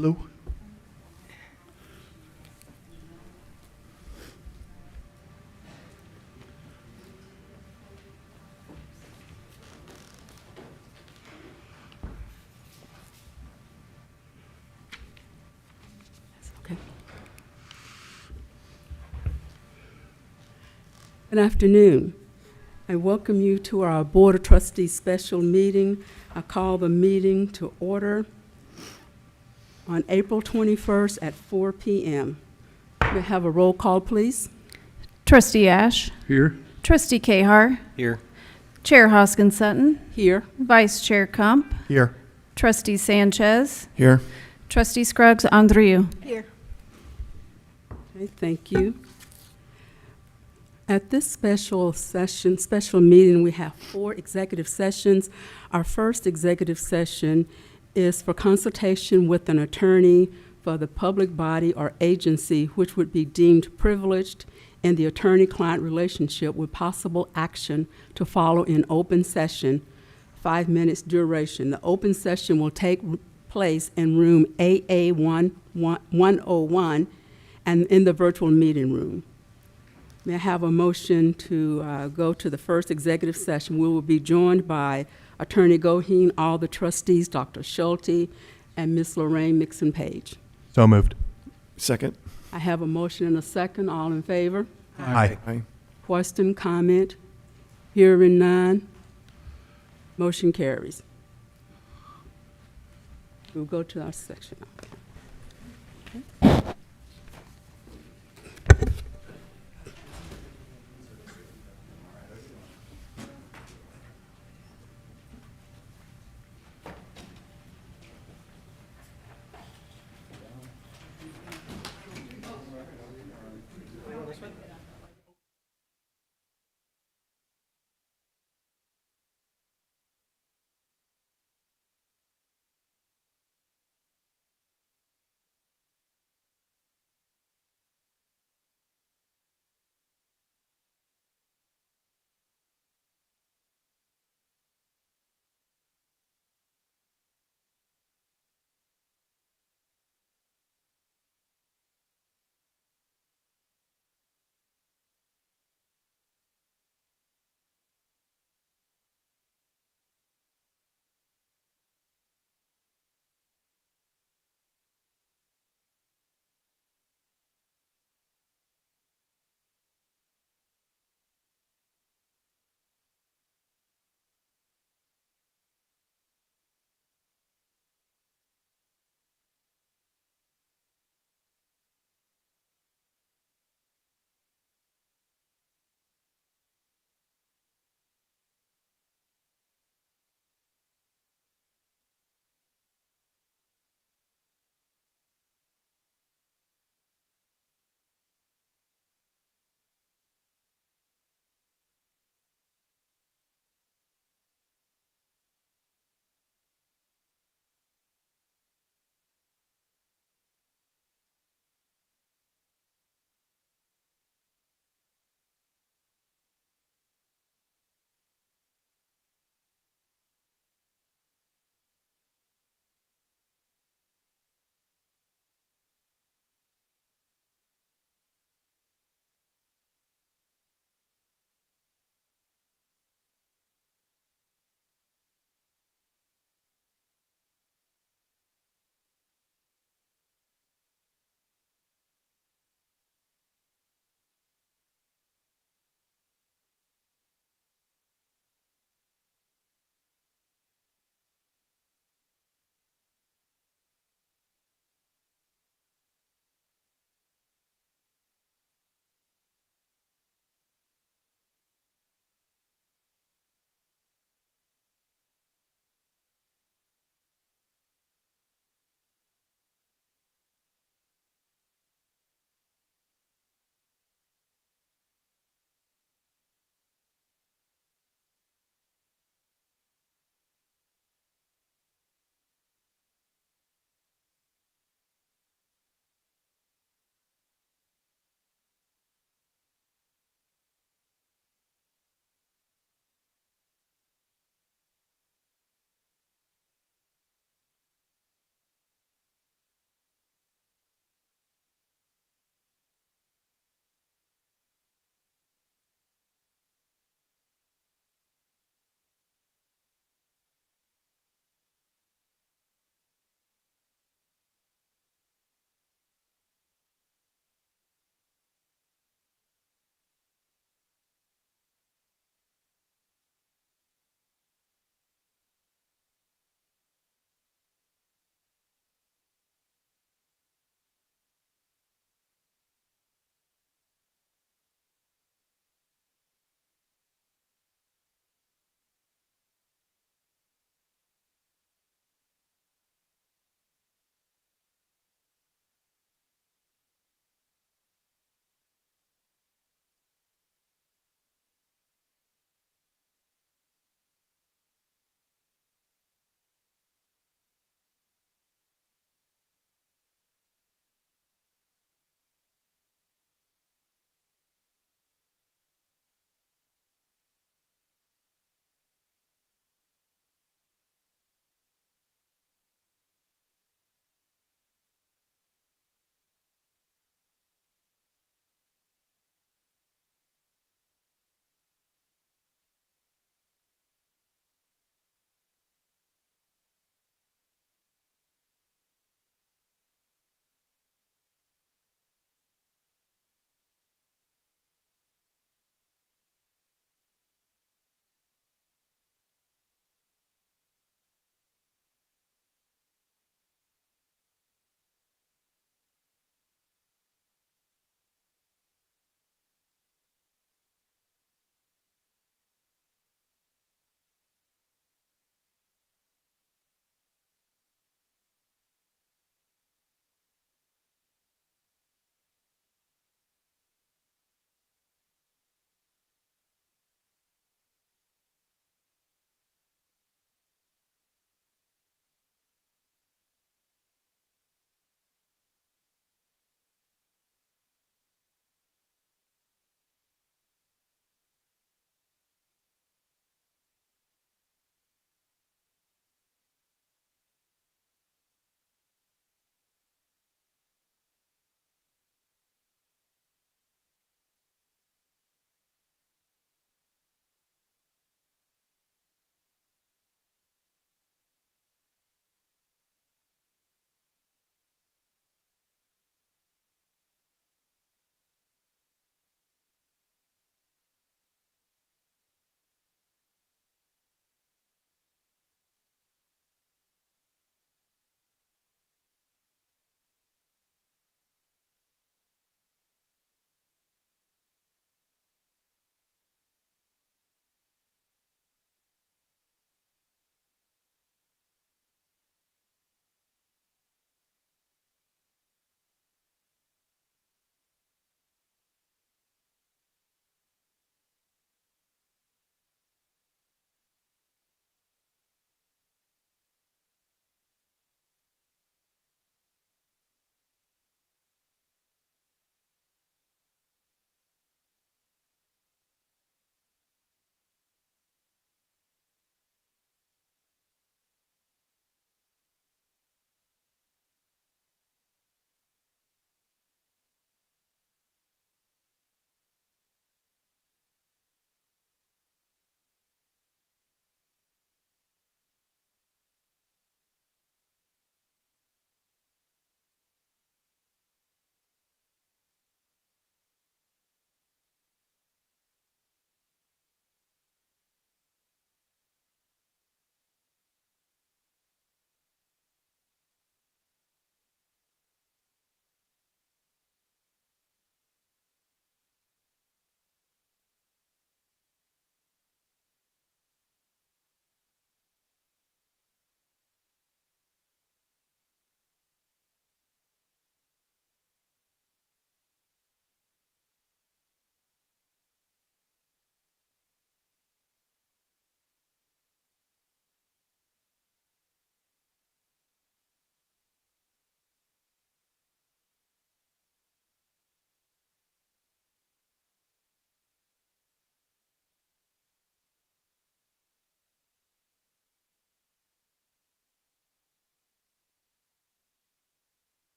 Lou? Okay. Good afternoon. I welcome you to our Board of Trustees special meeting. I call the meeting to order on April 21st at 4 p.m. May I have a roll call, please? Trustee Ash. Here. Trustee Cahar. Here. Chair Hoskin Sutton. Here. Vice Chair Kump. Here. Trustee Sanchez. Here. Trustee Scruggs Andrieu. Okay, thank you. At this special meeting, we have 4 executive sessions. Our first executive session is for consultation with an attorney for the public body or agency which would be deemed privileged in the attorney-client relationship with possible action to follow in open session, 5 minutes duration. The open session will take place in room AA 101 and in the virtual meeting room. May I have a motion to go to the first executive session? We will be joined by Attorney Goheen, all the trustees, Dr. Schulte, and Ms. Lorraine Mixon-Page. So moved. Second. I have a motion and a second. All in favor? Aye. Aye. Question, comment? Hearing none. Motion carries. We'll go to our section now.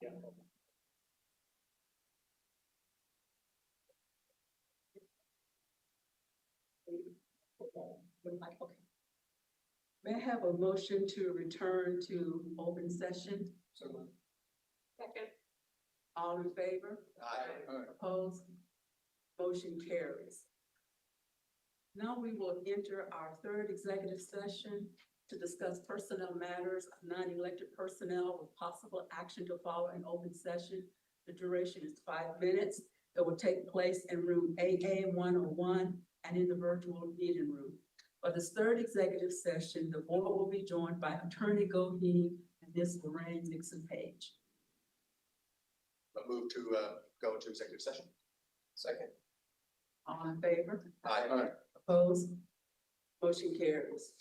Okay. May I have a motion to return to open session? Second. All in favor? Opposed? Motion carries. Now we will enter our third executive session to discuss personnel matters of non-elected personnel with possible action to follow in open session. The duration is 5 minutes. It will take place in room AA 101 and in the virtual meeting room. For this third executive session, the board will be joined by Attorney Goheen and Ms. Lorraine Nixon Page. I move to go into executive session. Second. All in favor? Aye. Opposed? Motion carries.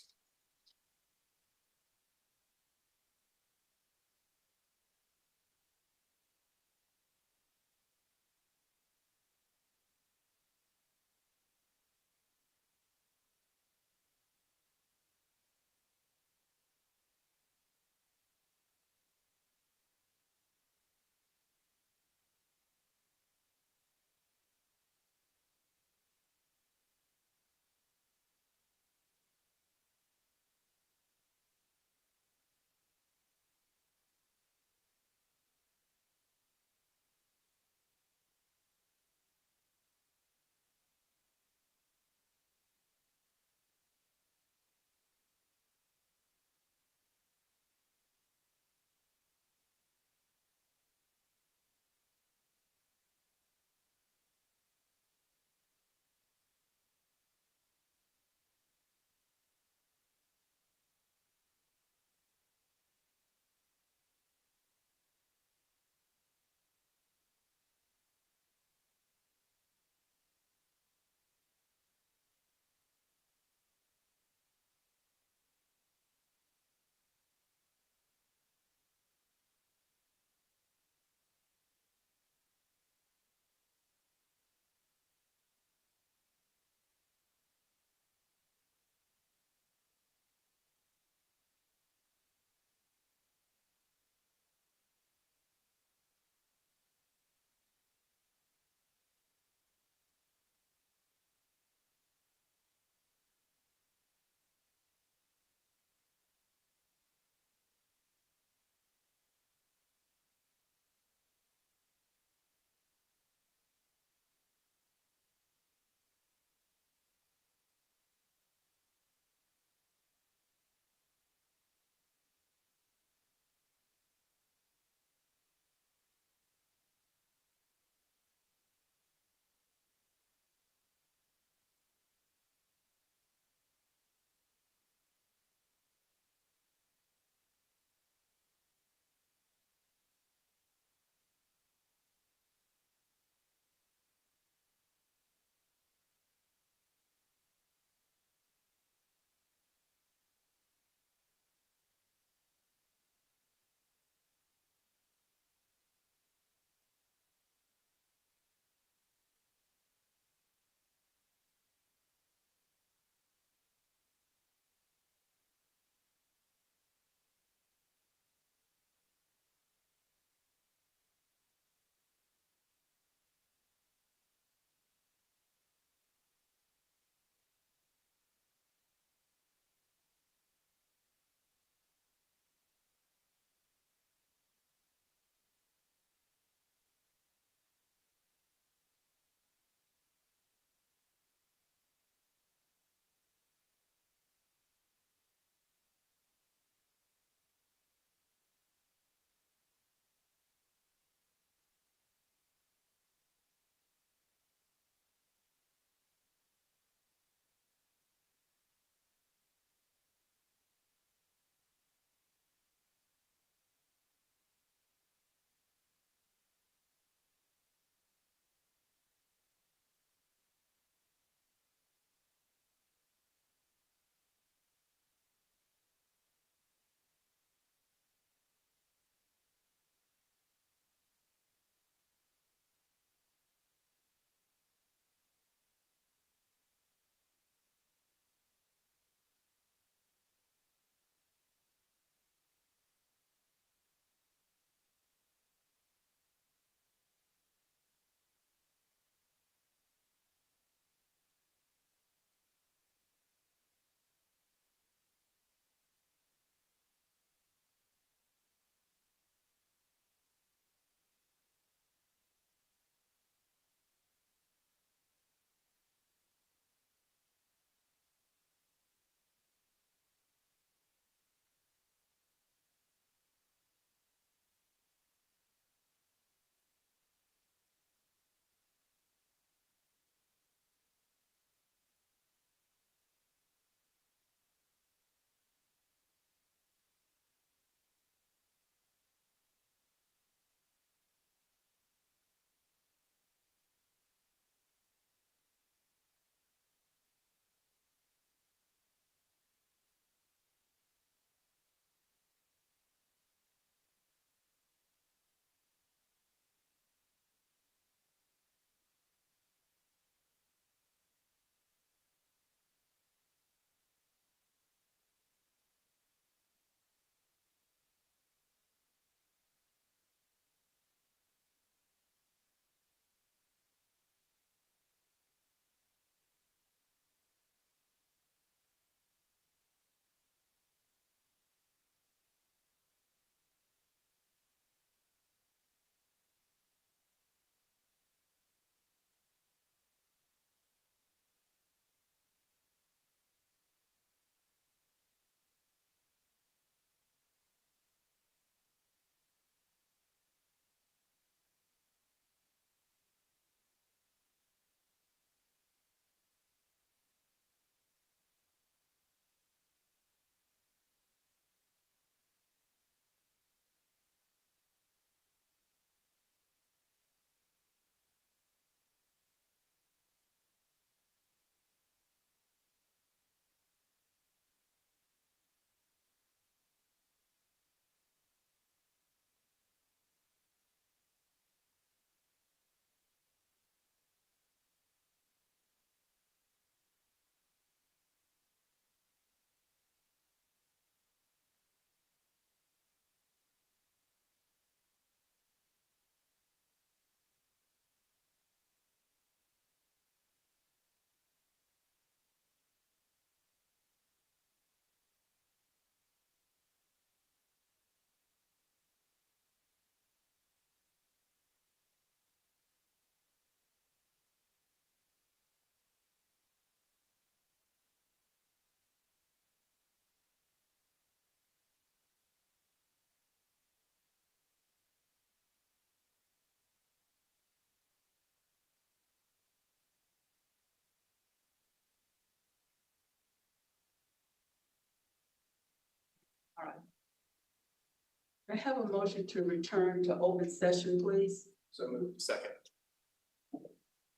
I have a motion to return to open session, please. So moved. Second.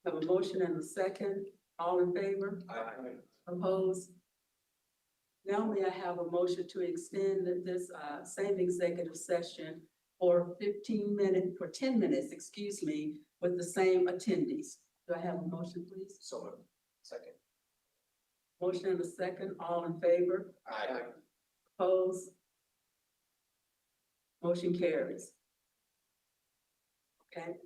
Have a motion and a second. All in favor? Aye. Opposed? Now may I have a motion to extend this same executive session for 10 minutes, excuse me, with the same attendees. Do I have a motion, please? So moved. Second. Motion and a second. All in favor? Aye. Opposed? Motion carries. Okay.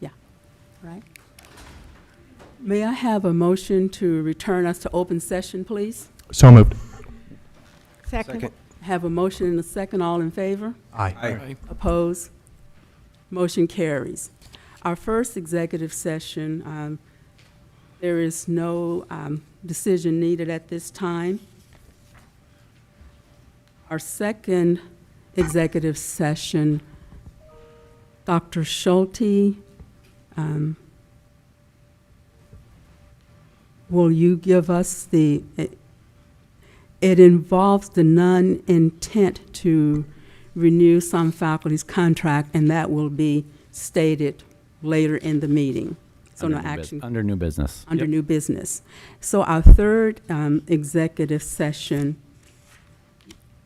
Yeah, right. May I have a motion to return us to open session, please? So moved. Second. Have a motion and a second. All in favor? Aye. Oppose? Motion carries. Our first executive session, there is no decision needed at this time. Our second executive session, Dr. Schulte, will you give us it involves the non-intent to renew some faculty's contract, and that will be stated later in the meeting. So no action. Under new business. Under new business. So our third executive session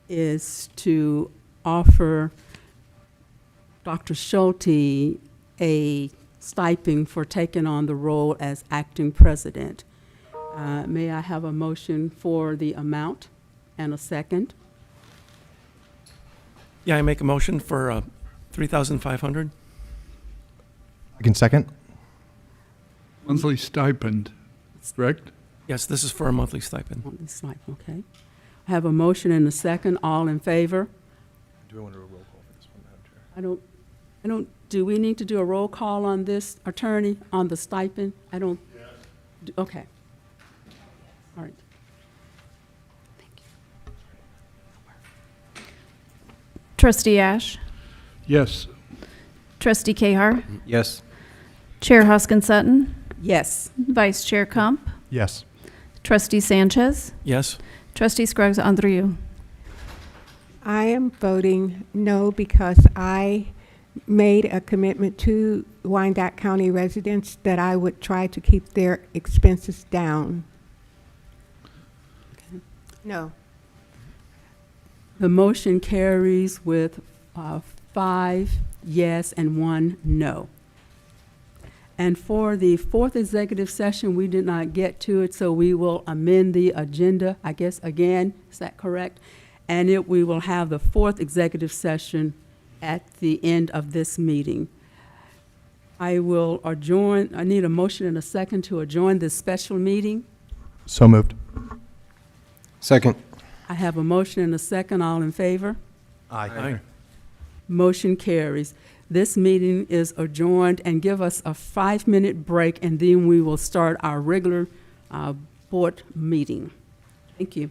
is to offer Dr. Schulte a stipend for taking on the role as acting president. May I have a motion for the amount and a second? Yeah, I make a motion for 3,500. I can second. Monthly stipend, correct? Yes, this is for a monthly stipend. On this slide, okay. I have a motion and a second. All in favor? Do we want to do a roll call for this one, Madam Chair? I don't, do we need to do a roll call on this, attorney, on the stipend? I don't. Okay. All right. Trustee Ash. Yes. Trustee Cahar. Yes. Chair Hoskin Sutton. Yes. Vice Chair Kump. Yes. Trustee Sanchez. Yes. Trustee Scruggs Andrew. I am voting no because I made a commitment to Wyandotte County residents that I would try to keep their expenses down. No. The motion carries with 5 yes and 1 no. And for the fourth executive session, we did not get to it, so we will amend the agenda, I guess, again. Is that correct? And we will have the fourth executive session at the end of this meeting. I will adjourn. I need a motion and a second to adjourn this special meeting. So moved. Second. I have a motion and a second. All in favor? Aye. Motion carries. This meeting is adjourned, and give us a 5-minute break, and then we will start our regular board meeting. Thank you.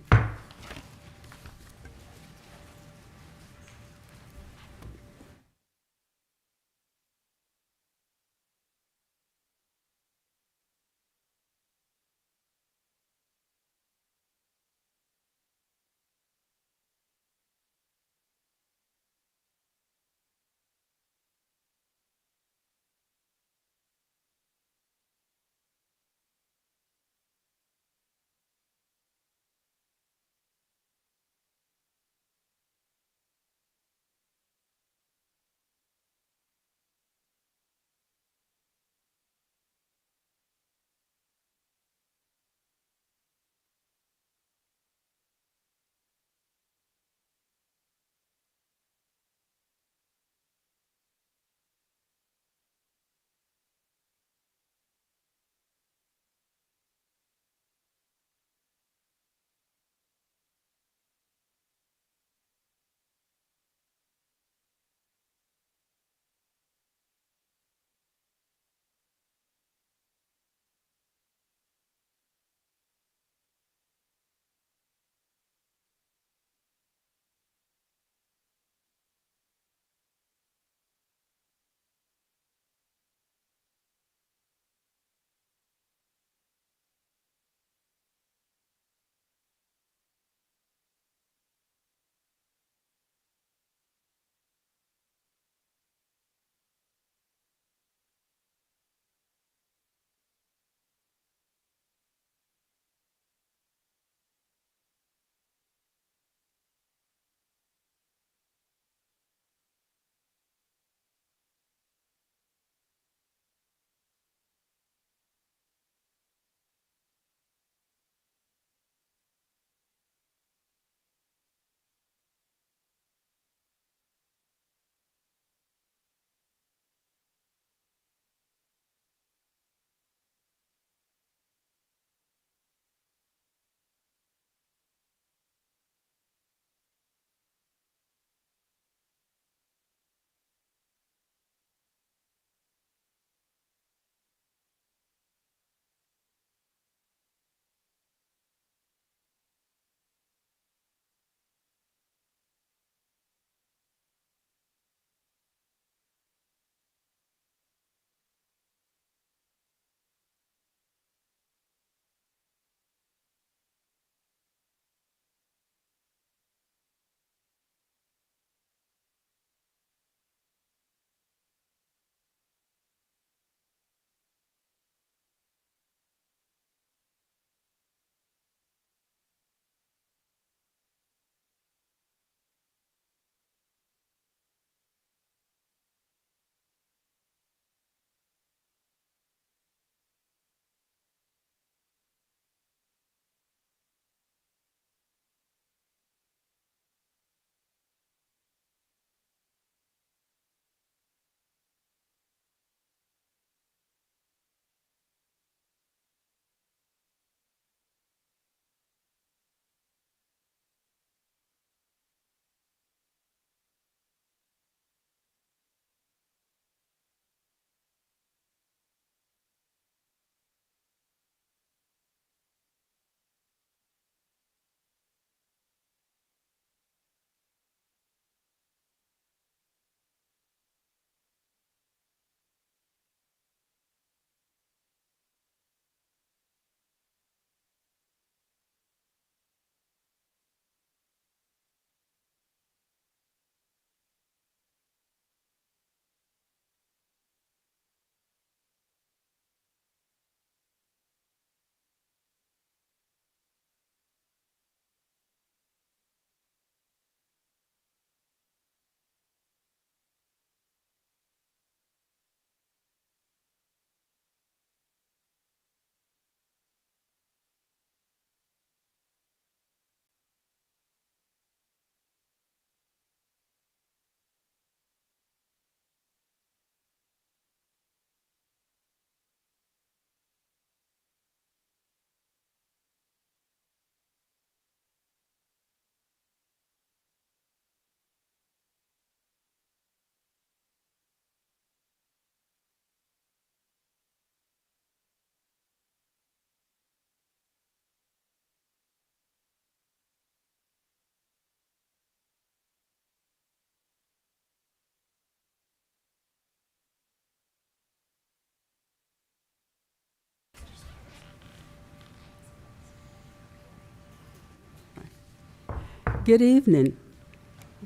Good evening.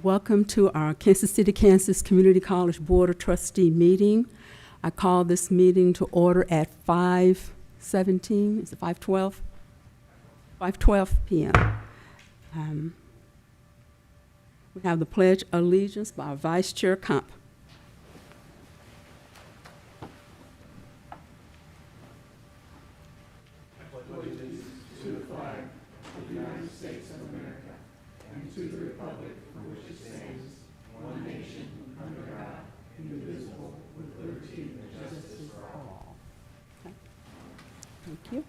Welcome to our Kansas City, Kansas Community College Board of Trustee meeting. I call this meeting to order at 5:17, is it 5:12? 5:12 p.m. We have the Pledge of Allegiance by our Vice Chair Comp. Thank you.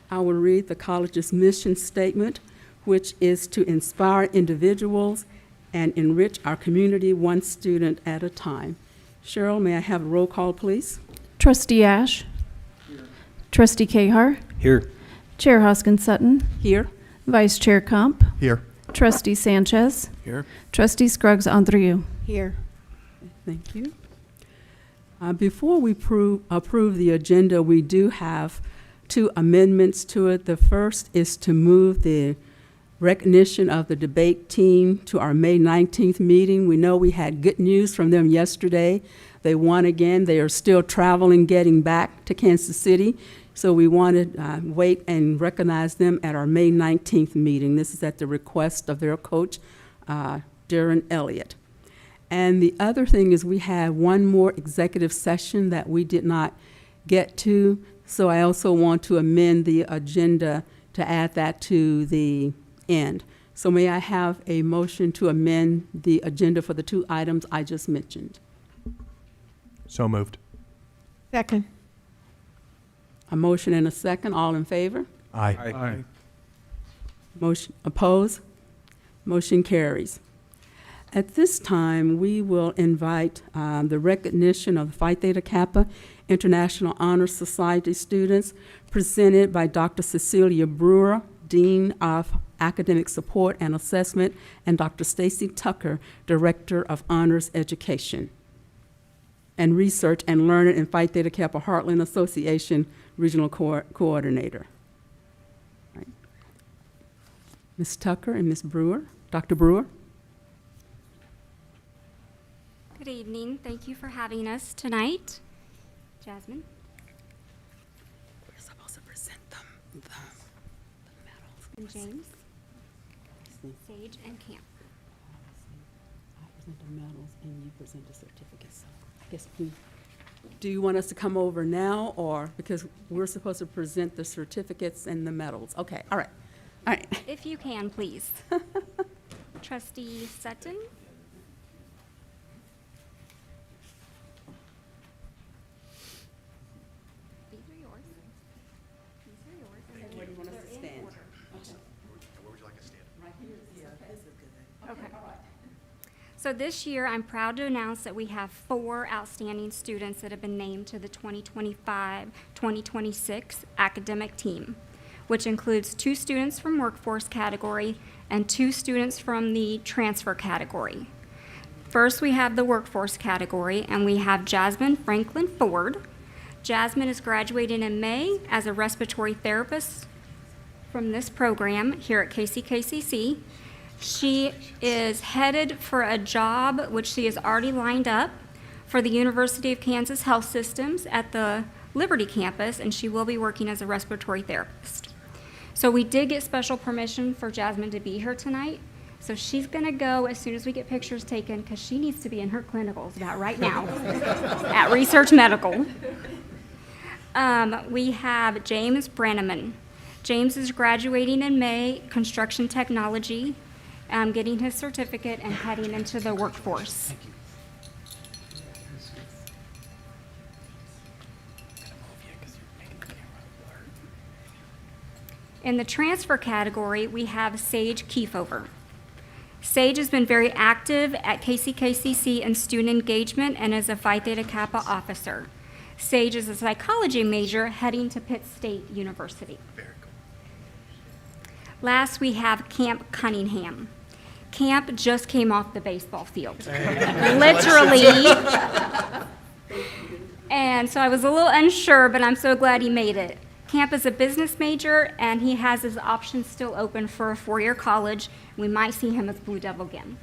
I will read the college's mission statement, which is to inspire individuals and enrich our community one student at a time. Cheryl, may I have a roll call, please? Trustee Ash. Trustee Cahar. Here. Chair Hoskins Sutton. Here. Vice Chair Comp. Here. Trustee Sanchez. Here. Trustee Scruggs Andrew. Here. Thank you. Before we approve the agenda, we do have two amendments to it. The first is to move the recognition of the debate team to our May 19th meeting. We know we had good news from them yesterday. They won again. They are still traveling, getting back to Kansas City. So we wanted to wait and recognize them at our May 19th meeting. This is at the request of their coach, Darren Elliott. And the other thing is we have one more executive session that we did not get to. So I also want to amend the agenda to add that to the end. So may I have a motion to amend the agenda for the two items I just mentioned? So moved. Second. A motion and a second. All in favor? Aye. Aye. Motion opposed? Motion carries. At this time, we will invite the recognition of the Phi Theta Kappa International Honor Society students presented by Dr. Cecilia Brewer, Dean of Academic Support and Assessment, and Dr. Stacy Tucker, Director of Honors Education and Research and Learning in Phi Theta Kappa Heartland Association Regional Coordinator. Right. Ms. Tucker and Ms. Brewer, Dr. Brewer. Good evening. Thank you for having us tonight. Jasmine. We're supposed to present them the medals. And James. Sage and Camp. I present the medals and you present the certificates. I guess do you want us to come over now, or because we're supposed to present the certificates and the medals? Okay, all right. All right. If you can, please. Trustee Sutton. These are yours. These are yours. And Where do you want us to they're in stand? order. Where would you like to stand? Right here. Yeah, this is good. Okay. So this year, I'm proud to announce that we have 4 outstanding students that have been named to the 2025-2026 academic team, which includes 2 students from workforce category and 2 students from the transfer category. First, we have the workforce category, and we have Jasmine Franklin Ford. Jasmine is graduating in May as a respiratory therapist from this program here at KCKCC. She is headed for a job, which she has already lined up, for the University of Kansas Health Systems at the Liberty campus, and she will be working as a respiratory therapist. So we did get special permission for Jasmine to be here tonight. So she's going to go as soon as we get pictures taken, because she needs to be in her clinicals about right now at Research Medical. We have James Branneman. James is graduating in May, construction technology, getting his certificate and heading into the workforce. In the transfer category, we have Sage Kiefover. Sage has been very active at KCKCC in student engagement and is a Phi Theta Kappa officer. Sage is a psychology major heading to Pitt State University. Last, we have Camp Cunningham. Camp just came off the baseball field, literally. And so I was a little unsure, but I'm so glad he made it. Camp is a business major, and he has his options still open for a four-year college. We might see him as Blue Devil again.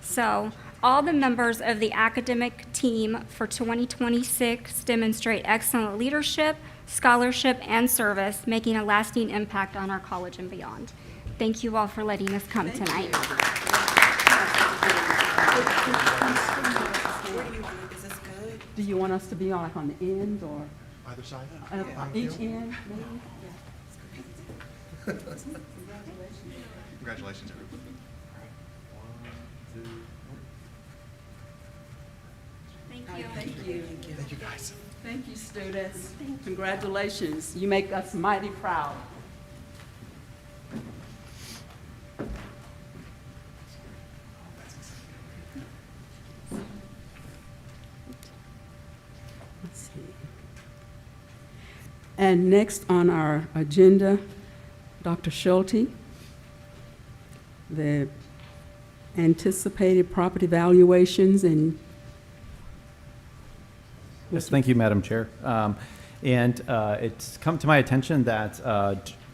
So all the members of the academic team for 2026 demonstrate excellent leadership, scholarship, and service, making a lasting impact on our college and beyond. Thank you all for letting us come tonight. Do you want us to be on, like, on the end or Either side? each end? maybe? Congratulations, everyone. Thank you. Thank you. Thank you, guys. Thank you, students. Congratulations. You make us mighty proud. Let's see. And next on our agenda, Dr. Schulte, the anticipated property valuations and Yes, thank you, Madam Chair. It's come to my attention that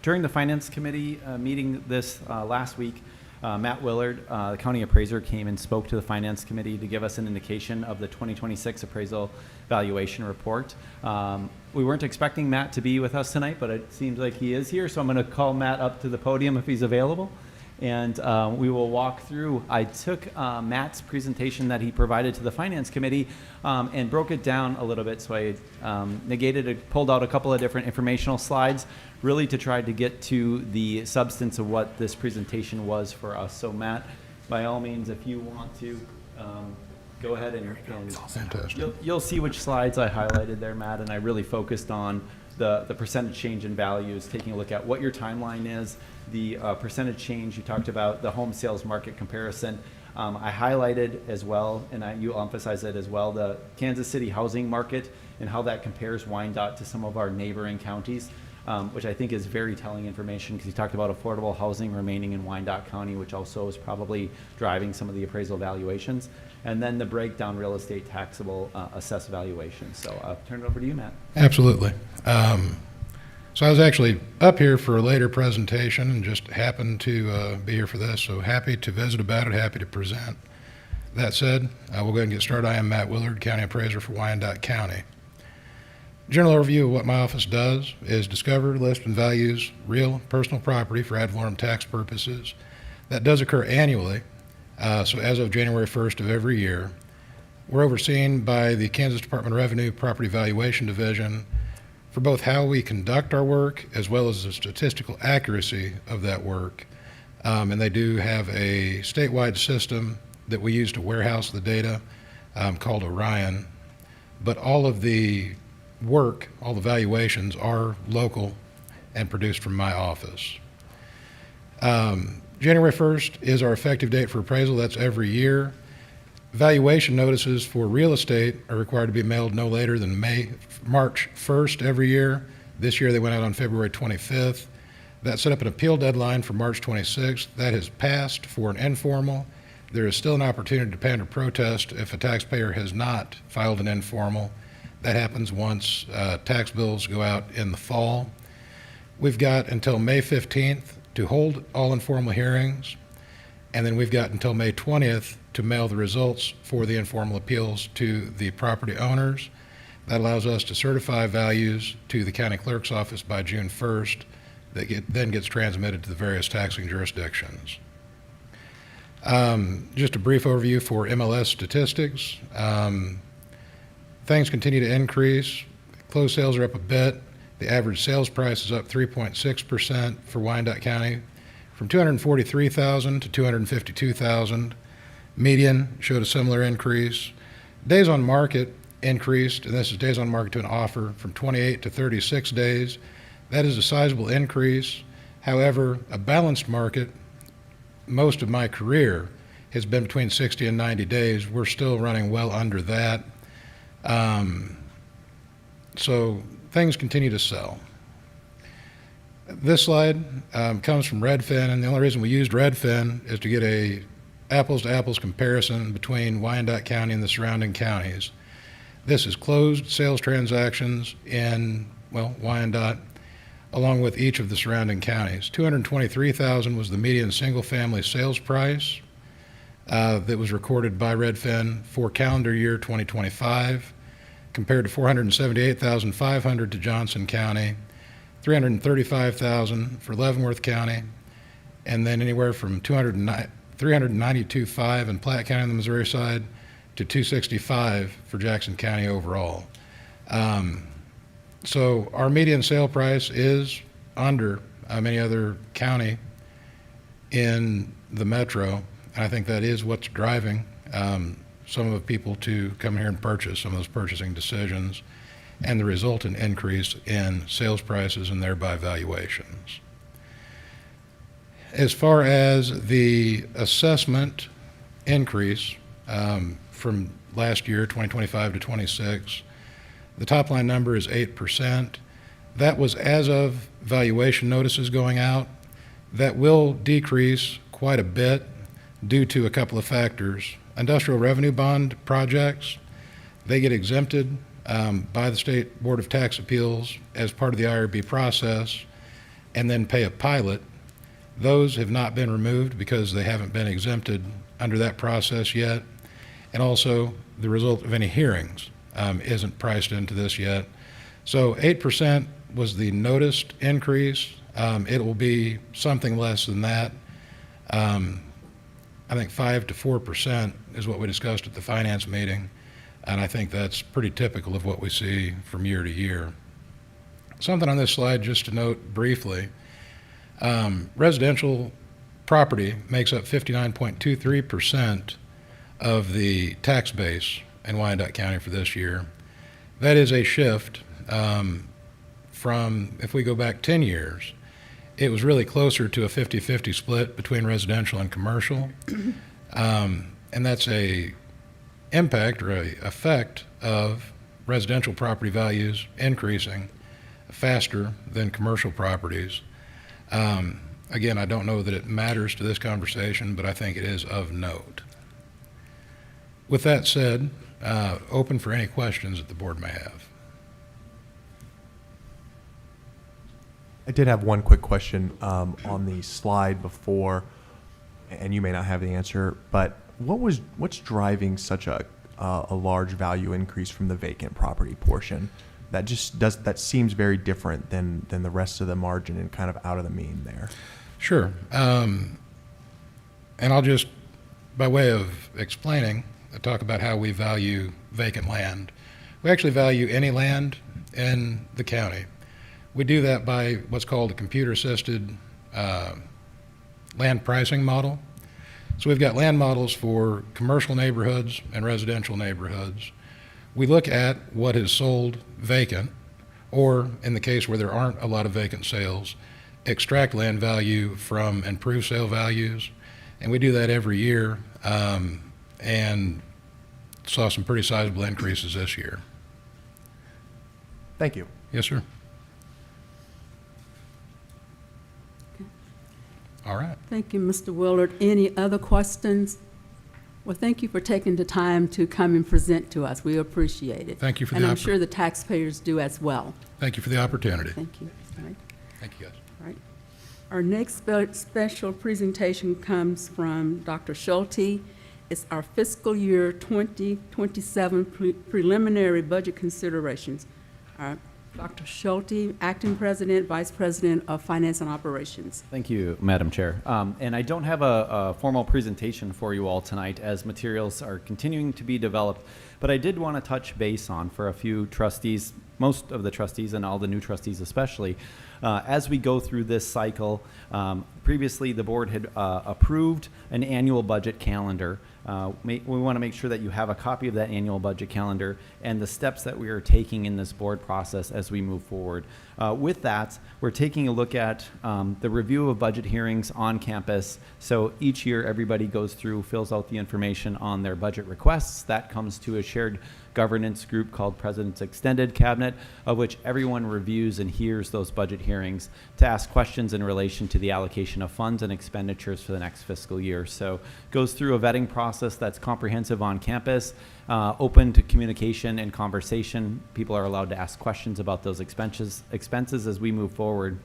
during the Finance Committee meeting this last week, Matt Willard, the county appraiser, came and spoke to the Finance Committee to give us an indication of the 2026 appraisal valuation report. We weren't expecting Matt to be with us tonight, but it seems like he is here, so I'm going to call Matt up to the podium if he's available. And we will walk through. I took Matt's presentation that he provided to the Finance Committee and broke it down a little bit. So I pulled out a couple of different informational slides, really to try to get to the substance of what this presentation was for us. So Matt, by all means, if you want to go ahead and Fantastic. you'll see which slides I highlighted there, Matt, and I really focused on the percentage change in values, taking a look at what your timeline is, the percentage change. You talked about the home sales market comparison. I highlighted as well, and you emphasized it as well, the Kansas City housing market and how that compares Wyandotte to some of our neighboring counties, which I think is very telling information, because you talked about affordable housing remaining in Wyandotte County, which also is probably driving some of the appraisal valuations. And then the breakdown real estate taxable assessed valuation. So I'll turn it over to you, Matt. Absolutely. So I was actually up here for a later presentation and just happened to be here for this. So happy to visit about it, happy to present. That said, we'll go ahead and get started. I am Matt Willard, County Appraiser for Wyandotte County. General overview of what my office does is discover, list, and values real personal property for ad valorem tax purposes. That does occur annually. So as of January 1st of every year, we're overseen by the Kansas Department of Revenue Property Valuation Division for both how we conduct our work as well as the statistical accuracy of that work. And they do have a statewide system that we use to warehouse the data called Orion. But all of the work, all the valuations are local and produced from my office. January 1st is our effective date for appraisal. That's every year. Valuation notices for real estate are required to be mailed no later than March 1st every year. This year they went out on February 25th. That set up an appeal deadline for March 26th. That has passed for an informal. There is still an opportunity to pound or protest if a taxpayer has not filed an informal. That happens once tax bills go out in the fall. We've got until May 15th to hold all informal hearings, and then we've got until May 20th to mail the results for the informal appeals to the property owners. That allows us to certify values to the county clerk's office by June 1st. That then gets transmitted to the various taxing jurisdictions. Just a brief overview for MLS statistics. Things continue to increase. Closed sales are up a bit. The average sales price is up 3.6% for Wyandotte County, from $243,000 to $252,000. Median showed a similar increase. Days on market increased, and this is days on market to an offer, from 28 to 36 days. That is a sizable increase. However, a balanced market, most of my career, has been between 60 and 90 days. We're still running well under that. So things continue to sell. This slide comes from Redfin, and the only reason we used Redfin is to get a apples-to-apples comparison between Wyandotte County and the surrounding counties. This is closed sales transactions in, well, Wyandotte, along with each of the surrounding counties. $223,000 was the median single-family sales price that was recorded by Redfin for calendar year 2025, compared to $478,500 to Johnson County, $335,000 for Leavenworth County, and then anywhere from $392,500 in Platte County on the Missouri side to $265,000 for Jackson County overall. So our median sale price is under any other county in the metro, and I think that is what's driving some of the people to come here and purchase, some of those purchasing decisions, and the resultant increase in sales prices and thereby valuations. As far as the assessment increase from last year, 2025 to 26, the top line number is 8%. That was as of valuation notices going out. That will decrease quite a bit due to a couple of factors. Industrial revenue bond projects, they get exempted by the State Board of Tax Appeals as part of the IRB process and then pay a pilot. Those have not been removed because they haven't been exempted under that process yet. And also the result of any hearings isn't priced into this yet. So 8% was the noticed increase. It will be something less than that. I think 5 to 4% is what we discussed at the finance meeting, and I think that's pretty typical of what we see from year to year. Something on this slide just to note briefly, residential property makes up 59.23% of the tax base in Wyandotte County for this year. That is a shift from, if we go back 10 years, it was really closer to a 50-50 split between residential and commercial. And that's a impact or a effect of residential property values increasing faster than commercial properties. Again, I don't know that it matters to this conversation, but I think it is of note. With that said, open for any questions that the board may have. I did have one quick question on the slide before, and you may not have the answer, but what's driving such a large value increase from the vacant property portion? That seems very different than the rest of the margin and kind of out of the mean there. Sure. And I'll just, by way of explaining, talk about how we value vacant land. We actually value any land in the county. We do that by what's called a computer-assisted land pricing model. So we've got land models for commercial neighborhoods and residential neighborhoods. We look at what is sold vacant, or in the case where there aren't a lot of vacant sales, extract land value from improved sale values. And we do that every year and saw some pretty sizable increases this year. Thank you. Yes, sir. All right. Thank you, Mr. Willard. Any other questions? Well, thank you for taking the time to come and present to us. We appreciate it. Thank you for the And I'm sure the taxpayers do as well. Thank you for the opportunity. Thank you. All right. Thank you, guys. All right. Our next special presentation comes from Dr. Schulte. It's our fiscal year 2027 preliminary budget considerations. Dr. Schulte, Acting President, Vice President of Finance and Operations. Thank you, Madam Chair. And I don't have a formal presentation for you all tonight as materials are continuing to be developed, but I did want to touch base on for a few trustees, most of the trustees and all the new trustees especially, as we go through this cycle. Previously, the board had approved an annual budget calendar. We want to make sure that you have a copy of that annual budget calendar and the steps that we are taking in this board process as we move forward. With that, we're taking a look at the review of budget hearings on campus. So each year, everybody goes through, fills out the information on their budget requests. That comes to a shared governance group called President's Extended Cabinet, of which everyone reviews and hears those budget hearings to ask questions in relation to the allocation of funds and expenditures for the next fiscal year. So goes through a vetting process that's comprehensive on campus, open to communication and conversation. People are allowed to ask questions about those expenses as we move forward.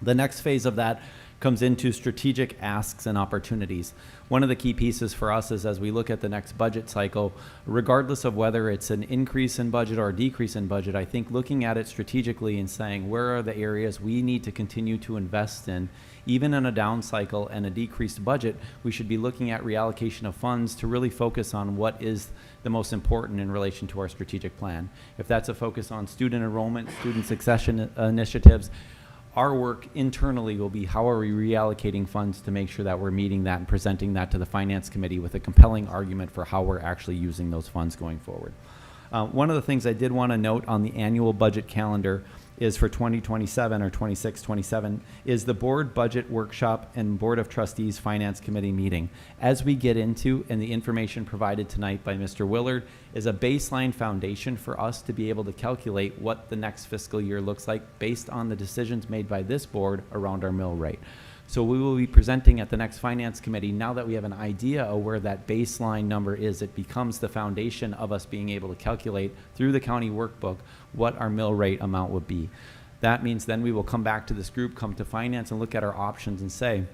The next phase of that comes into strategic asks and opportunities. One of the key pieces for us is as we look at the next budget cycle, regardless of whether it's an increase in budget or a decrease in budget, I think looking at it strategically and saying where are the areas we need to continue to invest in, even in a down cycle and a decreased budget, we should be looking at reallocation of funds to really focus on what is the most important in relation to our strategic plan. If that's a focus on student enrollment, student succession initiatives, our work internally will be how are we reallocating funds to make sure that we're meeting that and presenting that to the Finance Committee with a compelling argument for how we're actually using those funds going forward. One of the things I did want to note on the annual budget calendar is for 2027 or 26-27 is the board budget workshop and Board of Trustees Finance Committee meeting. As we get into, and the information provided tonight by Mr. Willard is a baseline foundation for us to be able to calculate what the next fiscal year looks like based on the decisions made by this board around our mill rate. So we will be presenting at the next Finance Committee. Now that we have an idea of where that baseline number is, it becomes the foundation of us being able to calculate through the county workbook what our mill rate amount would be. That means then we will come back to this group, come to finance, and look at our options and say,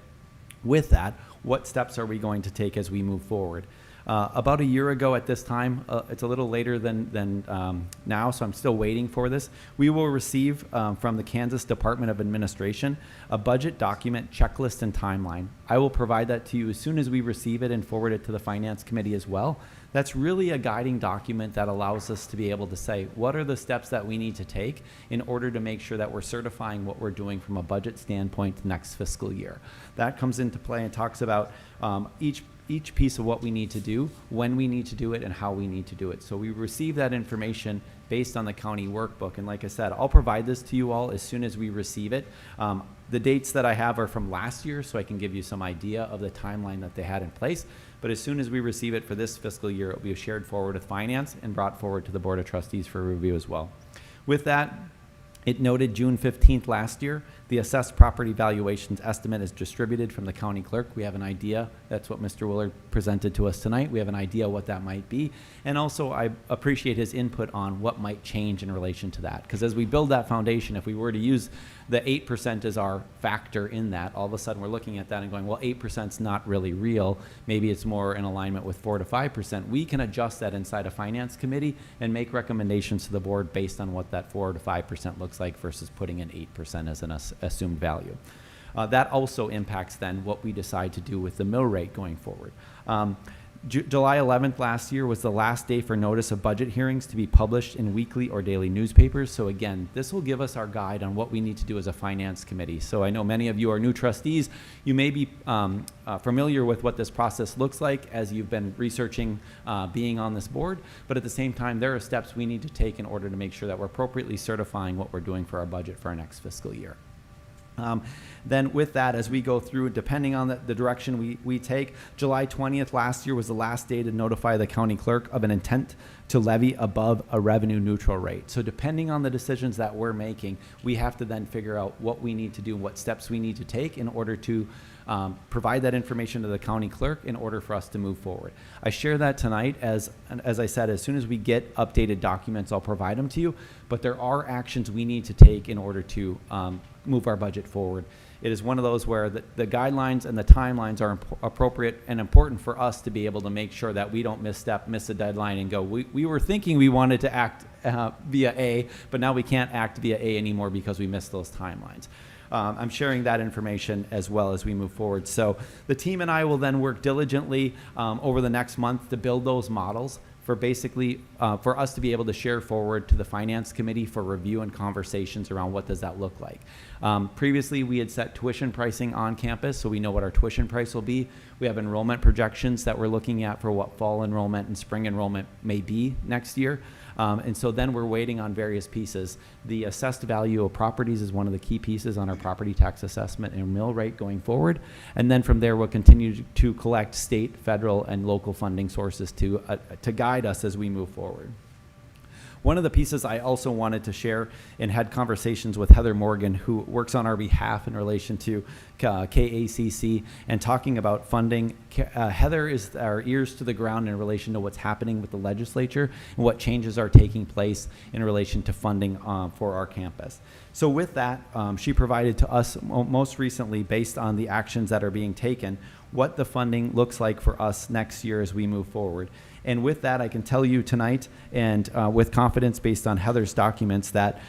with that, what steps are we going to take as we move forward? About a year ago at this time, it's a little later than now, so I'm still waiting for this. We will receive from the Kansas Department of Administration a budget document, checklist, and timeline. I will provide that to you as soon as we receive it and forward it to the Finance Committee as well. That's really a guiding document that allows us to be able to say, what are the steps that we need to take in order to make sure that we're certifying what we're doing from a budget standpoint next fiscal year. That comes into play and talks about each piece of what we need to do, when we need to do it, and how we need to do it. So we receive that information based on the county workbook. And like I said, I'll provide this to you all as soon as we receive it. The dates that I have are from last year, so I can give you some idea of the timeline that they had in place. But as soon as we receive it for this fiscal year, it will be shared forward with Finance and brought forward to the Board of Trustees for review as well. With that, it noted June 15th last year, the assessed property valuations estimate is distributed from the county clerk. We have an idea. That's what Mr. Willard presented to us tonight. We have an idea what that might be. And also, I appreciate his input on what might change in relation to that. Because as we build that foundation, if we were to use the 8% as our factor in that, all of a sudden we're looking at that and going, well, 8% is not really real. Maybe it's more in alignment with 4 to 5%. We can adjust that inside a Finance Committee and make recommendations to the board based on what that 4 to 5% looks like versus putting in 8% as an assumed value. That also impacts then what we decide to do with the mill rate going forward. July 11th last year was the last day for notice of budget hearings to be published in weekly or daily newspapers. So again, this will give us our guide on what we need to do as a Finance Committee. So I know many of you are new trustees. You may be familiar with what this process looks like as you've been researching being on this board, but at the same time, there are steps we need to take in order to make sure that we're appropriately certifying what we're doing for our budget for our next fiscal year. Then with that, as we go through, depending on the direction we take, July 20th last year was the last day to notify the county clerk of an intent to levy above a revenue neutral rate. So depending on the decisions that we're making, we have to then figure out what we need to do, what steps we need to take in order to provide that information to the county clerk in order for us to move forward. I share that tonight as I said, as soon as we get updated documents, I'll provide them to you, but there are actions we need to take in order to move our budget forward. It is one of those where the guidelines and the timelines are appropriate and important for us to be able to make sure that we don't miss a deadline and go, we were thinking we wanted to act via A, but now we can't act via A anymore because we missed those timelines. I'm sharing that information as well as we move forward. So the team and I will then work diligently over the next month to build those models for basically for us to be able to share forward to the Finance Committee for review and conversations around what does that look like. Previously, we had set tuition pricing on campus, so we know what our tuition price will be. We have enrollment projections that we're looking at for what fall enrollment and spring enrollment may be next year. And so then we're waiting on various pieces. The assessed value of properties is one of the key pieces on our property tax assessment and mill rate going forward. And then from there, we'll continue to collect state, federal, and local funding sources to guide us as we move forward. One of the pieces I also wanted to share and had conversations with Heather Morgan, who works on our behalf in relation to KACC and talking about funding. Heather is our ears to the ground in relation to what's happening with the legislature and what changes are taking place in relation to funding for our campus. So with that, she provided to us most recently, based on the actions that are being taken, what the funding looks like for us next year as we move forward. And with that, I can tell you tonight, and with confidence based on Heather's documents, that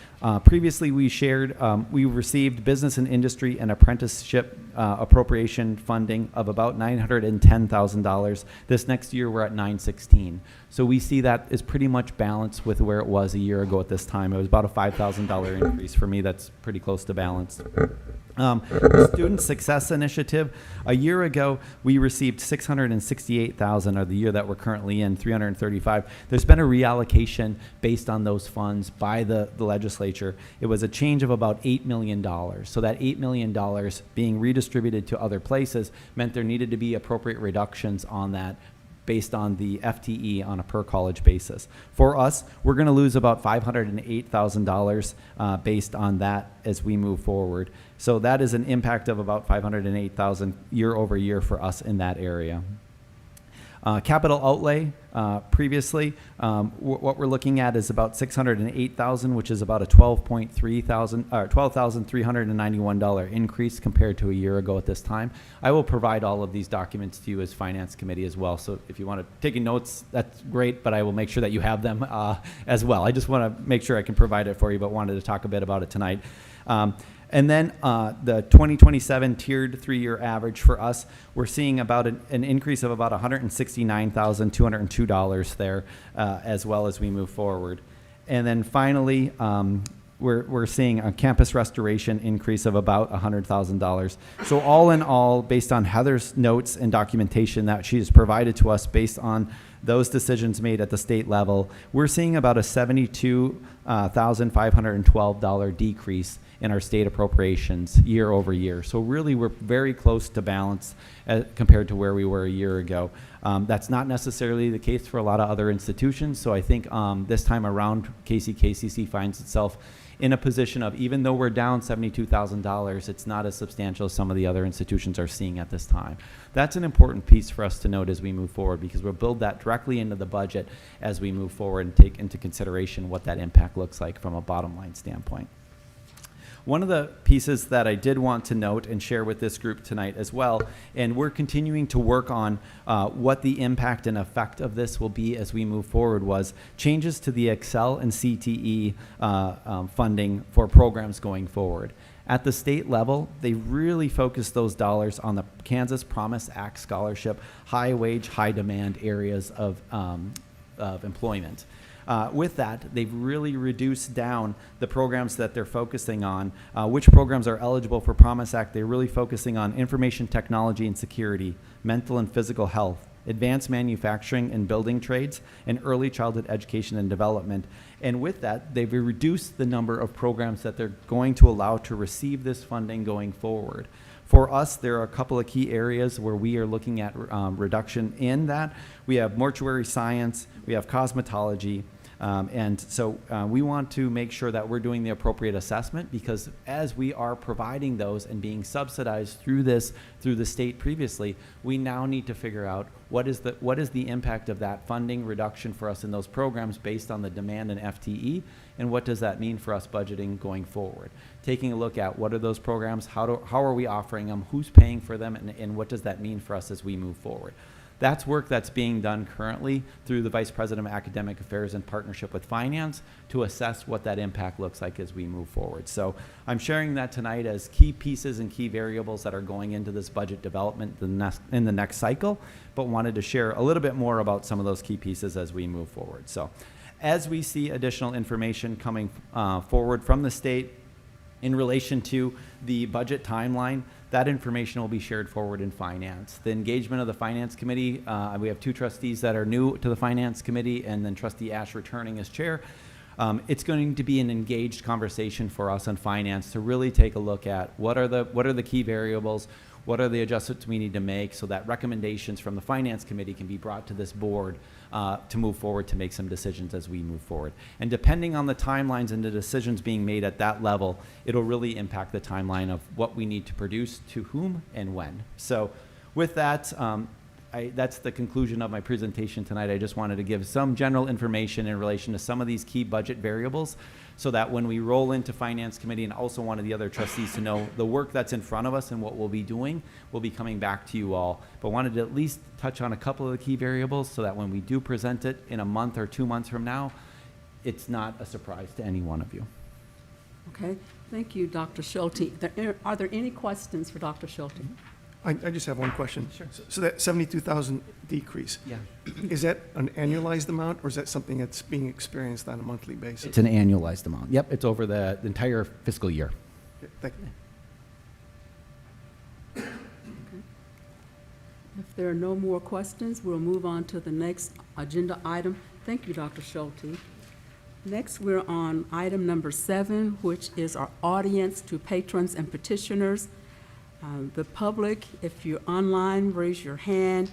previously we shared, we received business and industry and apprenticeship appropriation funding of about $910,000. This next year, we're at $916,000. So we see that is pretty much balanced with where it was a year ago at this time. It was about a $5,000 increase. For me, that's pretty close to balanced. The Student Success Initiative, a year ago, we received $668,000, or the year that we're currently in, $335,000. There's been a reallocation based on those funds by the legislature. It was a change of about $8 million. So that $8 million being redistributed to other places meant there needed to be appropriate reductions on that based on the FTE on a per college basis. For us, we're going to lose about $508,000 based on that as we move forward. So that is an impact of about $508,000 year over year for us in that area. Capital outlay, previously, what we're looking at is about $608,000, which is about a $12,391 increase compared to a year ago at this time. I will provide all of these documents to you as Finance Committee as well. So if you want to take notes, that's great, but I will make sure that you have them as well. I just want to make sure I can provide it for you, but wanted to talk a bit about it tonight. And then the 2027 tiered 3-year average for us, we're seeing about an increase of about $169,202 there as well as we move forward. And then finally, we're seeing a campus restoration increase of about $100,000. So all in all, based on Heather's notes and documentation that she has provided to us based on those decisions made at the state level, we're seeing about a $72,512 decrease in our state appropriations year over year. So really, we're very close to balance compared to where we were a year ago. That's not necessarily the case for a lot of other institutions. So I think this time around, KCKCC finds itself in a position of, even though we're down $72,000, it's not as substantial as some of the other institutions are seeing at this time. That's an important piece for us to note as we move forward, because we'll build that directly into the budget as we move forward and take into consideration what that impact looks like from a bottom line standpoint. One of the pieces that I did want to note and share with this group tonight as well, and we're continuing to work on what the impact and effect of this will be as we move forward, was changes to the Excel and CTE funding for programs going forward. At the state level, they really focus those dollars on the Kansas Promise Act scholarship, high wage, high demand areas of employment. With that, they've really reduced down the programs that they're focusing on. Which programs are eligible for Promise Act? They're really focusing on information technology and security, mental and physical health, advanced manufacturing and building trades, and early childhood education and development. And with that, they've reduced the number of programs that they're going to allow to receive this funding going forward. For us, there are a couple of key areas where we are looking at reduction in that. We have mortuary science, we have cosmetology, and so we want to make sure that we're doing the appropriate assessment, because as we are providing those and being subsidized through the state previously, we now need to figure out what is the impact of that funding reduction for us in those programs based on the demand and FTE, and what does that mean for us budgeting going forward. Taking a look at what are those programs, how are we offering them, who's paying for them, and what does that mean for us as we move forward. That's work that's being done currently through the Vice President of Academic Affairs in partnership with Finance to assess what that impact looks like as we move forward. So I'm sharing that tonight as key pieces and key variables that are going into this budget development in the next cycle, but wanted to share a little bit more about some of those key pieces as we move forward. So as we see additional information coming forward from the state in relation to the budget timeline, that information will be shared forward in Finance. The engagement of the Finance Committee, we have 2 trustees that are new to the Finance Committee, and then Trustee Ash returning as chair. It's going to be an engaged conversation for us on Finance to really take a look at what are the key variables, What are the adjustments we need to make so that recommendations from the Finance Committee can be brought to this board to move forward, to make some decisions as we move forward. And depending on the timelines and the decisions being made at that level, it'll really impact the timeline of what we need to produce to whom and when. So with that, that's the conclusion of my presentation tonight. I just wanted to give some general information in relation to some of these key budget variables so that when we roll into Finance Committee, and also wanted the other trustees to know the work that's in front of us and what we'll be doing, we'll be coming back to you all. But wanted to at least touch on a couple of the key variables so that when we do present it in a month or 2 months from now, it's not a surprise to any one of you. Okay, thank you, Dr. Schulte. Are there any questions for Dr. Schulte? I just have one question. Sure. So that 72,000 decrease, Yeah. is that an annualized amount, or is that something that's being experienced on a monthly basis? It's an annualized amount. Yep, it's over the entire fiscal year. Okay, thank you. If there are no more questions, we'll move on to the next agenda item. Thank you, Dr. Schulte. Next, we're on item number 7, which is our audience to patrons and petitioners. The public, if you're online, raise your hand.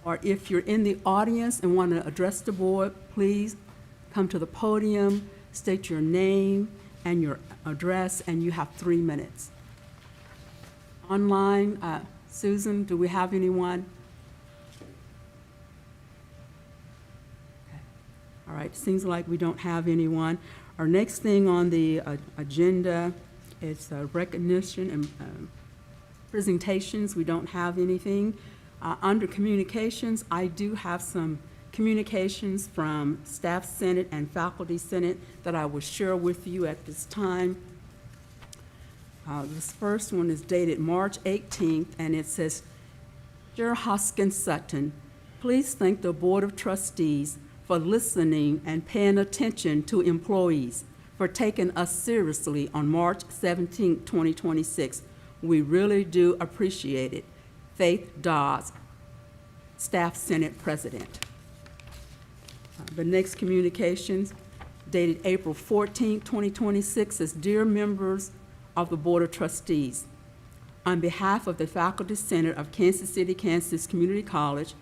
Or if you're in the audience and want to address the board, please come to the podium, state your name and your address, and you have 3 minutes. Online, Susan, do we have anyone? Okay. All right, seems like we don't have anyone. Our next thing on the agenda is recognition and presentations. We don't have anything. Under communications, I do have some communications from Staff Senate and Faculty Senate that I will share with you at this time. This first one is dated March 18th, and it says, Chair Hoskins Sutton, please thank the Board of Trustees for listening and paying attention to employees, for taking us seriously on March 17, 2026. We really do appreciate it. Faith Dawes, Staff Senate President. The next communications, dated April 14, 2026, says, Dear members of the Board of Trustees, on behalf of the Faculty Senate of Kansas City, Kansas Community College,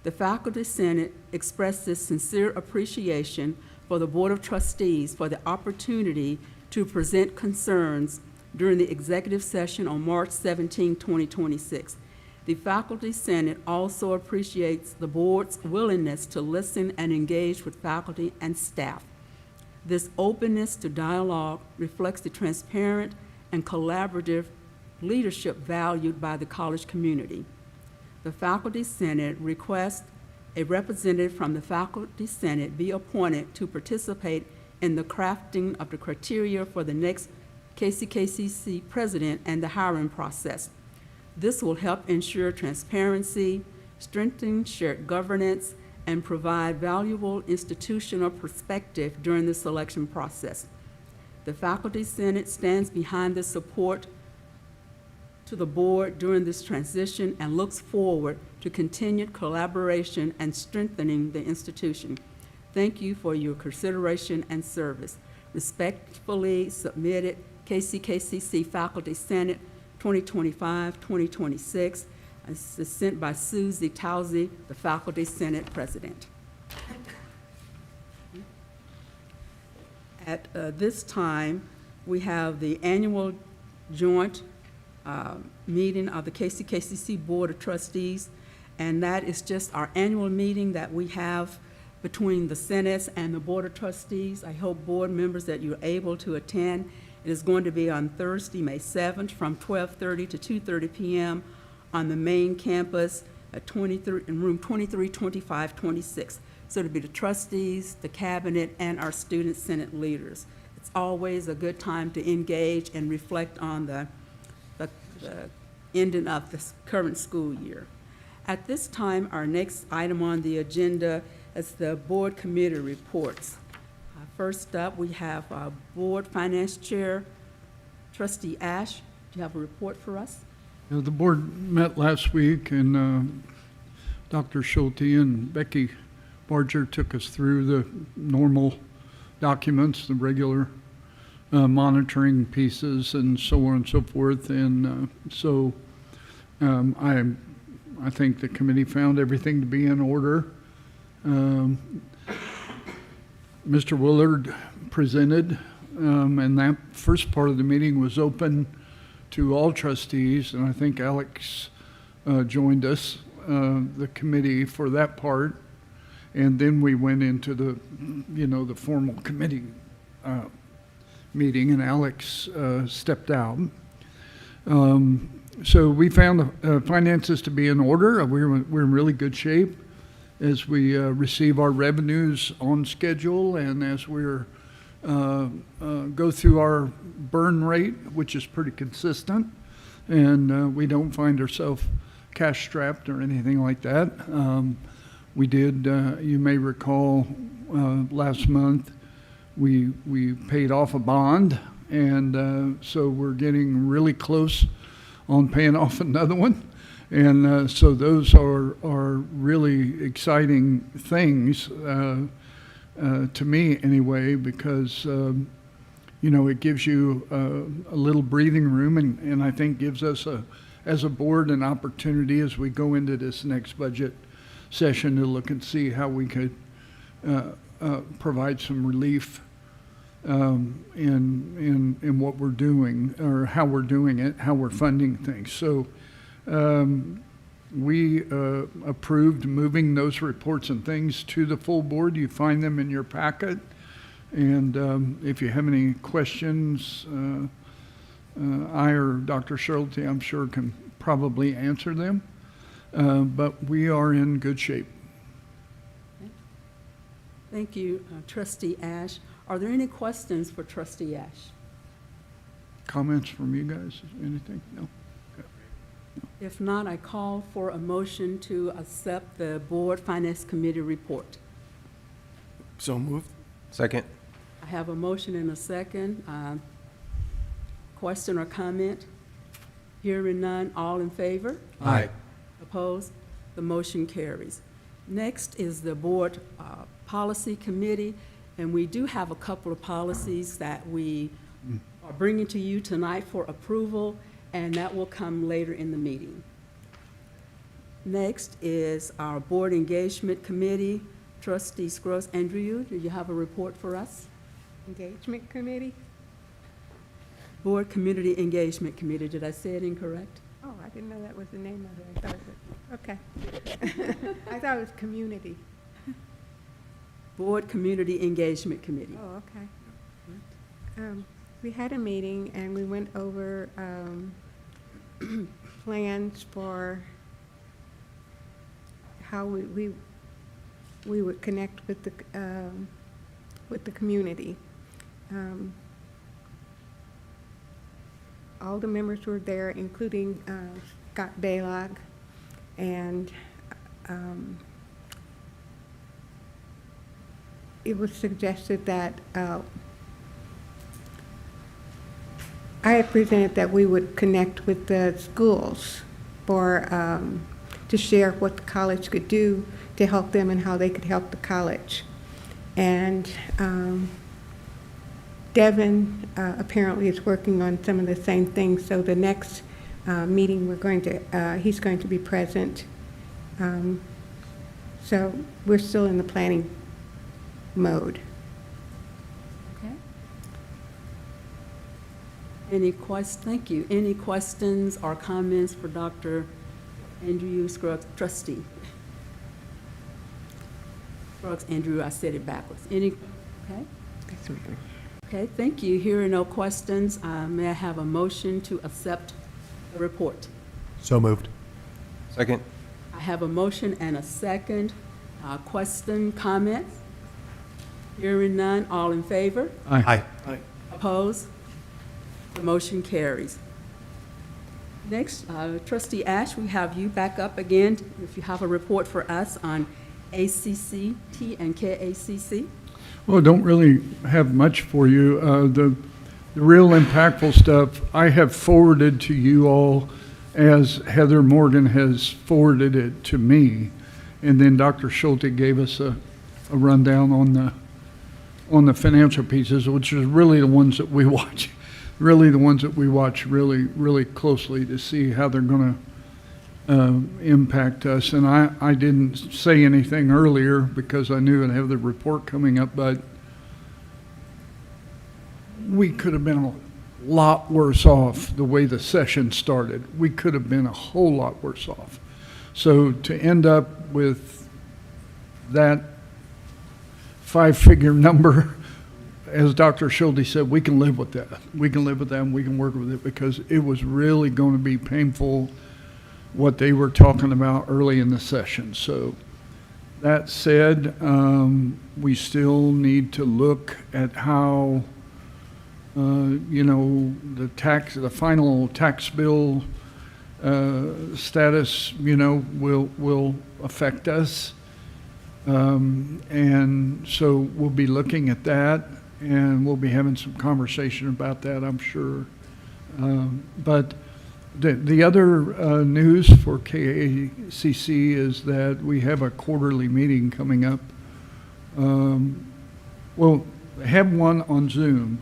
the Faculty Senate expresses sincere appreciation for the Board of Trustees for the opportunity to present concerns during the executive session on March 17, 2026. The Faculty Senate also appreciates the board's willingness to listen and engage with faculty and staff. This openness to dialogue reflects the transparent and collaborative leadership valued by the college community. The Faculty Senate requests a representative from the Faculty Senate be appointed to participate in the crafting of the criteria for the next KCKCC president and the hiring process. This will help ensure transparency, strengthen shared governance, and provide valuable institutional perspective during the selection process. The Faculty Senate stands behind the support to the board during this transition and looks forward to continued collaboration and strengthening the institution. Thank you for your consideration and service. Respectfully submitted, KCKCC Faculty Senate 2025-2026. This is sent by Susie Towsey, the Faculty Senate President. At this time, we have the annual joint meeting of the KCKCC Board of Trustees, and that is just our annual meeting that we have between the Senate and the Board of Trustees. I hope board members that you're able to attend. It is going to be on Thursday, May 7th from 12:30 to 2:30 p.m. on the main campus at in room 232526. So it'll be the trustees, the cabinet, and our student senate leaders. It's always a good time to engage and reflect on the ending of this current school year. At this time, our next item on the agenda is the board committee reports. First up, we have Board Finance Chair, Trustee Ash. Do you have a report for us? The board met last week, and Dr. Schulte and Becky Barger took us through the normal documents, the regular monitoring pieces and so on and so forth. And I think the committee found everything to be in order. Mr. Willard presented, and that first part of the meeting was open to all trustees, and I think Alex joined us, the committee, for that part. And then we went into the formal committee meeting, and Alex stepped out. So we found the finances to be in order. We're in really good shape as we receive our revenues on schedule, and as we're go through our burn rate, which is pretty consistent, and we don't find ourselves cash strapped or anything like that. We did, you may recall, last month we paid off a bond, and so we're getting really close on paying off another one. And so those are really exciting things to me anyway, because it gives you a little breathing room, and I think gives us as a board an opportunity as we go into this next budget session to look and see how we could provide some relief in what we're doing, or how we're doing it, how we're funding things. So we approved moving those reports and things to the full board. You find them in your packet. And if you have any questions, I or Dr. Schulte, I'm sure, can probably answer them. But we are in good shape. Thank you, Trustee Ash. Are there any questions for Trustee Ash? Comments from you guys? Anything? No? If not, I call for a motion to accept the Board Finance Committee report. So moved. Second. I have a motion and a second. Question or comment? Hearing none, all in favor? Aye. Opposed? The motion carries. Next is the Board Policy Committee, and we do have a couple of policies that we are bringing to you tonight for approval, and that will come later in the meeting. Next is our Board Engagement Committee. Trustee Scruggs, Andrew, do you have a report for us? Engagement Committee? Board Community Engagement Committee, did I say it incorrect? Oh, I didn't know that was the name of it. I thought it was, okay. I thought it was community. Board Community Engagement Committee. Oh, okay. We had a meeting and we went over plans for how we would connect with the community. All the members were there, including Scott Baylog, and it was suggested that I had presented that we would connect with the schools for to share what the college could do to help them and how they could help the college. And Devin apparently is working on some of the same things, so the next meeting he's going to be present. So we're still in the planning mode. Okay. Thank you. Any questions or comments for Dr. Andrew Scruggs, trustee? Scruggs Andrew, I said it backwards. Okay? Okay, thank you. Hearing no questions, may I have a motion to accept the report? So moved. Second. I have a motion and a second. Question, comments? Hearing none, all in favor? Aye. Aye. Opposed? The motion carries. Next, Trustee Ash, we have you back up again if you have a report for us on ACCT and KACC. Well, I don't really have much for you. The real impactful stuff I have forwarded to you all as Heather Morgan has forwarded it to me. And then Dr. Schulte gave us a rundown on on the financial pieces, which is really the ones that we watch, really closely to see how they're going to impact us. And I didn't say anything earlier because I knew I'd have the report coming up, but we could have been a lot worse off the way the session started. We could have been a whole lot worse off. So to end up with that 5-figure number, as Dr. Schulte said, we can live with that. We can live with that and we can work with it because it was really going to be painful what they were talking about early in the session. So that said, we still need to look at how, the final tax bill status, will affect us. And so we'll be looking at that and we'll be having some conversation about that, I'm sure. But the other news for KCKCC is that we have a quarterly meeting coming up. We'll have one on Zoom.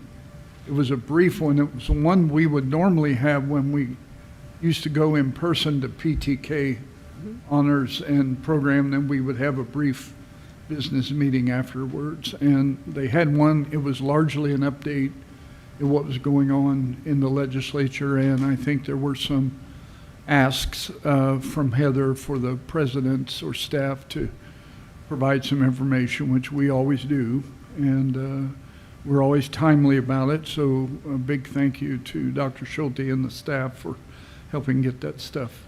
It was a brief one. It was one we would normally have when we used to go in person to PTK honors and program. Then we would have a brief business meeting afterwards. And they had one. It was largely an update in what was going on in the legislature. And I think there were some asks from Heather for the presidents or staff to provide some information, which we always do. And we're always timely about it, so a big thank you to Dr. Schulte and the staff for helping get that stuff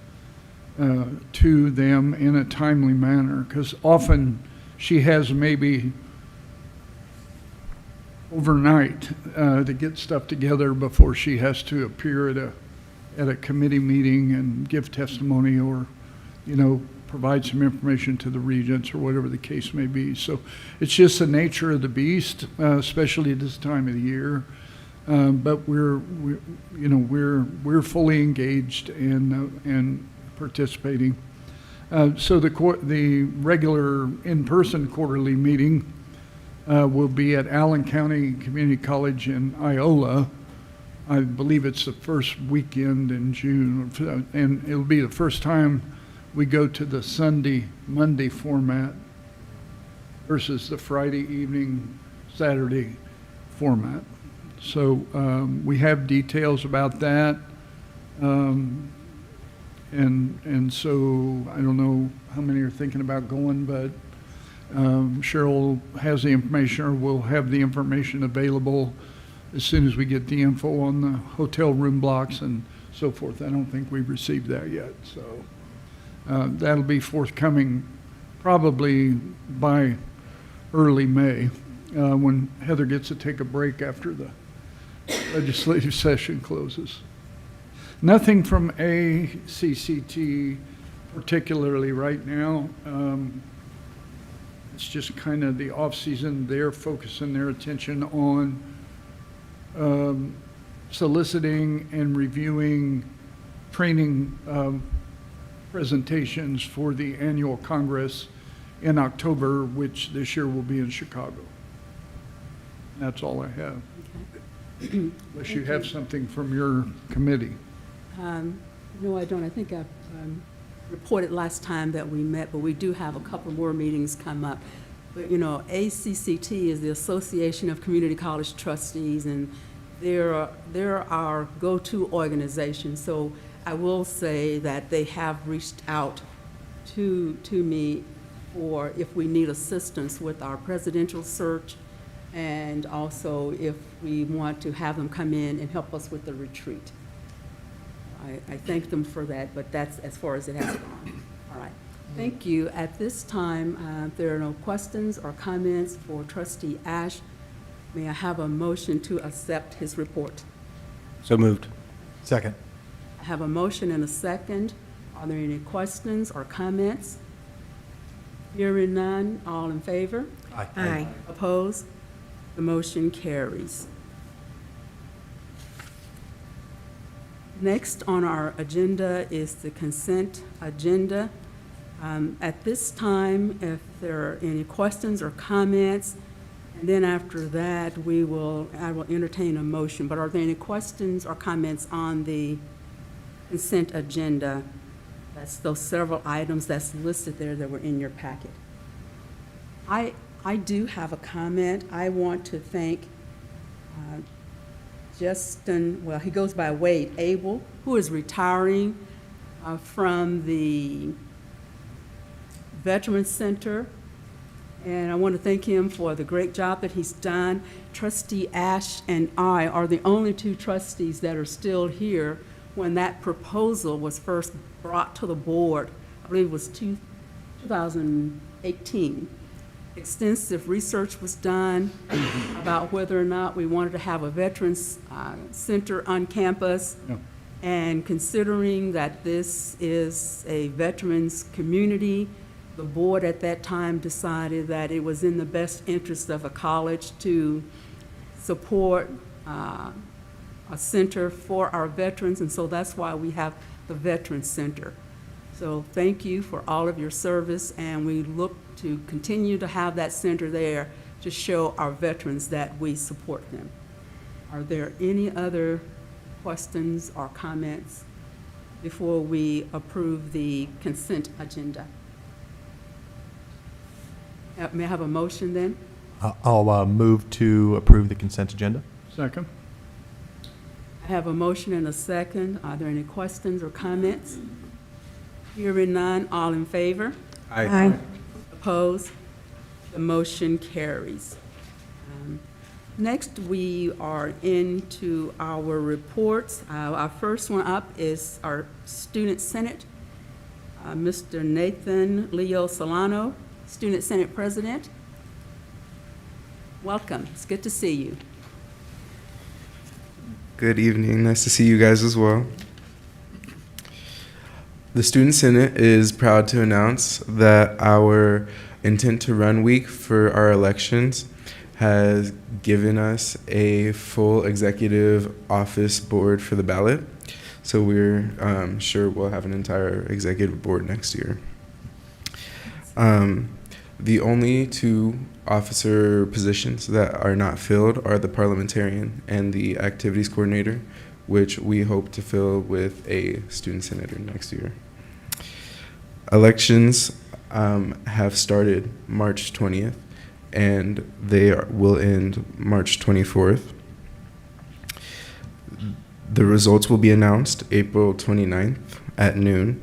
to them in a timely manner, because often she has maybe overnight to get stuff together before she has to appear at a committee meeting and give testimony or, provide some information to the regents or whatever the case may be. So it's just the nature of the beast, especially at this time of the year. But we're fully engaged and participating. So the regular in-person quarterly meeting will be at Allen County Community College in Iola. I believe it's the first weekend in June, and it'll be the first time we go to the Sunday-Monday format versus the Friday evening, Saturday format. So we have details about that. And so I don't know how many are thinking about going, but Cheryl has the information, or we'll have the information available as soon as we get the info on the hotel room blocks and so forth. I don't think we've received that yet. So that'll be forthcoming probably by early May when Heather gets to take a break after the legislative session closes. Nothing from ACCT particularly right now. It's just kind of the off season. They're focusing their attention on soliciting and reviewing training presentations for the annual Congress in October, which this year will be in Chicago. That's all I have. Okay. Unless you have something from your committee. No, I don't. I think I reported last time that we met, but we do have a couple more meetings come up. But, ACCT is the Association of Community College Trustees, and they're our go-to organization. So I will say that they have reached out to me for if we need assistance with our presidential search, and also if we want to have them come in and help us with the retreat. I thank them for that, but that's as far as it has gone. All right. Thank you. At this time, if there are no questions or comments for Trustee Ash, may I have a motion to accept his report? So moved. Second. I have a motion and a second. Are there any questions or comments? Hearing none, all in favor? Aye. Aye. Opposed? The motion carries. Next on our agenda is the consent agenda. At this time, if there are any questions or comments, And then after that, I will entertain a motion. But are there any questions or comments on the consent agenda? That's those several items that's listed there that were in your packet. I do have a comment. I want to thank Justin, well, he goes by Wade Abel, who is retiring from the Veterans Center. And I want to thank him for the great job that he's done. Trustee Ash and I are the only two trustees that are still here when that proposal was first brought to the board. I believe it was 2018. Extensive research was done about whether or not we wanted to have a Veterans Center on campus. Yeah. And considering that this is a veterans community, the board at that time decided that it was in the best interest of a college to support a center for our veterans, and so that's why we have the Veterans Center. So thank you for all of your service, and we look to continue to have that center there to show our veterans that we support them. Are there any other questions or comments before we approve the consent agenda? May I have a motion then? I'll move to approve the consent agenda. Second. I have a motion and a second. Are there any questions or comments? Hearing none, all in favor? Aye. Opposed? The motion carries. Next, we are into our reports. Our first one up is our Student Senate. Mr. Nathan Leo Solano, Student Senate President. Welcome. It's good to see you. Good evening. Nice to see you guys as well. The Student Senate is proud to announce that our intent to run week for our elections has given us a full executive office board for the ballot. So we're sure we'll have an entire executive board next year. The only two officer positions that are not filled are the parliamentarian and the activities coordinator, which we hope to fill with a student senator next year. Elections have started March 20th, and they will end March 24th. The results will be announced April 29th at noon.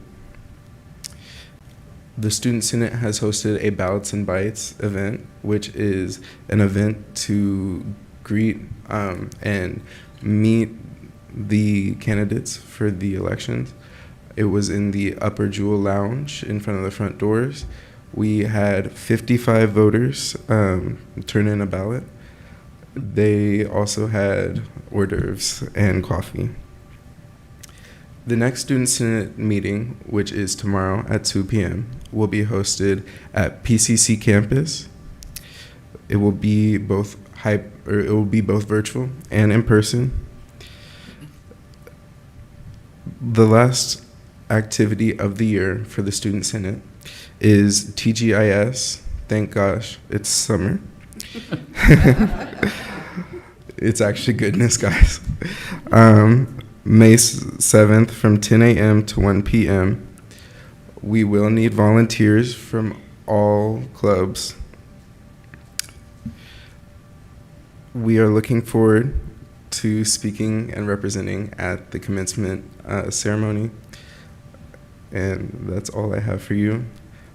The Student Senate has hosted a Ballots and Bites event, which is an event to greet and meet the candidates for the elections. It was in the Upper Jewel Lounge in front of the front doors. We had 55 voters turn in a ballot. They also had hors d'oeuvres and coffee. The next Student Senate meeting, which is tomorrow at 2 p.m., will be hosted at PCC campus. It will be both virtual and in person. The last activity of the year for the Student Senate is TGIS. Thank gosh, it's summer. It's actually goodness, guys. May 7th from 10 a.m. to 1 p.m. We will need volunteers from all clubs. We are looking forward to speaking and representing at the commencement ceremony. And that's all I have for you.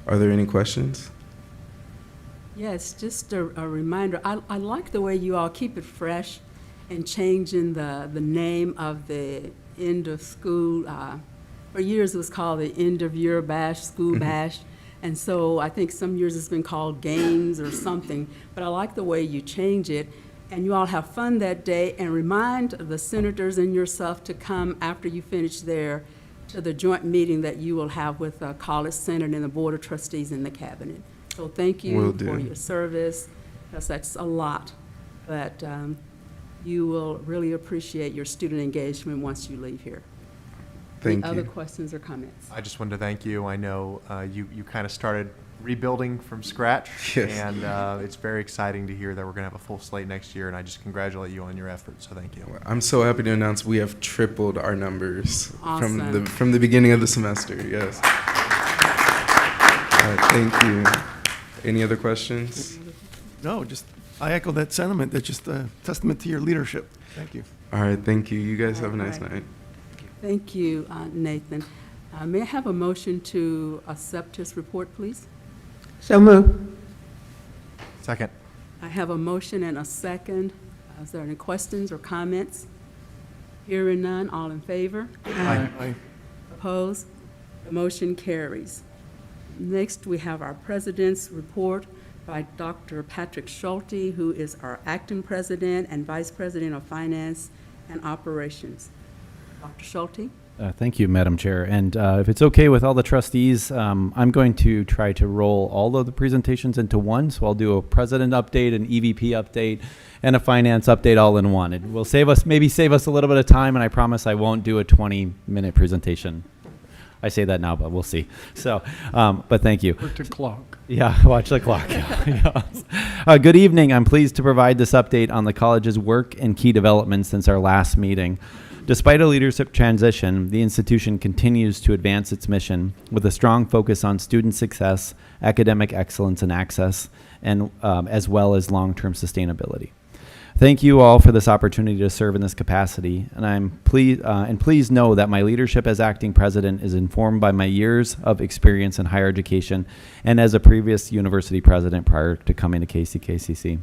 Are there any questions? Yes, just a reminder, I like the way you all keep it fresh and changing the name of the end of school. For years it was called the end of year bash, school bash. And so I think some years it's been called games or something. But I like the way you change it. And you all have fun that day, and remind the senators and yourself to come after you finish there to the joint meeting that you will have with the College Senate and the Board of Trustees and the Cabinet. So thank you for your service, because that's a lot. But you will really appreciate your student engagement once you leave here. Thank you. Any other questions or comments? I just wanted to thank you. I know you kind of started rebuilding from scratch. Yes. And it's very exciting to hear that we're going to have a full slate next year, and I just congratulate you on your efforts, so thank you. I'm so happy to announce we have tripled our numbers Awesome. from the beginning of the semester. Yes. Thank you. Any other questions? No, just, I echo that sentiment. That's just a testament to your leadership. Thank you. All right. Thank you. You guys have a nice All right. night. Thank you, Nathan. May I have a motion to accept his report, please? So move. Second. I have a motion and a second. Is there any questions or comments? Hearing none, all in favor? Aye. Opposed? The motion carries. Next, we have our president's report by Dr. Patrick Schulte, who is our acting president and vice president of finance and operations. Dr. Schulte? Thank you, Madam Chair. And if it's okay with all the trustees, I'm going to try to roll all of the presentations into one. So I'll do a president update, an EVP update, and a finance update all in one. It will maybe save us a little bit of time, and I promise I won't do a 20-minute presentation. I say that now, but we'll see. So, but thank you. Work the clock. Yeah, watch the clock. Good evening. I'm pleased to provide this update on the college's work and key developments since our last meeting. Despite a leadership transition, the institution continues to advance its mission with a strong focus on student success, academic excellence and access, and as well as long-term sustainability. Thank you all for this opportunity to serve in this capacity, and I'm pleased. And please know that my leadership as acting president is informed by my years of experience in higher education, and as a previous university president prior to coming to KCKCC.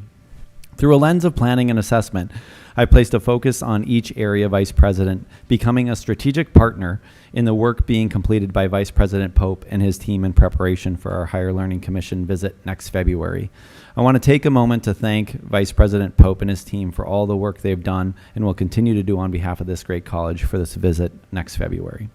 Through a lens of planning and assessment, I placed a focus on each area vice president, becoming a strategic partner in the work being completed by Vice President Pope and his team in preparation for our Higher Learning Commission visit next February. I want to take a moment to thank Vice President Pope and his team for all the work they've done and will continue to do on behalf of this great college for this visit next February.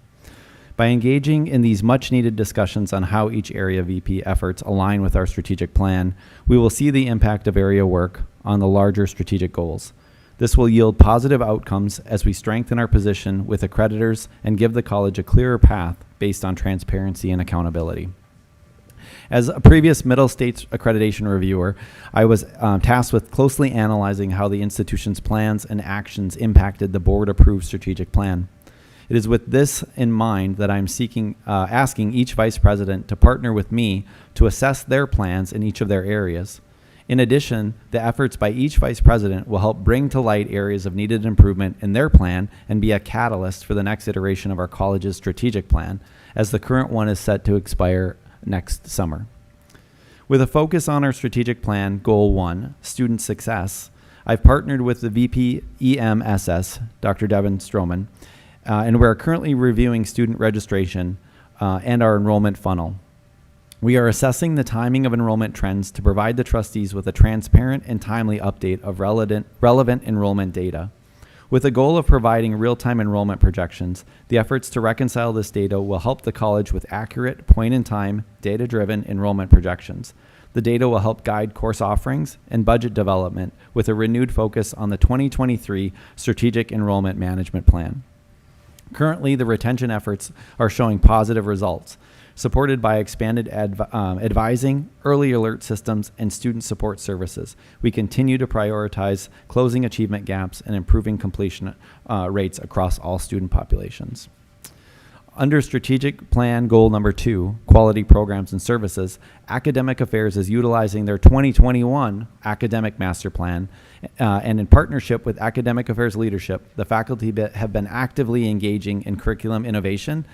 By engaging in these much-needed discussions on how each area VP efforts align with our strategic plan, we will see the impact of area work on the larger strategic goals. This will yield positive outcomes as we strengthen our position with accreditors and give the college a clearer path based on transparency and accountability. As a previous Middle States accreditation reviewer, I was tasked with closely analyzing how the institution's plans and actions impacted the board-approved strategic plan. It is with this in mind that I'm asking each vice president to partner with me to assess their plans in each of their areas. In addition, the efforts by each vice president will help bring to light areas of needed improvement in their plan and be a catalyst for the next iteration of our college's strategic plan, as the current one is set to expire next summer. With a focus on our strategic plan, Goal 1, student success, I've partnered with the VP EMSS, Dr. Devin Stroman, and we're currently reviewing student registration and our enrollment funnel. We are assessing the timing of enrollment trends to provide the trustees with a transparent and timely update of relevant enrollment data. With the goal of providing real-time enrollment projections, the efforts to reconcile this data will help the college with accurate, point-in-time, data-driven enrollment projections. The data will help guide course offerings and budget development with a renewed focus on the 2023 Strategic Enrollment Management Plan. Currently, the retention efforts are showing positive results, supported by expanded advising, early alert systems, and student support services. We continue to prioritize closing achievement gaps and improving completion rates across all student populations. Under strategic plan goal number 2, quality programs and services, Academic Affairs is utilizing their 2021 academic master plan, and in partnership with Academic Affairs leadership, the faculty have been actively engaging in curriculum innovation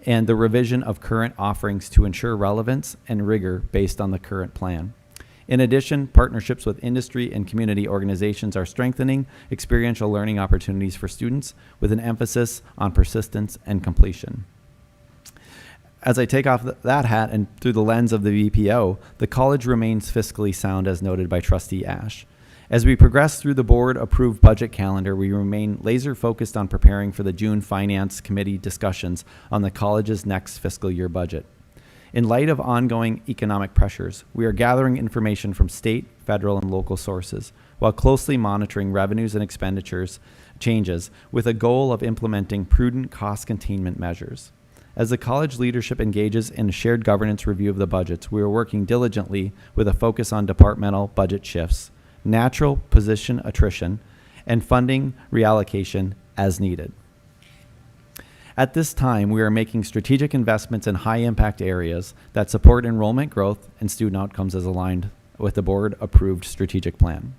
and the revision of current offerings to ensure relevance and rigor based on the current plan. In addition, partnerships with industry and community organizations are strengthening experiential learning opportunities for students with an emphasis on persistence and completion. As I take off that hat and through the lens of the VPO, the college remains fiscally sound as noted by Trustee Ash. As we progress through the board-approved budget calendar, we remain laser-focused on preparing for the June Finance Committee discussions on the college's next fiscal year budget. In light of ongoing economic pressures, we are gathering information from state, federal, and local sources, while closely monitoring revenues and expenditures changes with a goal of implementing prudent cost containment measures. As the college leadership engages in a shared governance review of the budgets, we are working diligently with a focus on departmental budget shifts, natural position attrition, and funding reallocation as needed. At this time, we are making strategic investments in high-impact areas that support enrollment growth and student outcomes as aligned with the board-approved strategic plan.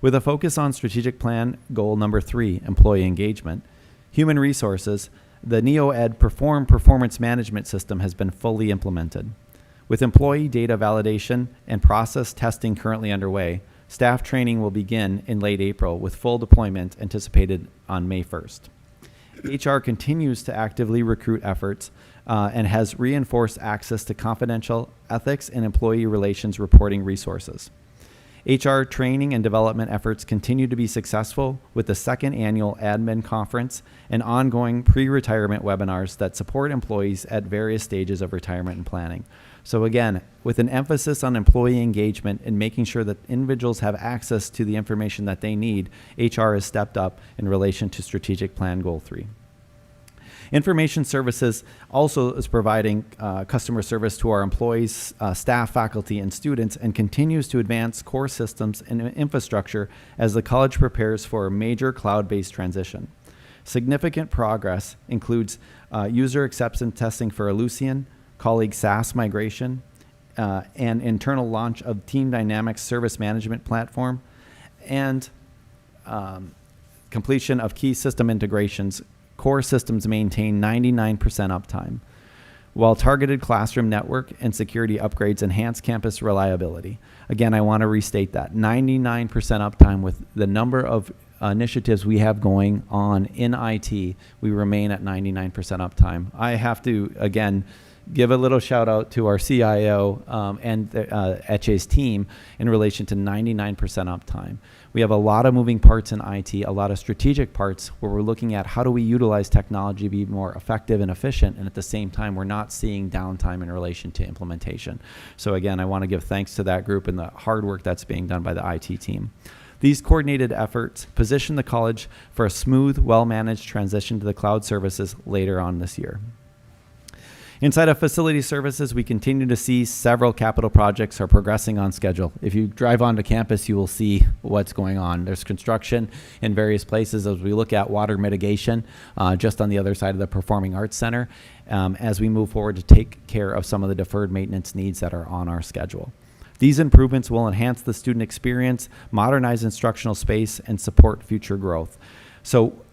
With a focus on strategic plan goal number 3, employee engagement, human resources, the NeoEd performance management system has been fully implemented. With employee data validation and process testing currently underway, staff training will begin in late April with full deployment anticipated on May 1st. HR continues to actively recruit efforts and has reinforced access to confidential ethics and employee relations reporting resources. HR training and development efforts continue to be successful with the 2nd annual admin conference and ongoing pre-retirement webinars that support employees at various stages of retirement and planning. So again, with an emphasis on employee engagement and making sure that individuals have access to the information that they need, HR has stepped up in relation to strategic plan goal 3. Information services also is providing customer service to our employees, staff, faculty, and students, and continues to advance core systems and infrastructure as the college prepares for a major cloud-based transition. Significant progress includes user acceptance testing for Ellucian, colleague SaaS migration, and internal launch of Team Dynamics service management platform, and completion of key system integrations. Core systems maintain 99% uptime, while targeted classroom network and security upgrades enhance campus reliability. Again, I want to restate that 99% uptime with the number of initiatives we have going on in IT, we remain at 99% uptime. I have to, again, give a little shout out to our CIO and Etche's team in relation to 99% uptime. We have a lot of moving parts in IT, a lot of strategic parts where we're looking at how do we utilize technology to be more effective and efficient, and at the same time we're not seeing downtime in relation to implementation. So again, I want to give thanks to that group and the hard work that's being done by the IT team. These coordinated efforts position the college for a smooth, well-managed transition to the cloud services later on this year. Inside of facility services, we continue to see several capital projects are progressing on schedule. If you drive onto campus, you will see what's going on. There's construction in various places as we look at water mitigation just on the other side of the Performing Arts Center as we move forward to take care of some of the deferred maintenance needs that are on our schedule. These improvements will enhance the student experience, modernize instructional space, and support future growth. So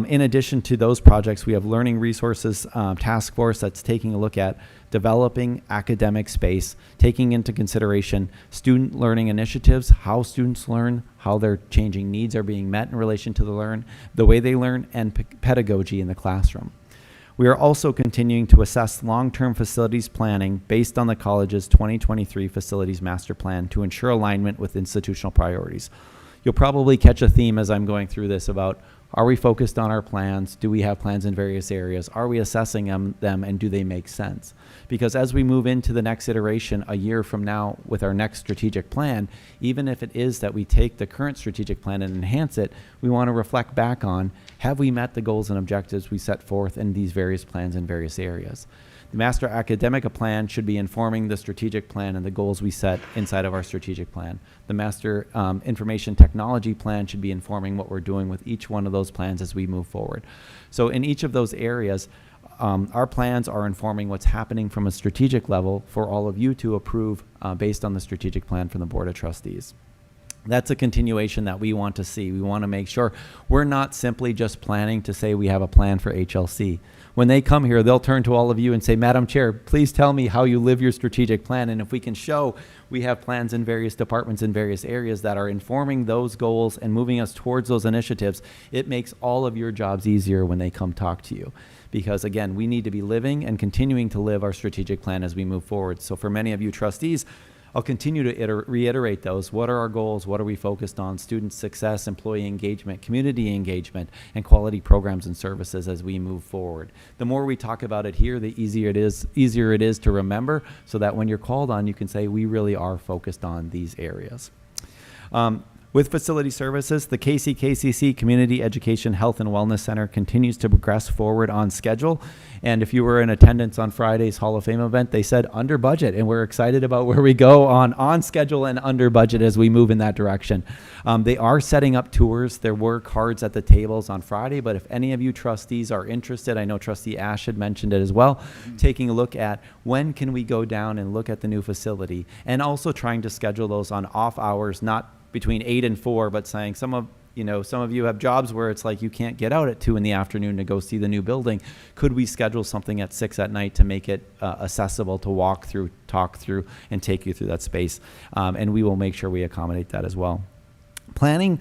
in addition to those projects, we have Learning Resources Task Force that's taking a look at developing academic space, taking into consideration student learning initiatives, how students learn, how their changing needs are being met in relation to the way they learn, and pedagogy in the classroom. We are also continuing to assess long-term facilities planning based on the college's 2023 Facilities Master Plan to ensure alignment with institutional priorities. You'll probably catch a theme as I'm going through this about, are we focused on our plans? Do we have plans in various areas? Are we assessing them, and do they make sense? Because as we move into the next iteration a year from now with our next strategic plan, even if it is that we take the current strategic plan and enhance it, we want to reflect back on, have we met the goals and objectives we set forth in these various plans in various areas? The Master Academic Plan should be informing the strategic plan and the goals we set inside of our strategic plan. The Master Information Technology Plan should be informing what we're doing with each one of those plans as we move forward. So in each of those areas, our plans are informing what's happening from a strategic level for all of you to approve based on the strategic plan from the Board of Trustees. That's a continuation that we want to see. We want to make sure we're not simply just planning to say we have a plan for HLC. When they come here, they'll turn to all of you and say, Madam Chair, please tell me how you live your strategic plan. And if we can show we have plans in various departments in various areas that are informing those goals and moving us towards those initiatives, it makes all of your jobs easier when they come talk to you. Because again, we need to be living and continuing to live our strategic plan as we move forward. So for many of you trustees, I'll continue to reiterate those. What are our goals? What are we focused on? Student success, employee engagement, community engagement, and quality programs and services as we move forward. The more we talk about it here, the easier it is to remember, so that when you're called on, you can say, we really are focused on these areas. With facility services, the KCKCC Community Education Health and Wellness Center continues to progress forward on schedule. And if you were in attendance on Friday's Hall of Fame event, they said under budget, and we're excited about where we go on schedule and under budget as we move in that direction. They are setting up tours. There were cards at the tables on Friday, but if any of you trustees are interested, I know Trustee Ash had mentioned it as well, taking a look at when can we go down and look at the new facility, and also trying to schedule those on off hours, not between 8 and 4, but saying some of you have jobs where it's like you can't get out at 2 in the afternoon to go see the new building. Could we schedule something at 6 at night to make it accessible to walk through, talk through, and take you through that space? And we will make sure we accommodate that as well. Planning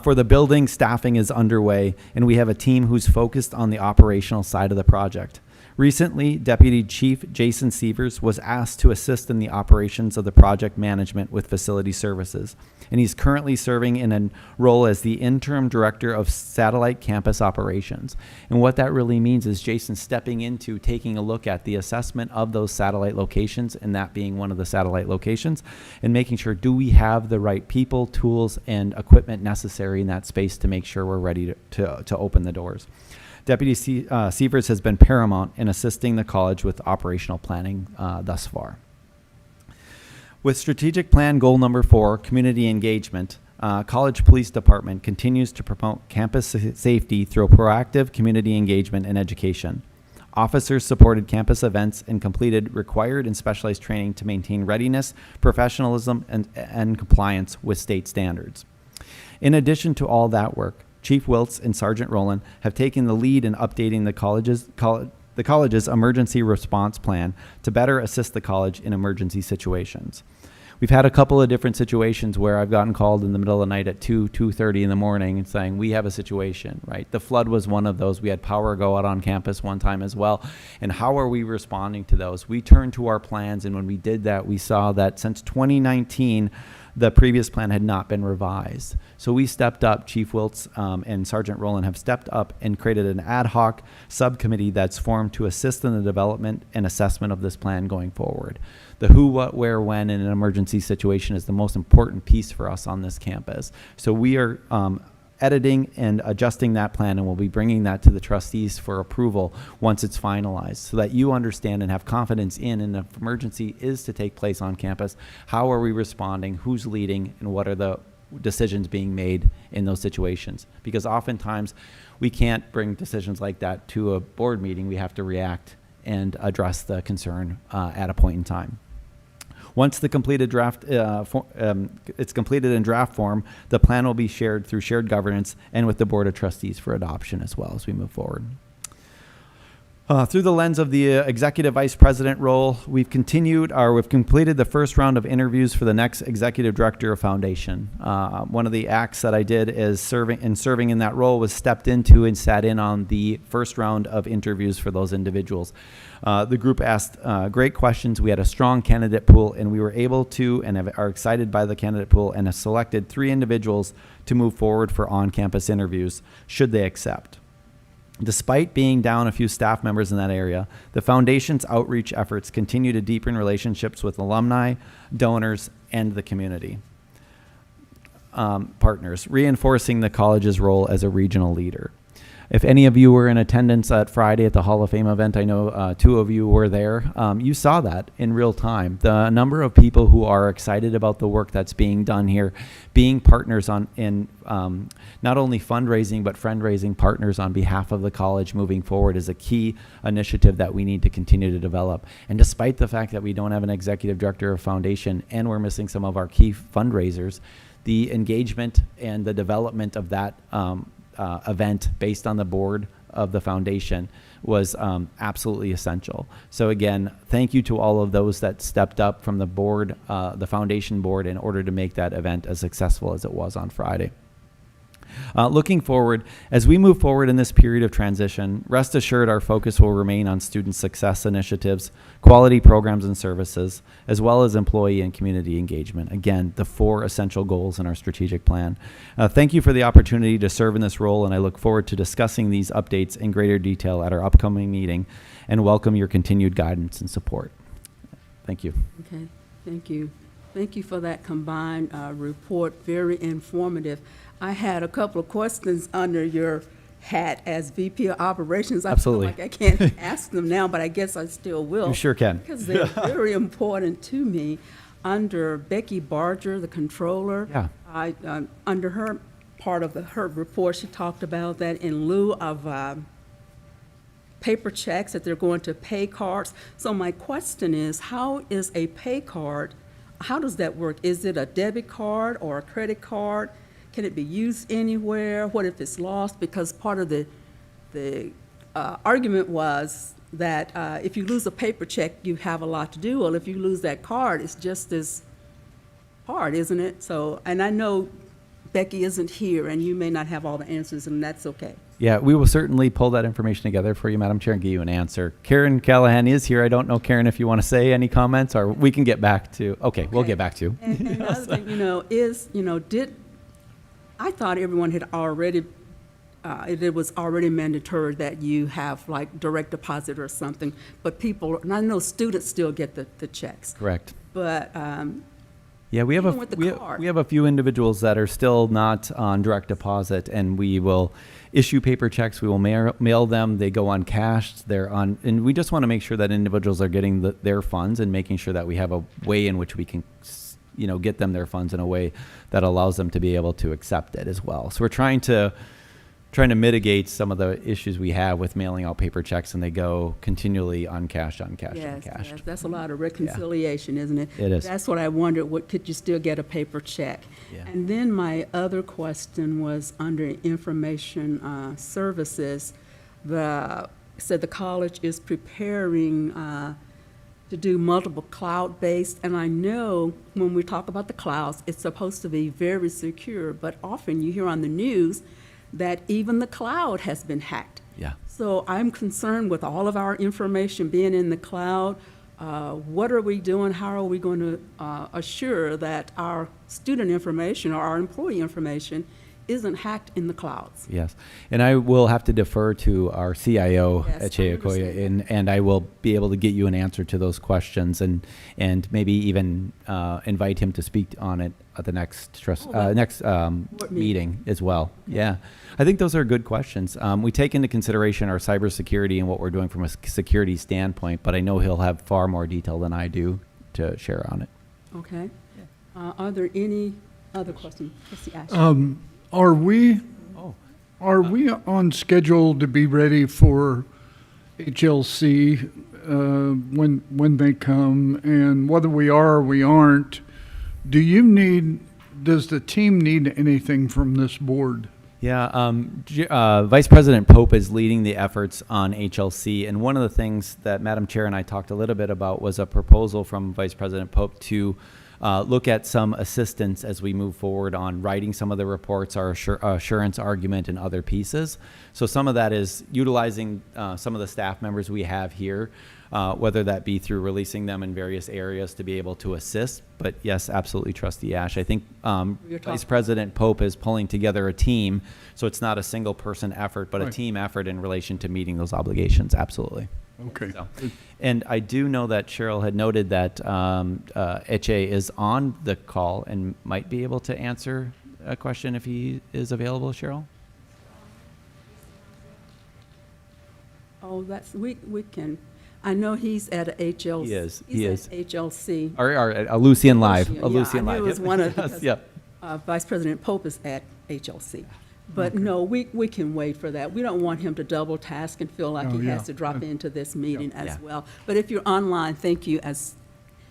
for the building staffing is underway, and we have a team who's focused on the operational side of the project. Recently, Deputy Chief Jason Sievers was asked to assist in the operations of the project management with facility services, and he's currently serving in a role as the interim director of satellite campus operations. And what that really means is Jason stepping into taking a look at the assessment of those satellite locations, and that being one of the satellite locations, and making sure, do we have the right people, tools, and equipment necessary in that space to make sure we're ready to open the doors. Deputy Sievers has been paramount in assisting the college with operational planning thus far. With strategic plan goal number 4, community engagement, College Police Department continues to promote campus safety through proactive community engagement and education. Officers supported campus events and completed required and specialized training to maintain readiness, professionalism, and compliance with state standards. In addition to all that work, Chief Wiltz and Sergeant Rowland have taken the lead in updating the college's emergency response plan to better assist the college in emergency situations. We've had a couple of different situations where I've gotten called in the middle of the night at 2:30 in the morning and saying, we have a situation, right? The flood was one of those. We had power go out on campus one time as well. And how are we responding to those? We turned to our plans, and when we did that, we saw that since 2019, the previous plan had not been revised. So we stepped up, Chief Wiltz and Sergeant Rowland have stepped up and created an ad hoc subcommittee that's formed to assist in the development and assessment of this plan going forward. The who, what, where, when in an emergency situation is the most important piece for us on this campus. So we are editing and adjusting that plan, and we'll be bringing that to the trustees for approval once it's finalized, so that you understand and have confidence in, and if emergency is to take place on campus, how are we responding, who's leading, and what are the decisions being made in those situations. Because oftentimes we can't bring decisions like that to a board meeting. We have to react and address the concern at a point in time. Once the completed draft, it's completed in draft form, the plan will be shared through shared governance and with the Board of Trustees for adoption as well as we move forward. Through the lens of the executive vice president role, we've completed the first round of interviews for the next executive director of foundation. One of the acts that I did is serving in that role was stepped into and sat in on the first round of interviews for those individuals. The group asked great questions. We had a strong candidate pool, and we were able to and are excited by the candidate pool, and have selected 3 individuals to move forward for on-campus interviews should they accept. Despite being down a few staff members in that area, the foundation's outreach efforts continue to deepen relationships with alumni, donors, and the community partners, reinforcing the college's role as a regional leader. If any of you were in attendance at Friday at the Hall of Fame event, I know 2 of you were there, you saw that in real time. The number of people who are excited about the work that's being done here, being partners in not only fundraising, but fundraising partners on behalf of the college moving forward is a key initiative that we need to continue to develop. And despite the fact that we don't have an executive director of foundation and we're missing some of our key fundraisers, the engagement and the development of that event based on the board of the foundation was absolutely essential. So again, thank you to all of those that stepped up from the board, the foundation board, in order to make that event as successful as it was on Friday. Looking forward, as we move forward in this period of transition, rest assured our focus will remain on student success initiatives, quality programs and services, as well as employee and community engagement. Again, the 4 essential goals in our strategic plan. Thank you for the opportunity to serve in this role, and I look forward to discussing these updates in greater detail at our upcoming meeting, and welcome your continued guidance and support. Thank you. Okay, thank you. Thank you for that combined report, very informative. I had a couple of questions under your hat as VP of Operations. Absolutely. I feel like I can't ask them now, but I guess I still will. You sure can. Because they're very important to me. Under Becky Barger, the controller, Yeah. under her part of her report, she talked about that in lieu of paper checks, that they're going to pay cards. So my question is, how is a pay card, how does that work? Is it a debit card or a credit card? Can it be used anywhere? What if it's lost? Because part of the argument was that if you lose a paper check, you have a lot to do. Well, if you lose that card, it's just as hard, isn't it? So, and I know Becky isn't here, and you may not have all the answers, and that's okay. Yeah, we will certainly pull that information together for you, Madam Chair, and give you an answer. Karen Callahan is here. I don't know, Karen, if you want to say any comments, or we can get back to, okay, we'll get back to you. And the other thing, I thought everyone had already, it was already mandatory that you have like direct deposit or something, but people, and I know students still get the checks. Correct. But, Yeah, we have even with the card. we have a few individuals that are still not on direct deposit, and we will issue paper checks. We will mail them. They go uncashed. And we just want to make sure that individuals are getting their funds and making sure that we have a way in which we can, get them their funds in a way that allows them to be able to accept it as well. So we're trying to mitigate some of the issues we have with mailing out paper checks, and they go continually uncashed. Yes, that's a lot of reconciliation, isn't it? It is. That's what I wondered, could you still get a paper check? Yeah. And then my other question was under information services. Said the college is preparing to do multiple cloud-based, and I know when we talk about the clouds, it's supposed to be very secure, but often you hear on the news that even the cloud has been hacked. Yeah. So I'm concerned with all of our information being in the cloud. What are we doing? How are we going to assure that our student information or our employee information isn't hacked in the clouds? Yes, and I will have to defer to our CIO Yes, at I Chayakoya, understand. and I will be able to get you an answer to those questions, and maybe even invite him to speak on it at the next meeting as well. Yeah, I think those are good questions. We take into consideration our cybersecurity and what we're doing from a security standpoint, but I know he'll have far more detail than I do to share on it. Okay. Are there any other questions? Trustee Ash. Are we on schedule to be ready for HLC when they come? And whether we are or we aren't, does the team need anything from this board? Yeah, Vice President Pope is leading the efforts on HLC, and one of the things that Madam Chair and I talked a little bit about was a proposal from Vice President Pope to look at some assistance as we move forward on writing some of the reports, our assurance argument, and other pieces. So some of that is utilizing some of the staff members we have here, whether that be through releasing them in various areas to be able to assist. But yes, absolutely, Trustee Ash. I think Vice President Pope is pulling together a team, so it's not a single person effort, but a team effort in relation to meeting those obligations. Absolutely. Okay. So, and I do know that Cheryl had noted that Eche is on the call and might be able to answer a question if he is available, Cheryl? Oh, we can. I know he's at HLC. He is. He's at HLC. Or Lucian Live. Yeah, Lucian I knew Live. it was one of Yes, yep. Vice President Pope is at HLC. But no, we can wait for that. We don't want him to double task and feel like he has to drop into this meeting as well. But if you're online, thank you.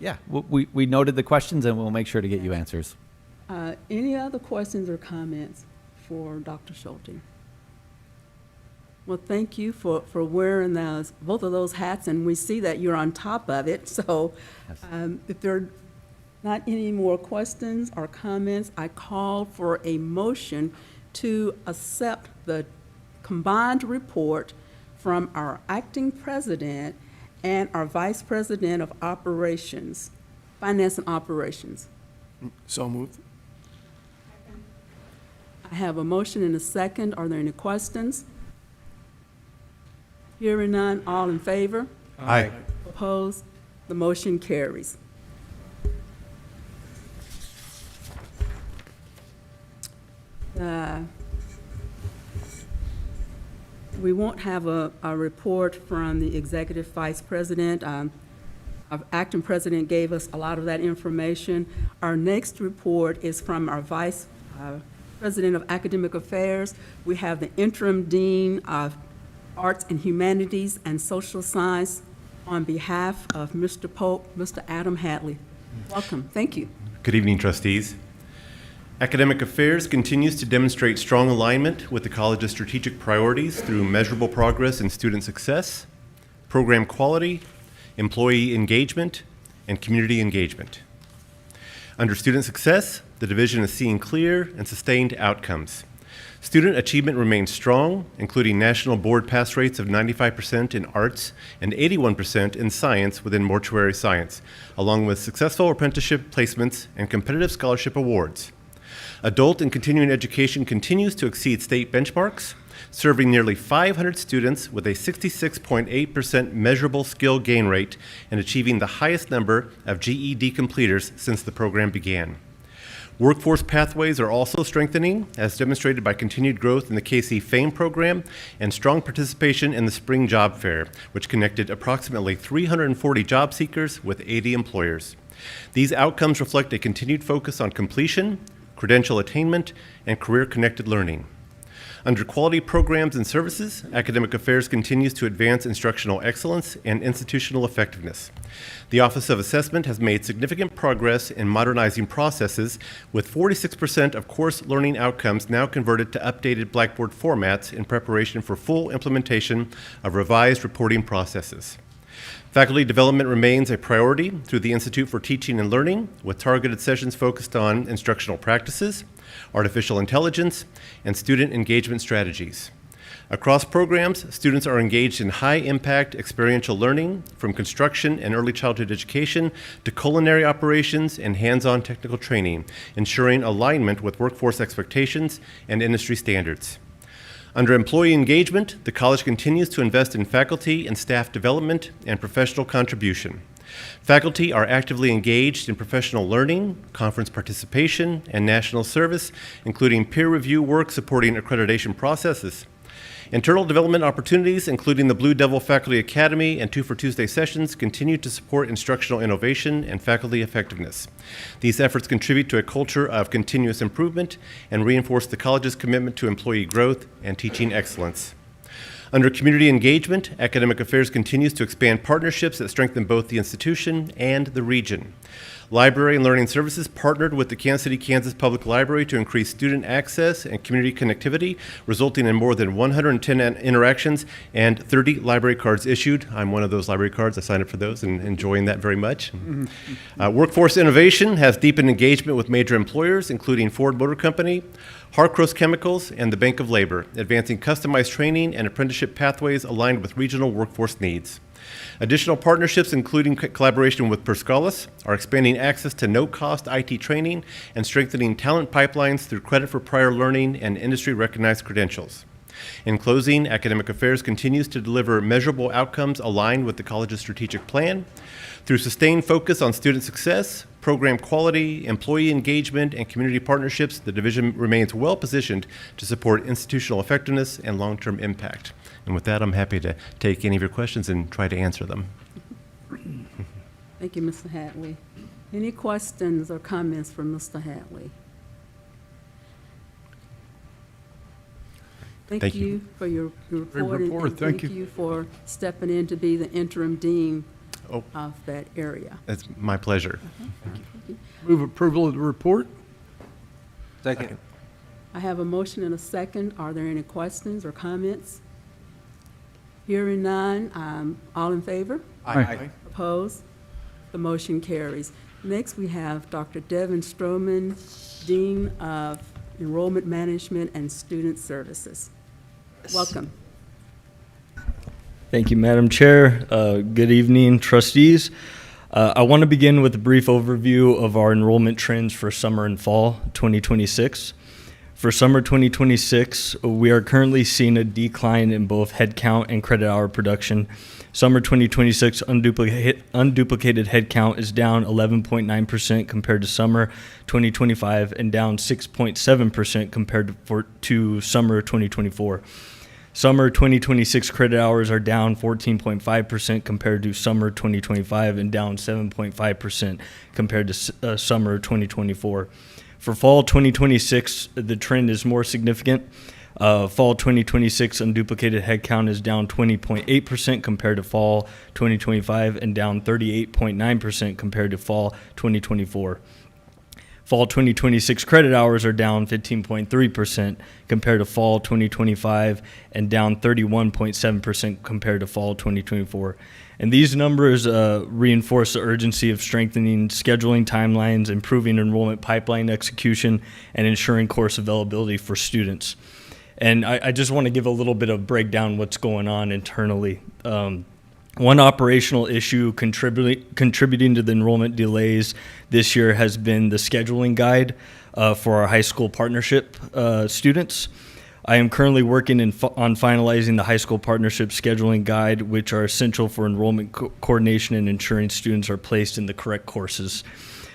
Yeah, we noted the questions, and we'll make sure to get you answers. Any other questions or comments for Dr. Schulte? Well, thank you for wearing both of those hats, and we see that you're on top of it. So if there are not any more questions or comments, I call for a motion to accept the combined report from our acting president and our vice president of operations, finance and operations. So moved. I have a motion and a second. Are there any questions? Hearing none, all in favor? Aye. Opposed? The motion carries. We won't have a report from the Executive Vice President. Our acting president gave us a lot of that information. Our next report is from our Vice President of Academic Affairs. We have the Interim Dean of Arts and Humanities and Social Science on behalf of Mr. Pope, Mr. Adam Hadley. Welcome. Thank you. Good evening, trustees. Academic Affairs continues to demonstrate strong alignment with the college's strategic priorities through measurable progress in student success, program quality, employee engagement, and community engagement. Under student success, the division is seeing clear and sustained outcomes. Student achievement remains strong, including national board pass rates of 95% in arts and 81% in science within mortuary science, along with successful apprenticeship placements and competitive scholarship awards. Adult and continuing education continues to exceed state benchmarks, serving nearly 500 students with a 66.8% measurable skill gain rate and achieving the highest number of GED completers since the program began. Workforce pathways are also strengthening, as demonstrated by continued growth in the KC FAME program and strong participation in the Spring Job Fair, which connected approximately 340 job seekers with 80 employers. These outcomes reflect a continued focus on completion, credential attainment, and career-connected learning. Under quality programs and services, Academic Affairs continues to advance instructional excellence and institutional effectiveness. The Office of Assessment has made significant progress in modernizing processes, with 46% of course learning outcomes now converted to updated Blackboard formats in preparation for full implementation of revised reporting processes. Faculty development remains a priority through the Institute for Teaching and Learning, with targeted sessions focused on instructional practices, artificial intelligence, and student engagement strategies. Across programs, students are engaged in high-impact experiential learning, from construction and early childhood education to culinary operations and hands-on technical training, ensuring alignment with workforce expectations and industry standards. Under employee engagement, the college continues to invest in faculty and staff development and professional contribution. Faculty are actively engaged in professional learning, conference participation, and national service, including peer review work supporting accreditation processes. Internal development opportunities, including the Blue Devil Faculty Academy and 2 for Tuesday sessions, continue to support instructional innovation and faculty effectiveness. These efforts contribute to a culture of continuous improvement and reinforce the college's commitment to employee growth and teaching excellence. Under community engagement, Academic Affairs continues to expand partnerships that strengthen both the institution and the region. Library and Learning Services partnered with the Kansas City, Kansas Public Library to increase student access and community connectivity, resulting in more than 110 interactions and 30 library cards issued. I'm one of those library cards. I signed up for those and enjoying that very much. Workforce Innovation has deepened engagement with major employers, including Ford Motor Company, Harcross Chemicals, and the Bank of Labor, advancing customized training and apprenticeship pathways aligned with regional workforce needs. Additional partnerships, including collaboration with Perscalis, are expanding access to no-cost IT training and strengthening talent pipelines through credit for prior learning and industry-recognized credentials. In closing, Academic Affairs continues to deliver measurable outcomes aligned with the college's strategic plan. Through sustained focus on student success, program quality, employee engagement, and community partnerships, the division remains well-positioned to support institutional effectiveness and long-term impact. And with that, I'm happy to take any of your questions and try to answer them. Thank you, Mr. Hadley. Any questions or comments for Mr. Hadley? Thank you for your report. And Thank you. Thank you for stepping in to be the interim dean of that area. It's my pleasure. Thank you. Move approval of the report. Second. I have a motion and a second. Are there any questions or comments? Hearing none, all in favor? Aye. Opposed? The motion carries. Next, we have Dr. Devin Stroman, Dean of Enrollment Management and Student Services. Welcome. Thank you, Madam Chair. Good evening, trustees. I want to begin with a brief overview of our enrollment trends for summer and fall 2026. For summer 2026, we are currently seeing a decline in both headcount and credit hour production. Summer 2026 unduplicated headcount is down 11.9% compared to summer 2025 and down 6.7% compared to summer 2024. Summer 2026 credit hours are down 14.5% compared to summer 2025 and down 7.5% compared to summer 2024. For fall 2026, the trend is more significant. Fall 2026 unduplicated headcount is down 20.8% compared to fall 2025 and down 38.9% compared to fall 2024. Fall 2026 credit hours are down 15.3% compared to fall 2025 and down 31.7% compared to fall 2024. And these numbers reinforce the urgency of strengthening scheduling timelines, improving enrollment pipeline execution, and ensuring course availability for students. And I just want to give a little bit of breakdown what's going on internally. One operational issue contributing to the enrollment delays this year has been the scheduling guide for our high school partnership students. I am currently working on finalizing the high school partnership scheduling guide, which are essential for enrollment coordination and ensuring students are placed in the correct courses.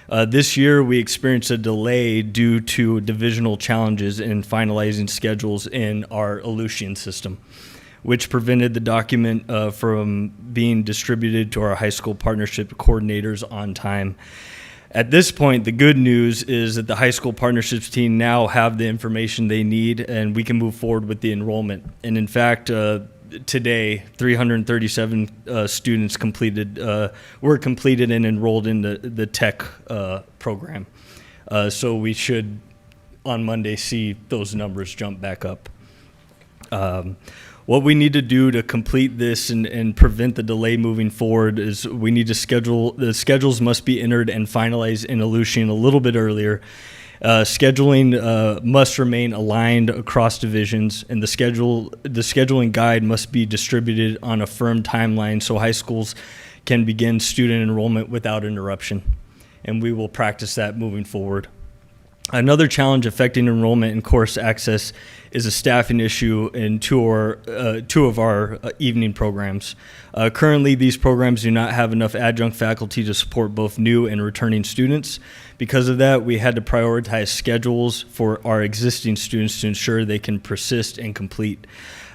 This year, we experienced a delay due to divisional challenges in finalizing schedules in our Aleutian system, which prevented the document from being distributed to our high school partnership coordinators on time. At this point, the good news is that the high school partnerships team now have the information they need, and we can move forward with the enrollment. And in fact, today, 337 students were completed and enrolled in the tech program. So we should, on Monday, see those numbers jump back up. What we need to do to complete this and prevent the delay moving forward is we need to the schedules must be entered and finalized in Aleutian a little bit earlier. Scheduling must remain aligned across divisions, and the scheduling guide must be distributed on a firm timeline so high schools can begin student enrollment without interruption. And we will practice that moving forward. Another challenge affecting enrollment and course access is a staffing issue in two of our evening programs. Currently, these programs do not have enough adjunct faculty to support both new and returning students. Because of that, we had to prioritize schedules for our existing students to ensure they can persist and complete.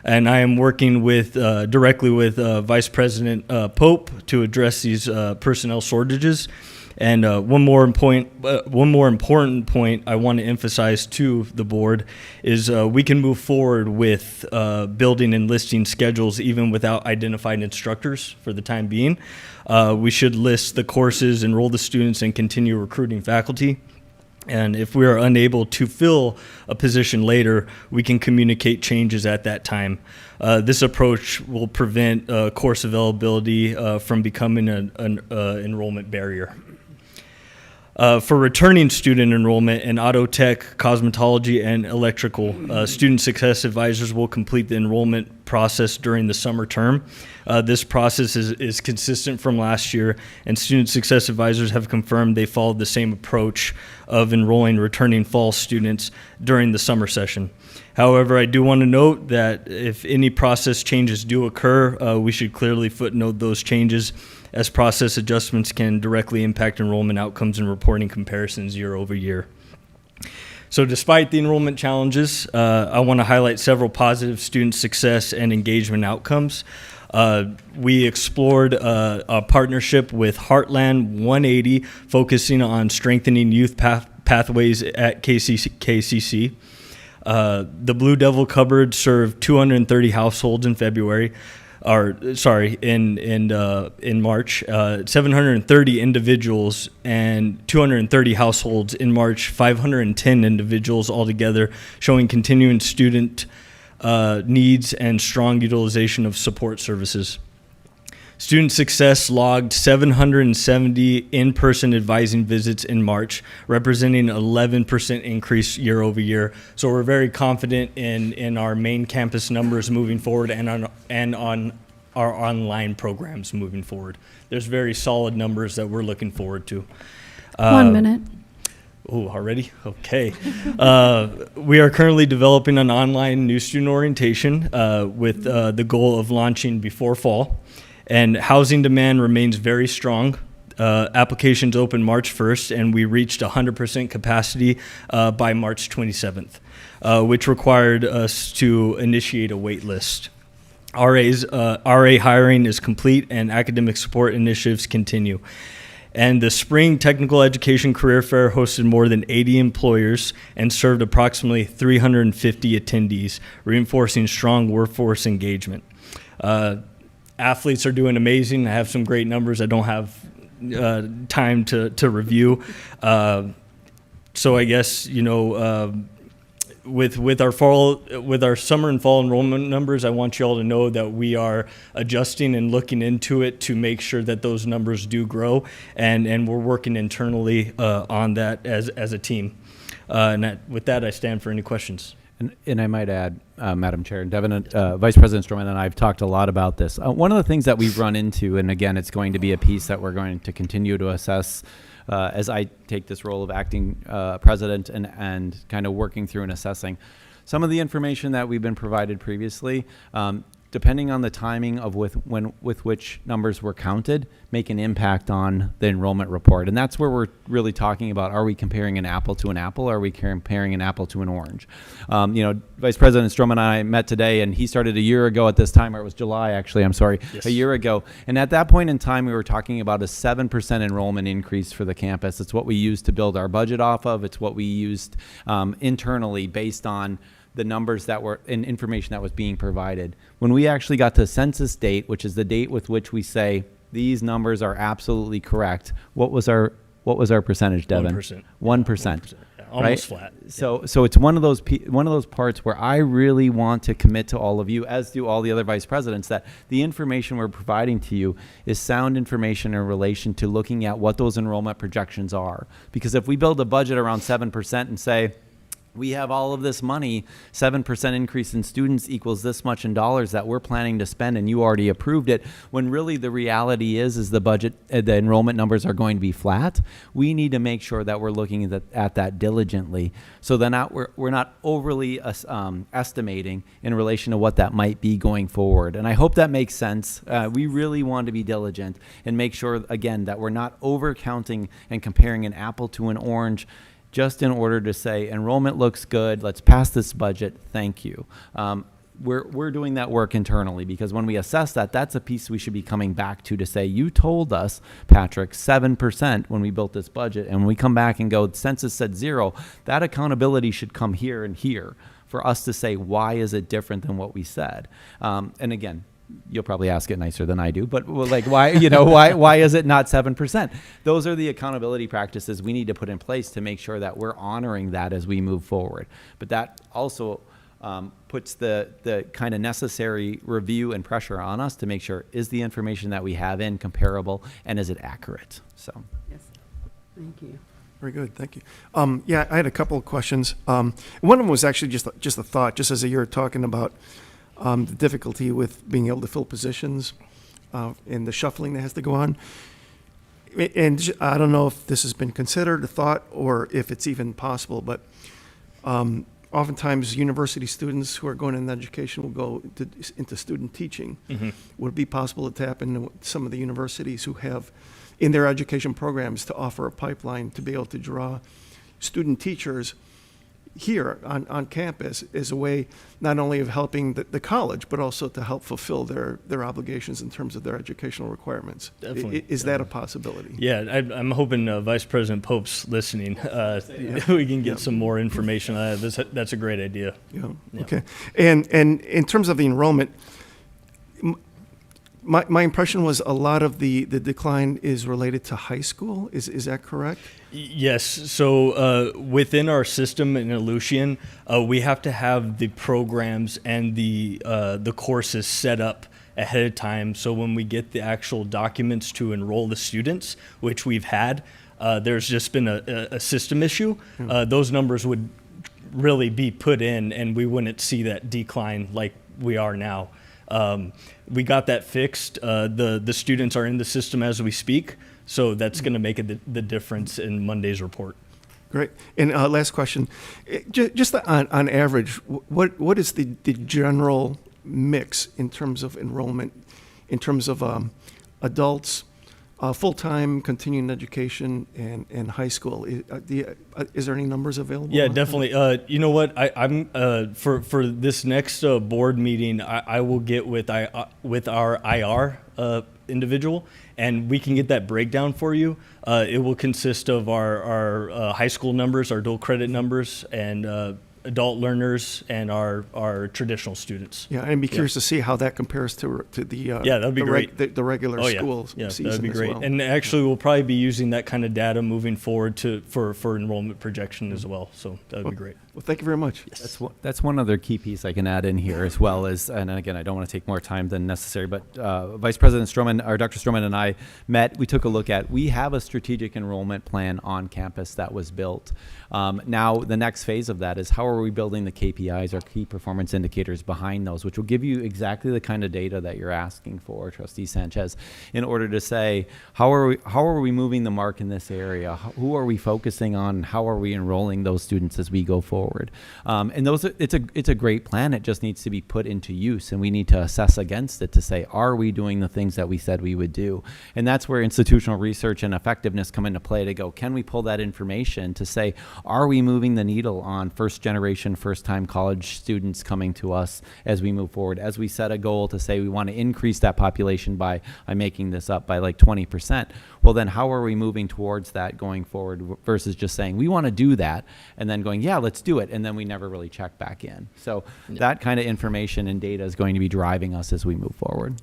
And I am working directly with Vice President Pope to address these personnel shortages. And one more important point I want to emphasize to the board is we can move forward with building and listing schedules even without identified instructors for the time being. We should list the courses, enroll the students, and continue recruiting faculty. And if we are unable to fill a position later, we can communicate changes at that time. This approach will prevent course availability from becoming an enrollment barrier. For returning student enrollment in auto tech, cosmetology, and electrical, student success advisors will complete the enrollment process during the summer term. This process is consistent from last year, and student success advisors have confirmed they followed the same approach of enrolling returning fall students during the summer session. However, I do want to note that if any process changes do occur, we should clearly footnote those changes, as process adjustments can directly impact enrollment outcomes and reporting comparisons year over year. So despite the enrollment challenges, I want to highlight several positive student success and engagement outcomes. We explored a partnership with Heartland 180, focusing on strengthening youth pathways at KCKCC. The Blue Devil Cupboard served 230 households in in March, 730 individuals and 230 households in March, 510 individuals altogether, showing continuing student needs and strong utilization of support services. Student Success logged 770 in-person advising visits in March, representing an 11% increase year over year. So we're very confident in our main campus numbers moving forward and on our online programs moving forward. There's very solid numbers that we're looking forward to. 1 minute. Oh, already? Okay. We are currently developing an online new student orientation with the goal of launching before fall. And housing demand remains very strong. Applications opened March 1st, and we reached 100% capacity by March 27th, which required us to initiate a wait list. RA hiring is complete, and academic support initiatives continue. And the Spring Technical Education Career Fair hosted more than 80 employers and served approximately 350 attendees, reinforcing strong workforce engagement. Athletes are doing amazing. I have some great numbers I don't have time to review. So I guess, with our summer and fall enrollment numbers, I want you all to know that we are adjusting and looking into it to make sure that those numbers do grow, and we're working internally on that as a team. With that, I stand for any questions. And I might add, Madam Chair, Devin, Vice President Stroman and I have talked a lot about this. One of the things that we've run into, and again, it's going to be a piece that we're going to continue to assess as I take this role of acting president and kind of working through and assessing some of the information that we've been provided previously, depending on the timing of with which numbers were counted, make an impact on the enrollment report. And that's where we're really talking about, are we comparing an apple to an apple? Or are we comparing an apple to an orange? Vice President Stroman and I met today, and he started a year ago at this time, or it was July, actually, I'm sorry, Yes. a year ago. And at that point in time, we were talking about a 7% enrollment increase for the campus. It's what we used to build our budget off of. It's what we used internally based on the numbers that were and information that was being provided. When we actually got to census date, which is the date with which we say these numbers are absolutely correct, what was our percentage, Devin? 1%. 1%. Yeah, almost flat. So it's one of those parts where I really want to commit to all of you, as do all the other vice presidents, that the information we're providing to you is sound information in relation to looking at what those enrollment projections are. Because if we build a budget around 7% and say, we have all of this money, 7% increase in students equals this much in dollars that we're planning to spend, and you already approved it, when really the reality is the budget, the enrollment numbers are going to be flat. We need to make sure that we're looking at that diligently, so then we're not overly estimating in relation to what that might be going forward. And I hope that makes sense. We really want to be diligent and make sure, again, that we're not over counting and comparing an apple to an orange, just in order to say enrollment looks good, let's pass this budget, thank you. We're doing that work internally, because when we assess that, that's a piece we should be coming back to say, you told us, Patrick, 7% when we built this budget, and when we come back and go, the census said 0, that accountability should come here and here for us to say, why is it different than what we said? And again, you'll probably ask it nicer than I do, but why, why is it not 7%? Those are the accountability practices we need to put in place to make sure that we're honoring that as we move forward. But that also puts the kind of necessary review and pressure on us to make sure, is the information that we have in comparable, and is it accurate? So. Yes. Thank you. Very good, thank you. Yeah, I had a couple of questions. One of them was actually just a thought, just as you're talking about the difficulty with being able to fill positions and the shuffling that has to go on. And I don't know if this has been considered, a thought, or if it's even possible, but oftentimes university students who are going into education will go into student teaching. Mm-hmm. Would it be possible to tap into some of the universities who have in their education programs to offer a pipeline to be able to draw student teachers here on campus as a way not only of helping the college, but also to help fulfill their obligations in terms of their educational requirements? Definitely. Is that a possibility? Yeah, I'm hoping Vice President Pope's listening. We can get some more information on that. That's a great idea. Yeah. Yeah. Okay. And in terms of the enrollment, my impression was a lot of the decline is related to high school. Is that correct? Yes. So within our system in Aleutian, we have to have the programs and the courses set up ahead of time. So when we get the actual documents to enroll the students, which we've had, there's just been a system issue. Those numbers would really be put in, and we wouldn't see that decline like we are now. We got that fixed. The students are in the system as we speak, so that's going to make the difference in Monday's report. Great. And last question, just on average, what is the general mix in terms of enrollment, in terms of adults, full-time continuing education and high school. Is there any numbers available? Yeah, definitely. You know what? I'm for this next board meeting, I will get with our IR individual, and we can get that breakdown for you. It will consist of our high school numbers, our dual credit numbers, and adult learners, and our traditional students. Yeah, I'd be curious to see how that compares to the that'd be great. The regular school season that'd be as great. well. And actually, we'll probably be using that kind of data moving forward for enrollment projection as well. So that'd be great. Well, thank you very much. That's one other key piece I can add in here as well as, and again, I don't want to take more time than necessary, but Vice President Stroman, or Dr. Stroman and I met, we took a look at, we have a strategic enrollment plan on campus that was built. Now, the next phase of that is how are we building the KPIs, our key performance indicators behind those, which will give you exactly the kind of data that you're asking for, Trustee Sanchez, in order to say, how are we moving the mark in this area? Who are we focusing on? How are we enrolling those students as we go forward? And it's a great plan. It just needs to be put into use, and we need to assess against it to say, are we doing the things that we said we would do? And that's where institutional research and effectiveness come into play to go, can we pull that information to say, are we moving the needle on first generation, first time college students coming to us as we move forward? As we set a goal to say we want to increase that population by, I'm making this up, by like 20%. Well, then how are we moving towards that going forward versus just saying we want to do that and then going, yeah, let's do it, and then we never really check back in. So that kind of information and data is going to be driving us as we move forward.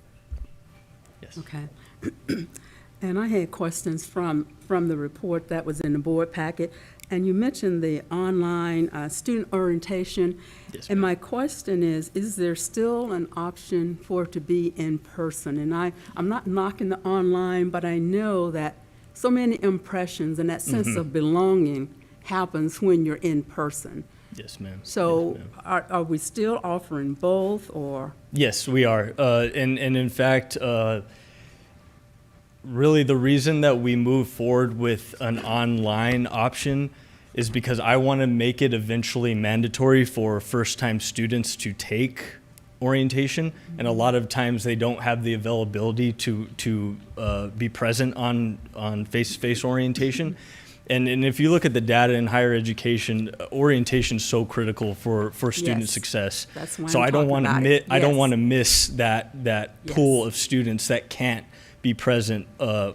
Yes. Okay. And I had questions from the report that was in the board packet, and you mentioned the online student orientation. Yes, and my question is there still an option for it to be in person? And I'm not knocking the online, but I know that so many impressions and that sense of belonging happens when you're in person. Yes, ma'am. So Yes, ma'am. are we still offering both, or? Yes, we are. And in fact, really the reason that we move forward with an online option is because I want to make it eventually mandatory for first-time students to take orientation, and a lot of times they don't have the availability to be present on face-to-face orientation. And if you look at the data in higher education, orientation is so critical for student Yes. success. That's why So I'm I don't talking want about to it. I don't Yes. want to miss that pool of students that can't be present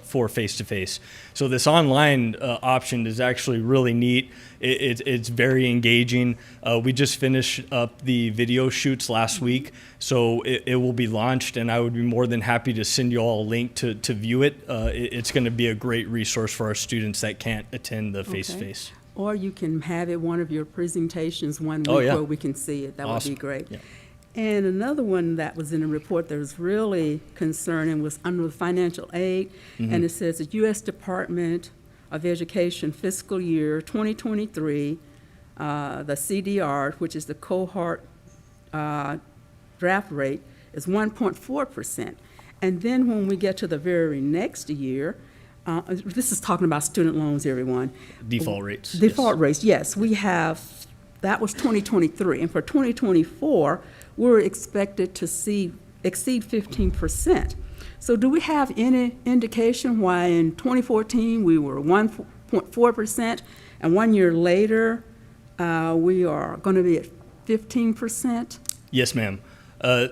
for face-to-face. So this online option is actually really neat. It's very engaging. We just finished up the video shoots last week, so it will be launched, and I would be more than happy to send you all a link to view it. It's going to be a great resource for our students that can't attend the face-to-face. Or you can have it one of your presentations one week Oh, yeah. where we can see it. That Awesome. would be great. Yeah. And another one that was in the report that was really concerning was under the financial aid. And it says the U.S. Department of Education fiscal year 2023, the CDR, which is the cohort draft rate, is 1.4%. And then when we get to the very next year, this is talking about student loans, everyone. Default rates. Default rates, yes. We have, that was 2023. And for 2024, we're expected to exceed 15%. So do we have any indication why in 2014 we were 1.4%, and 1 year later we are going to be at 15%? Yes, ma'am.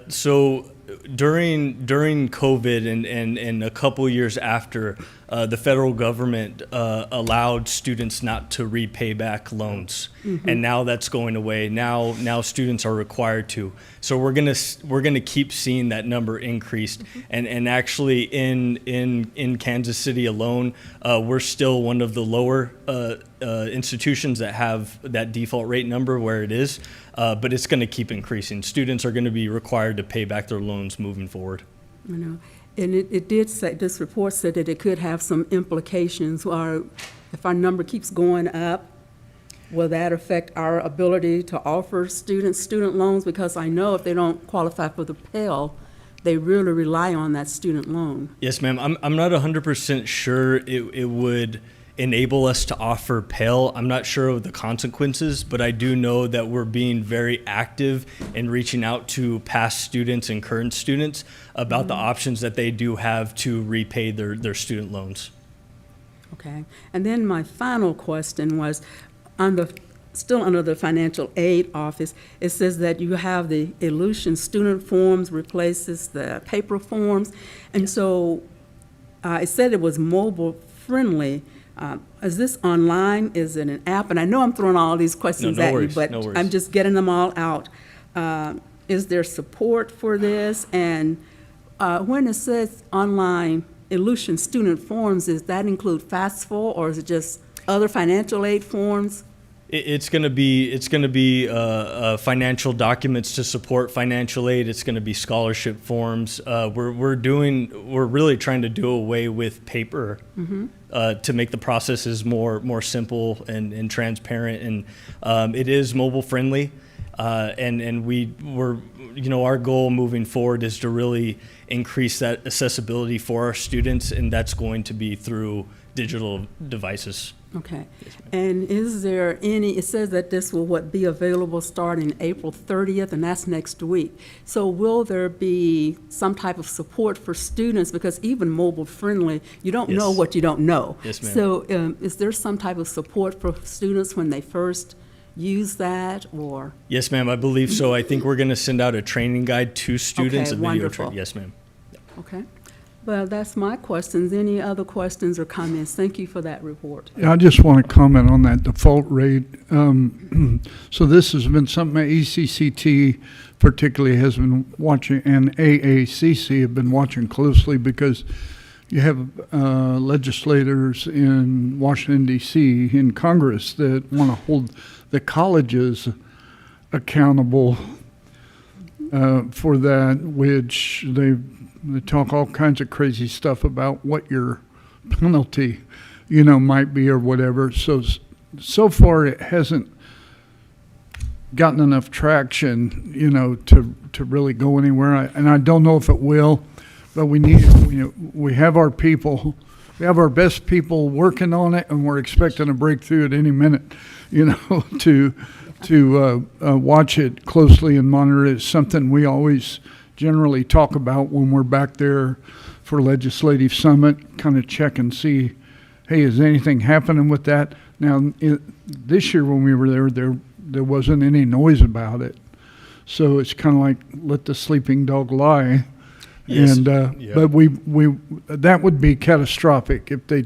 So during COVID and a couple years after, the federal government allowed students not to repay back loans, and now that's going away. Now students are required to. So we're gonna keep seeing that number increased, and actually in Kansas City alone, we're still one of the lower institutions that have that default rate number where it is, but it's going to keep increasing. Students are going to be required to pay back their loans moving forward. You know, and it did say, this report said that it could have some implications, or if our number keeps going up, will that affect our ability to offer students student loans? Because I know if they don't qualify for the Pell, they really rely on that student loan. Yes, ma'am. I'm not 100% sure it would enable us to offer Pell. I'm not sure of the consequences, but I do know that we're being very active in reaching out to past students and current students about the options that they do have to repay their student loans. Okay. And then my final question was, still under the financial aid office, it says that you have the Elution student forms replaces the paper forms. And so it said it was mobile friendly. Is this online? Is it an app? And I know I'm throwing all these questions No at worries, you, but no worries. I'm just getting them all out. Is there support for this? And when it says online Elution student forms, does that include FAFSA or is it just other financial aid forms? It's going to be financial documents to support financial aid. It's going to be scholarship forms. We're really trying to do away with paper to make the processes more simple and transparent. And it is mobile friendly. And we're our goal moving forward is to really increase that accessibility for our students, and that's going to be through digital devices. Okay. And is there any, it says that this will be available starting April 30th, and that's next week. So will there be some type of support for students? Because even mobile friendly, you don't know Yes. what you don't know. Yes, ma'am. So is there some type of support for students when they first use that, or? Yes, ma'am, I believe so. I think we're going to send out a training guide to students. Okay, a video wonderful. Yes, ma'am. Okay. Well, that's my questions. Any other questions or comments? Thank you for that report. I just want to comment on that default rate. So this has been something that ECCT particularly has been watching, and AACC have been watching closely, because you have legislators in Washington, D.C., in Congress, that want to hold the colleges accountable for that, which they talk all kinds of crazy stuff about what your penalty, might be or whatever. So far it hasn't gotten enough traction, to really go anywhere. And I don't know if it will, but we have our people, we have our best people working on it, and we're expecting a breakthrough at any minute, to watch it closely and monitor it. It's something we always generally talk about when we're back there for legislative summit, kind of check and see, hey, is anything happening with that? Now, this year when we were there wasn't any noise about it. So it's kind of like let the sleeping dog lie. Yes. And Yeah. but we that would be catastrophic if they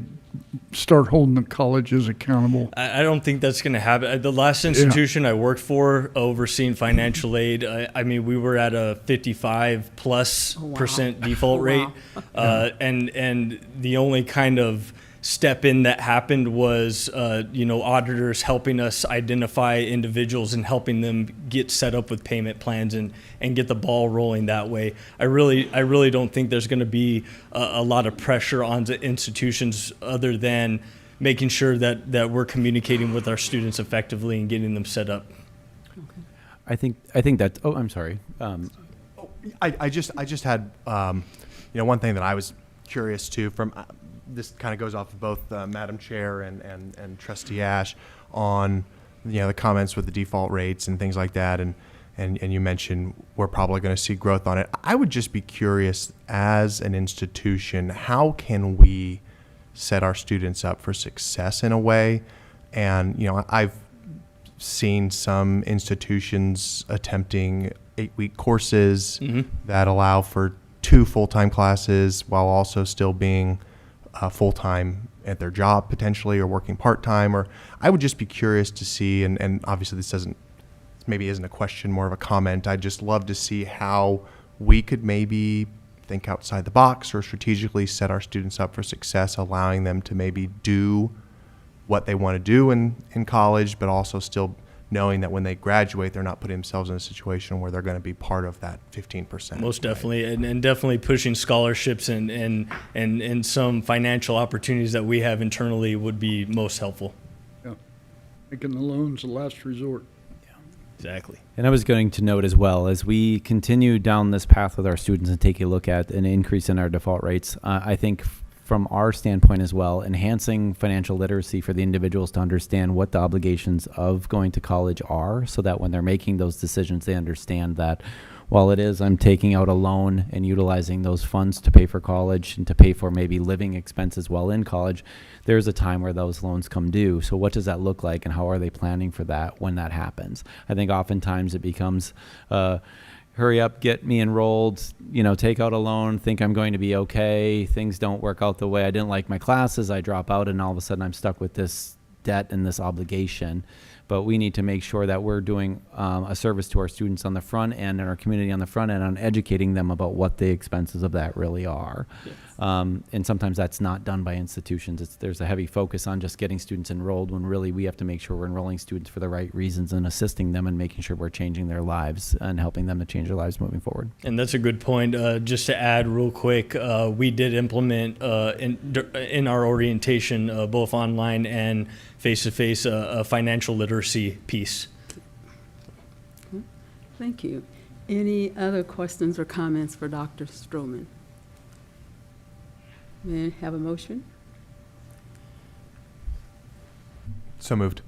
start holding the colleges accountable. I don't think that's going to happen. The last institution I worked for overseeing financial aid, I mean, we were at a 55+% default rate. And the only kind of step in that happened was, auditors helping us identify individuals and helping them get set up with payment plans and get the ball rolling that way. I really don't think there's going to be a lot of pressure on the institutions other than making sure that we're communicating with our students effectively and getting them set up. I think that. Oh, I'm sorry. I just had, one thing that I was curious to from, this kind of goes off of both Madam Chair and Trustee Ash on, the comments with the default rates and things like that. And you mentioned we're probably going to see growth on it. I would just be curious, as an institution, how can we set our students up for success in a way? And, I've seen some institutions attempting 8-week courses that allow for 2 full-time classes while also still being full-time at their job potentially, or working part-time. Or I would just be curious to see, and obviously this maybe isn't a question, more of a comment. I'd just love to see how we could maybe think outside the box or strategically set our students up for success, allowing them to maybe do what they want to do in college, but also still knowing that when they graduate, they're not putting themselves in a situation where they're going to be part of that 15%. Most definitely, and definitely pushing scholarships and some financial opportunities that we have internally would be most helpful. Yeah. Making the loans the last resort. Exactly. And I was going to note as well, as we continue down this path with our students and take a look at an increase in our default rates, I think from our standpoint as well, enhancing financial literacy for the individuals to understand what the obligations of going to college are, so that when they're making those decisions, they understand that while it is I'm taking out a loan and utilizing those funds to pay for college and to pay for maybe living expenses while in college, there's a time where those loans come due. So what does that look like, and how are they planning for that when that happens? I think oftentimes it becomes, hurry up, get me enrolled, take out a loan, think I'm going to be okay. Things don't work out the way I didn't like my classes. I drop out, and all of a sudden I'm stuck with this debt and this obligation. But we need to make sure that we're doing a service to our students on the front end and our community on the front end on educating them about what the expenses of that really are. Yes. And sometimes that's not done by institutions. There's a heavy focus on just getting students enrolled, when really we have to make sure we're enrolling students for the right reasons and assisting them and making sure we're changing their lives and helping them to change their lives moving forward. And that's a good point. Just to add real quick, we did implement in our orientation, both online and face-to-face, a financial literacy piece. Thank you. Any other questions or comments for Dr. Stroman? May I have a motion? So moved.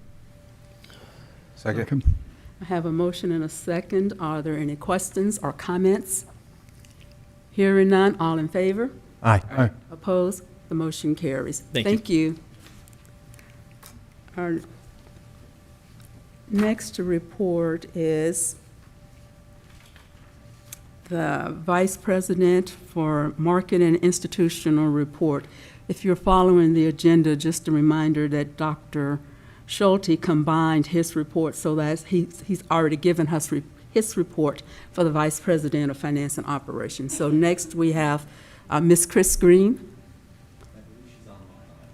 Second. I have a motion and a second. Are there any questions or comments? Hearing none, all in favor? Aye. Aye. Opposed? The motion carries. Thank you. Our next report is the Vice President for Market and Institutional Report. If you're following the agenda, just a reminder that Dr. Schulte combined his report, so that he's already given us his report for the Vice President of Finance and Operations. So next we have Ms. Chris Green.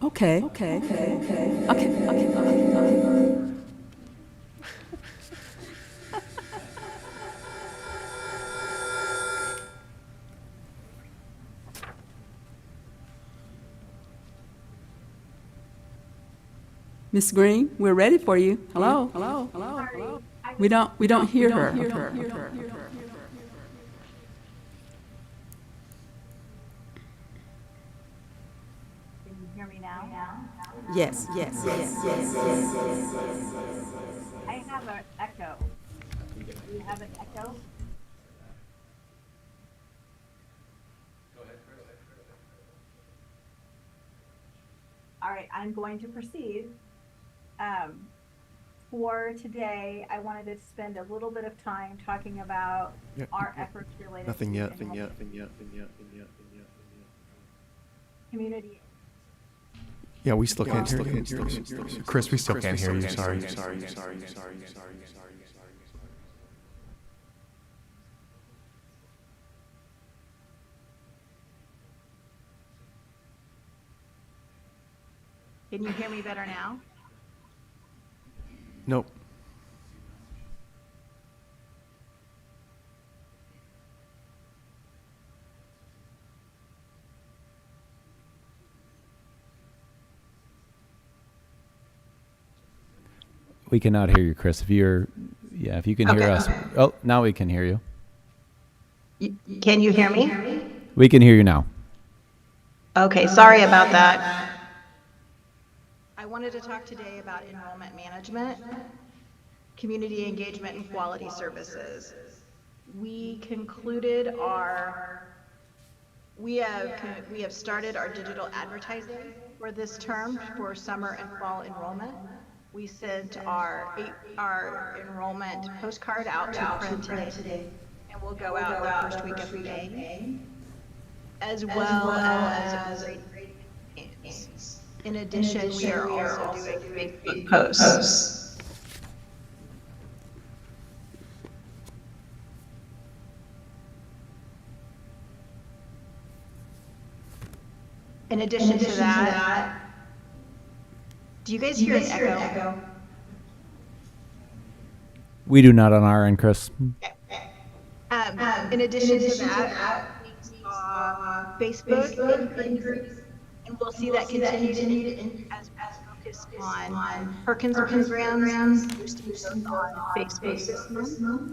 Okay. Ms. Green, we're ready for you. Hello. We don't hear her. Can you hear me now? Yes. I have an echo. Do you have an echo? All right, I'm going to proceed. For today, I wanted to spend a little bit of time talking about our efforts related Nothing to yet. community. Yeah, we still can't hear you. Chris, we still can't hear you. Sorry. Can you hear me better now? Nope. We cannot hear you, Chris. If you can hear us. Oh, now we can hear you. Can you hear me? We can hear you now. Okay, sorry about that. I wanted to talk today about enrollment management, community engagement, and quality services. We have started our digital advertising for this term for summer and fall enrollment. We sent our enrollment postcard out to print today, and we'll go out the first week of May, as well as ratings. In addition, we are also doing Facebook posts. In addition to that, do you guys hear an echo? We do not on our end, Chris. In addition to that, we saw Facebook increase, and we'll see that continue as focus on Perkins programs, boosting on Facebook this month,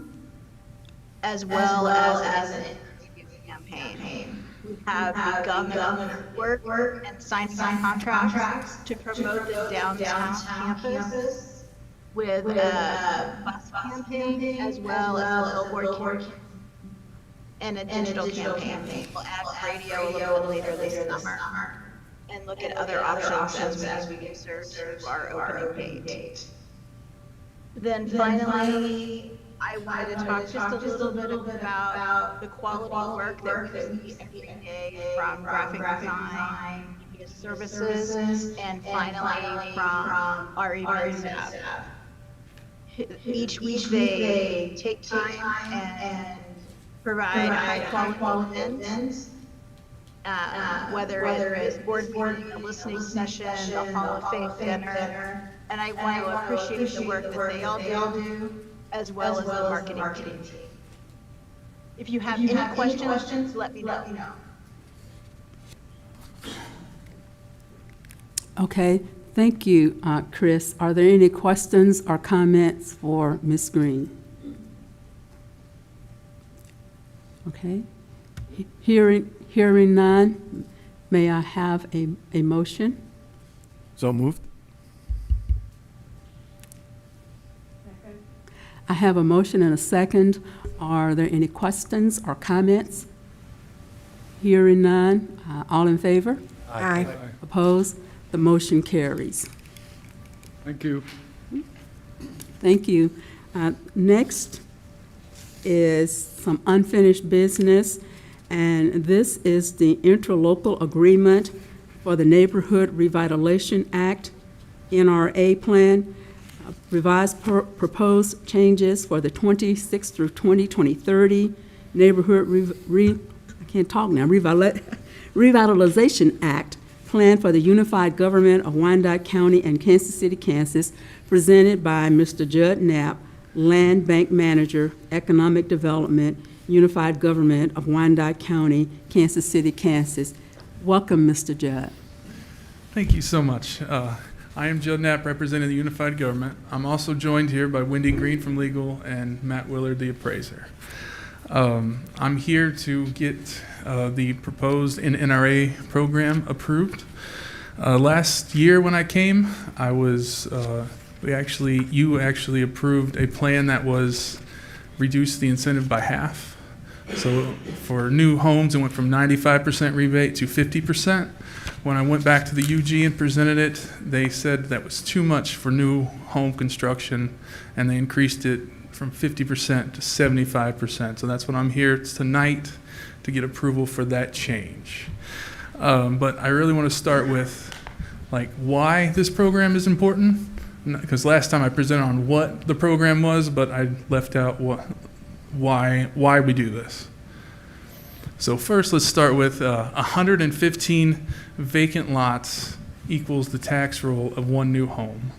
as well as an campaign. We have begun the work and signing on contracts to promote the downtown campus with a bus campaign as well as a billboard and a digital campaign. We'll add radio a little bit later this summer and look at other options as we get closer to our opening date. Then finally, I wanted to talk just a little bit about the quality work that we see every day from graphic design, media services, and finally from our event staff. Each week they take time and provide high quality events, whether it is board meeting, a listening session, the Hall of Fame dinner, and I want to appreciate the work that they all do, as well as the marketing team. If you have any questions, let me know. Okay, thank you, Chris. Are there any questions or comments for Ms. Green? Okay, hearing none, may I have a motion? So moved. I have a motion and a second. Are there any questions or comments? Hearing none, all in favor? Aye. Opposed? The motion carries. Thank you. Thank you. Next is some unfinished business, and this is the interlocal agreement for the Neighborhood Revitalization Act, NRA plan, revised proposed changes for the 26 through 2030 Neighborhood Revitalization Act, plan for the unified government of Wyandotte County and Kansas City, Kansas, presented by Mr. Judd Knapp, Land Bank Manager, Economic Development, Unified Government of Wyandotte County, Kansas City, Kansas. Welcome, Mr. Judd. Thank you so much. I am Judd Knapp, representing the Unified Government. I'm also joined here by Wendy Green from Legal and Matt Willard, the appraiser. I'm here to get the proposed NRA program approved. Last year when I came, you actually approved a plan that was reduced the incentive by half. So for new homes, it went from 95% rebate to 50%. When I went back to the UG and presented it, they said that was too much for new home construction, and they increased it from 50% to 75%. So that's what I'm here tonight to get approval for that change. But I really want to start with why this program is important, because last time I presented on what the program was, but I left out why we do this. So first, let's start with 115 vacant lots equals the tax roll of one new home.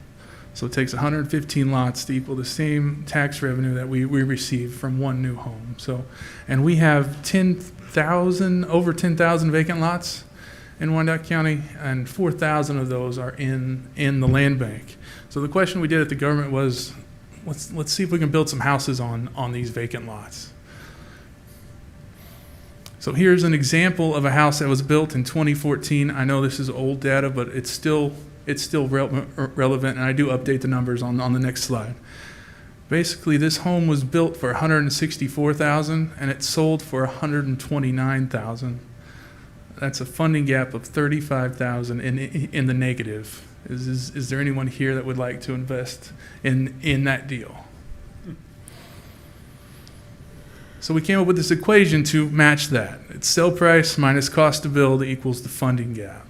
So it takes 115 lots to equal the same tax revenue that we receive from one new home. So, and we have over 10,000 vacant lots in Wyandotte County, and 4,000 of those are in the land bank. So the question we did at the government was, let's see if we can build some houses on these vacant lots. So here's an example of a house that was built in 2014. I know this is old data, but it's still relevant, and I do update the numbers on the next slide. Basically, this home was built for $164,000, and it sold for $129,000. That's a funding gap of $35,000 in the negative. Is there anyone here that would like to invest in that deal? So we came up with this equation to match that. It's sell price minus cost to build equals the funding gap.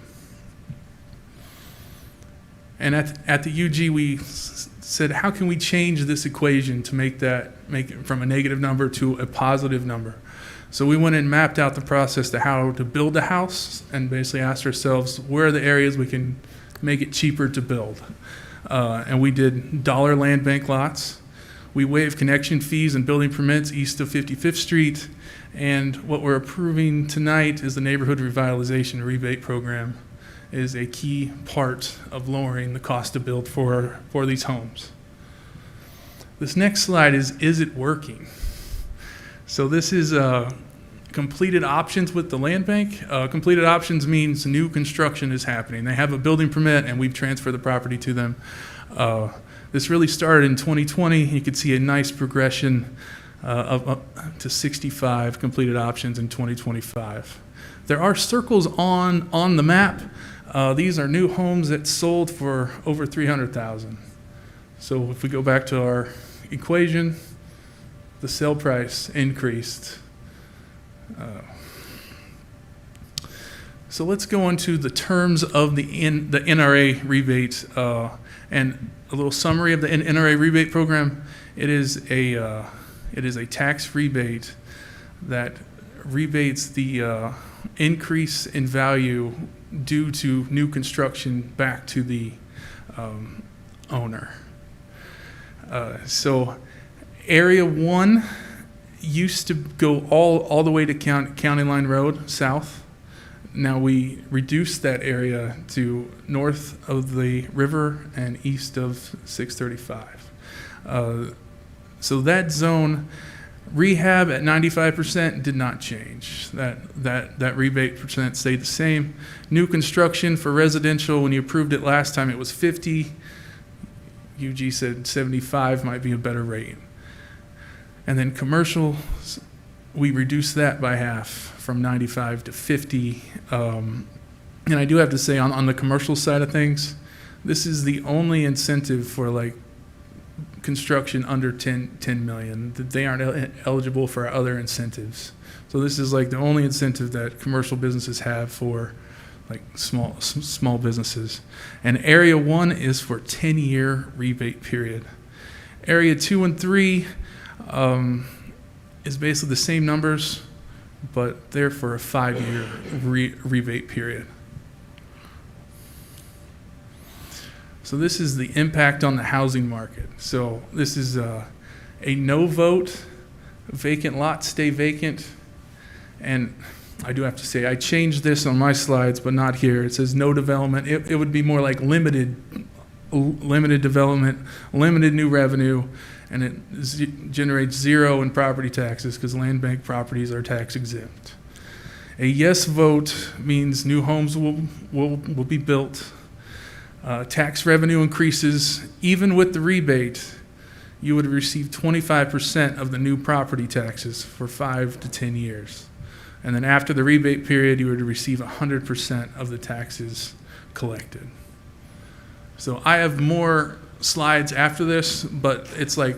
And at the UG, we said, how can we change this equation to make it from a negative number to a positive number? So we went and mapped out the process to how to build a house, and basically asked ourselves, where are the areas we can make it cheaper to build? And we did dollar land bank lots. We waived connection fees and building permits east of 55th Street. And what we're approving tonight is the Neighborhood Revitalization Rebate Program is a key part of lowering the cost to build for these homes. This next slide is it working? So this is completed options with the land bank. Completed options means new construction is happening. They have a building permit and we've transferred the property to them. This really started in 2020. You could see a nice progression of up to 65 completed options in 2025. There are circles on the map. These are new homes that sold for over $300,000. So if we go back to our equation, the sale price increased. So let's go into the terms of the NRA rebate and a little summary of the NRA rebate program. It is a tax rebate that rebates the increase in value due to new construction back to the owner. So Area 1 used to go all the way to County Line Road south. Now we reduced that area to north of the river and east of 635. So that zone, rehab at 95% did not change. That rebate percent stayed the same. New construction for residential, when you approved it last time, it was 50. UG said 75 might be a better rate. And then commercial, we reduced that by half from 95 to 50. And I do have to say on the commercial side of things, this is the only incentive for like construction under 10 million. They aren't eligible for other incentives. So this is like the only incentive that commercial businesses have for like small businesses. And Area 1 is for 10-year rebate period. Area 2 and 3 is basically the same numbers, but they're for a 5-year rebate period. So this is the impact on the housing market. So this is a no vote, vacant lots stay vacant. And I do have to say, I changed this on my slides, but not here. It says no development. It would be more like limited development, limited new revenue, and it generates zero in property taxes because land bank properties are tax exempt. A yes vote means new homes will be built. Tax revenue increases. Even with the rebate, you would receive 25% of the new property taxes for 5 to 10 years. And then after the rebate period, you would receive 100% of the taxes collected. So I have more slides after this, but it's like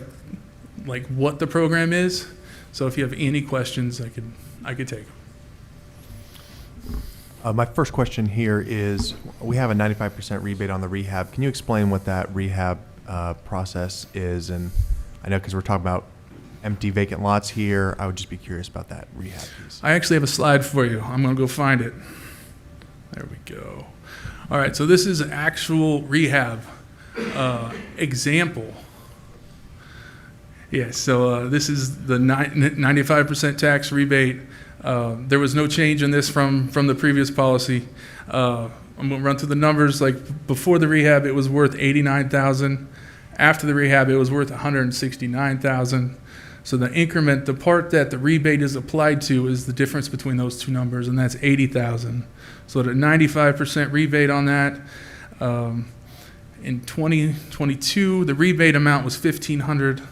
what the program is. So if you have any questions, I could take them. My first question here is, we have a 95% rebate on the rehab. Can you explain what that rehab process is? And I know because we're talking about empty vacant lots here, I would just be curious about that rehab piece. I actually have a slide for you. I'm going to go find it. There we go. All right, so this is an actual rehab example. Yeah, so this is the 95% tax rebate. There was no change in this from the previous policy. I'm going to run through the numbers. Like before the rehab, it was worth $89,000. After the rehab, it was worth $169,000. So the increment, the part that the rebate is applied to, is the difference between those two numbers, and that's $80,000. So the 95% rebate on that. In 2022, the rebate amount was $1,500,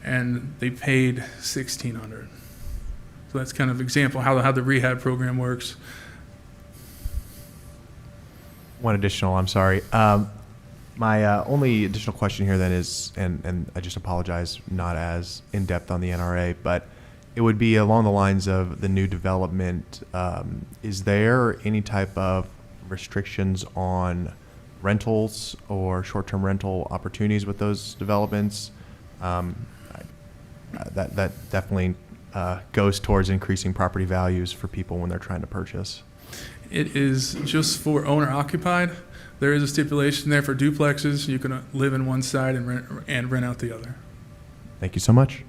and they paid $1,600. So that's kind of example how the rehab program works. One additional, I'm sorry. My only additional question here then is, and I just apologize, not as in-depth on the NRA, but it would be along the lines of the new development. Is there any type of restrictions on rentals or short-term rental opportunities with those developments? That definitely goes towards increasing property values for people when they're trying to purchase. It is just for owner-occupied. There is a stipulation there for duplexes. You can live in one side and rent out the other. Thank you so much.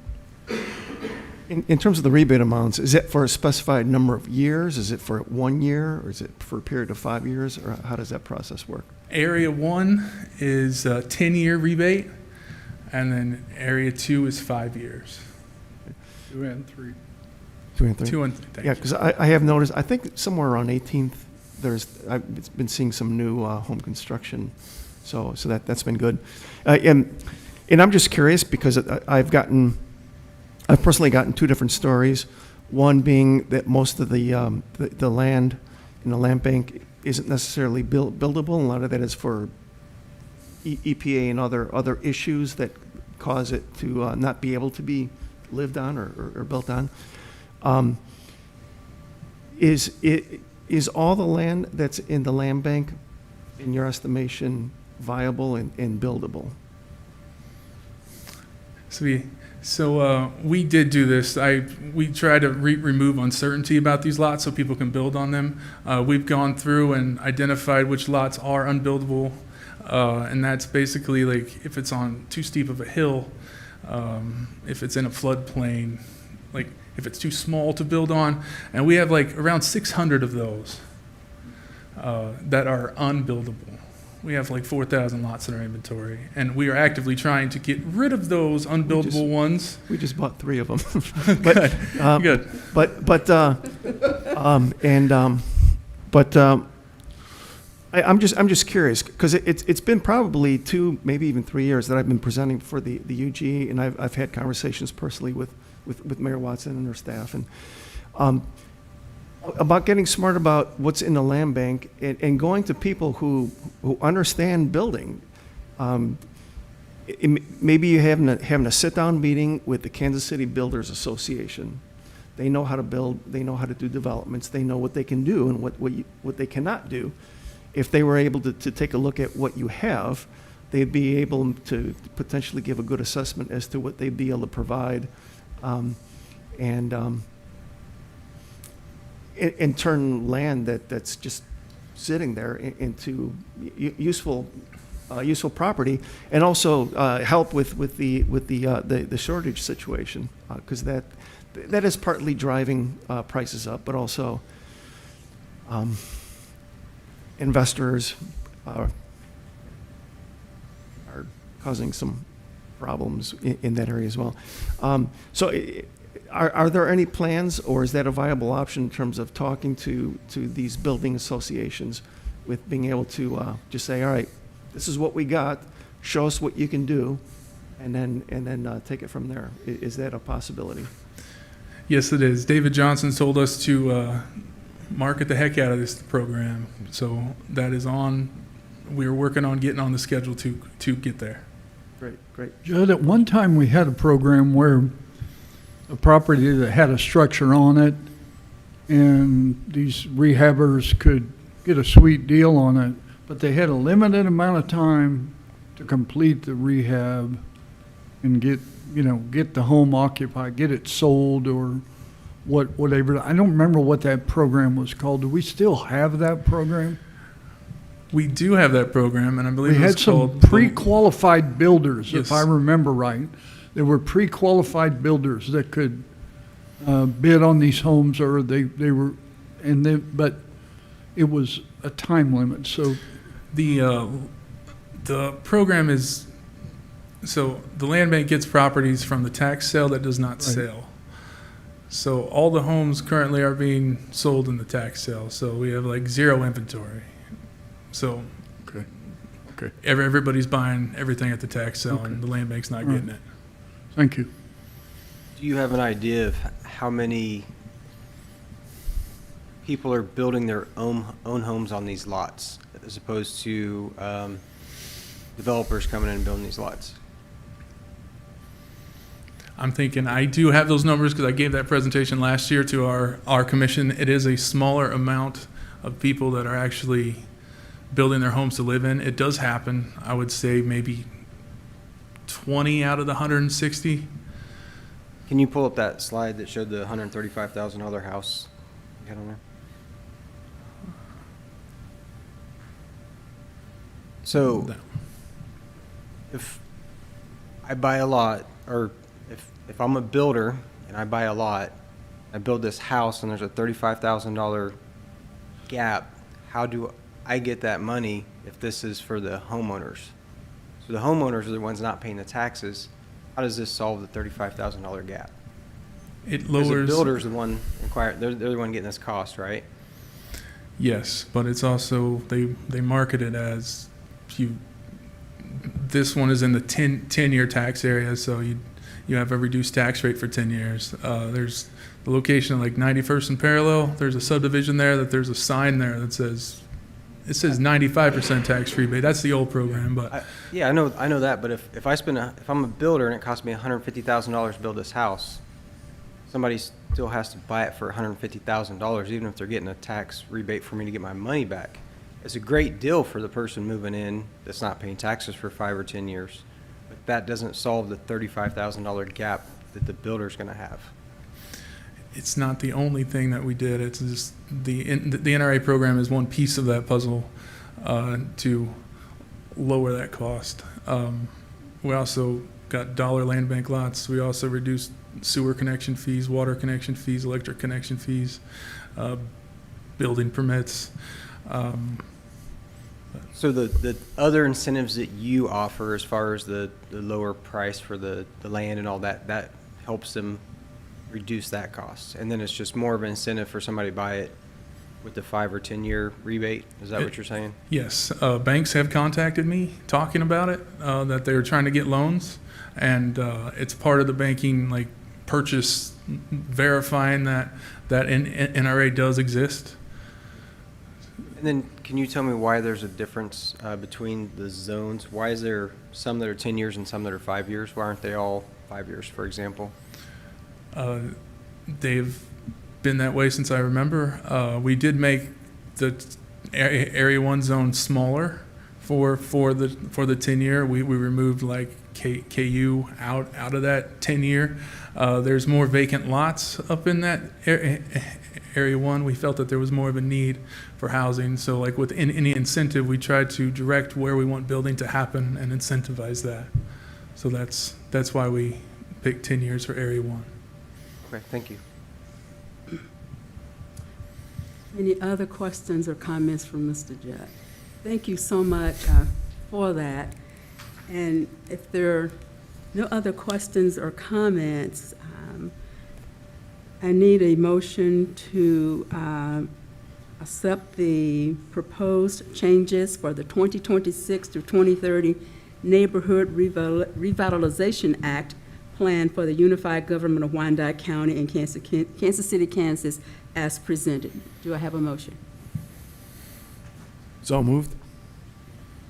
In terms of the rebate amounts, is it for a specified number of years? Is it for 1 year, or is it for a period of 5 years, or how does that process work? Area 1 is a 10-year rebate, and then Area 2 is 5 years. 2 and 3. 230? 213, thank Yeah, you. because I have noticed, I think somewhere around 18th, I've been seeing some new home construction, so that's been good. And I'm just curious because I've personally gotten two different stories. One being that most of the land in the land bank isn't necessarily buildable. A lot of that is for EPA and other issues that cause it to not be able to be lived on or built on. Is all the land that's in the land bank, in your estimation, viable and buildable? So we did do this. We try to remove uncertainty about these lots so people can build on them. We've gone through and identified which lots are unbuildable, and that's basically like if it's on too steep of a hill, if it's in a floodplain, like if it's too small to build on, and we have like around 600 of those that are unbuildable. We have like 4,000 lots in our inventory, and we are actively trying to get rid of those unbuildable ones. We just bought 3 of them. Good. I'm just curious because it's been probably 2, maybe even 3 years that I've been presenting for the UG, and I've had conversations personally with Mayor Watson and her staff, and about getting smart about what's in the land bank and going to people who understand building. Maybe you having a sit-down meeting with the Kansas City Builders Association. They know how to build. They know how to do developments. They know what they can do and what they cannot do. If they were able to take a look at what you have, they'd be able to potentially give a good assessment as to what they'd be able to provide, and turn land that's just sitting there into useful property, and also help with the shortage situation, because that is partly driving prices up, but also investors are causing some problems in that area as well. Are there any plans, or is that a viable option in terms of talking to these building associations with being able to just say, all right, this is what we got, show us what you can do, and then take it from there? Is that a possibility? Yes, it is. David Johnson told us to market the heck out of this program, so that is on. We're working on getting on the schedule to get there. Great. Judd, at one time we had a program where a property that had a structure on it, and these rehabbers could get a sweet deal on it, but they had a limited amount of time to complete the rehab and get the home occupied, get it sold, or whatever. I don't remember what that program was called. Do we still have that program? We do have that program, and I believe We had it's some called pre-qualified builders, Yes. if I remember right. There were pre-qualified builders that could bid on these homes, or but it was a time limit. So the program is, so the land bank gets properties from the tax sale that does not sell. So all the homes currently are being sold in the tax sale. So we have like zero inventory. So okay. Everybody's buying everything at the tax sale, and the land bank's not getting it. Thank you. Do you have an idea of how many people are building their own homes on these lots, as opposed to developers coming in and building these lots? I'm thinking I do have those numbers because I gave that presentation last year to our commission. It is a smaller amount of people that are actually building their homes to live in. It does happen. I would say maybe 20 out of the 160. Can you pull up that slide that showed the $135,000 house you had on there? So if I buy a lot, or if I'm a builder and I buy a lot, I build this house and there's a $35,000 gap, how do I get that money if this is for the homeowners? So the homeowners are the ones not paying the taxes. How does this solve the $35,000 gap? It Because the lowers. builder's the one they're the one getting this cost, right? Yes, but it's also, they market it as this one is in the 10-year tax area, so you have a reduced tax rate for 10 years. There's the location like 91st and Parallel. There's a subdivision there that there's a sign there that says, it says 95% tax rebate. That's the old program, but Yeah, I know that, but if I'm a builder and it costs me $150,000 to build this house, somebody still has to buy it for $150,000, even if they're getting a tax rebate for me to get my money back. It's a great deal for the person moving in that's not paying taxes for 5 or 10 years. But that doesn't solve the $35,000 gap that the builder's gonna have. it's not the only thing that we did. It's just the NRA program is one piece of that puzzle to lower that cost. We also got dollar land bank lots. We also reduced sewer connection fees, water connection fees, electric connection fees, building permits. So the other incentives that you offer as far as the lower price for the land and all that, that helps them reduce that cost. And then it's just more of an incentive for somebody to buy it with the 5 or 10 year rebate. Is that what you're saying? Yes. Banks have contacted me talking about it, that they were trying to get loans. And it's part of the banking like purchase verifying that NRA does exist. And then can you tell me why there's a difference between the zones? Why is there some that are 10 years and some that are 5 years? Why aren't they all 5 years, for example? They've been that way since I remember. We did make the Area 1 zone smaller for the 10 year. We removed like KU out of that 10 year. There's more vacant lots up in that Area 1. We felt that there was more of a need for housing. So like with any incentive, we tried to direct where we want building to happen and incentivize that. So that's why we picked 10 years for Area 1. Okay, thank you. Any other questions or comments from Mr. Jett? Thank you so much for that. And if there are no other questions or comments, I need a motion to accept the proposed changes for the 2026 to 2030 Neighborhood Revitalization Act plan for the Unified Government of Wyandotte County and Kansas City, Kansas, as presented. Do I have a motion? So moved.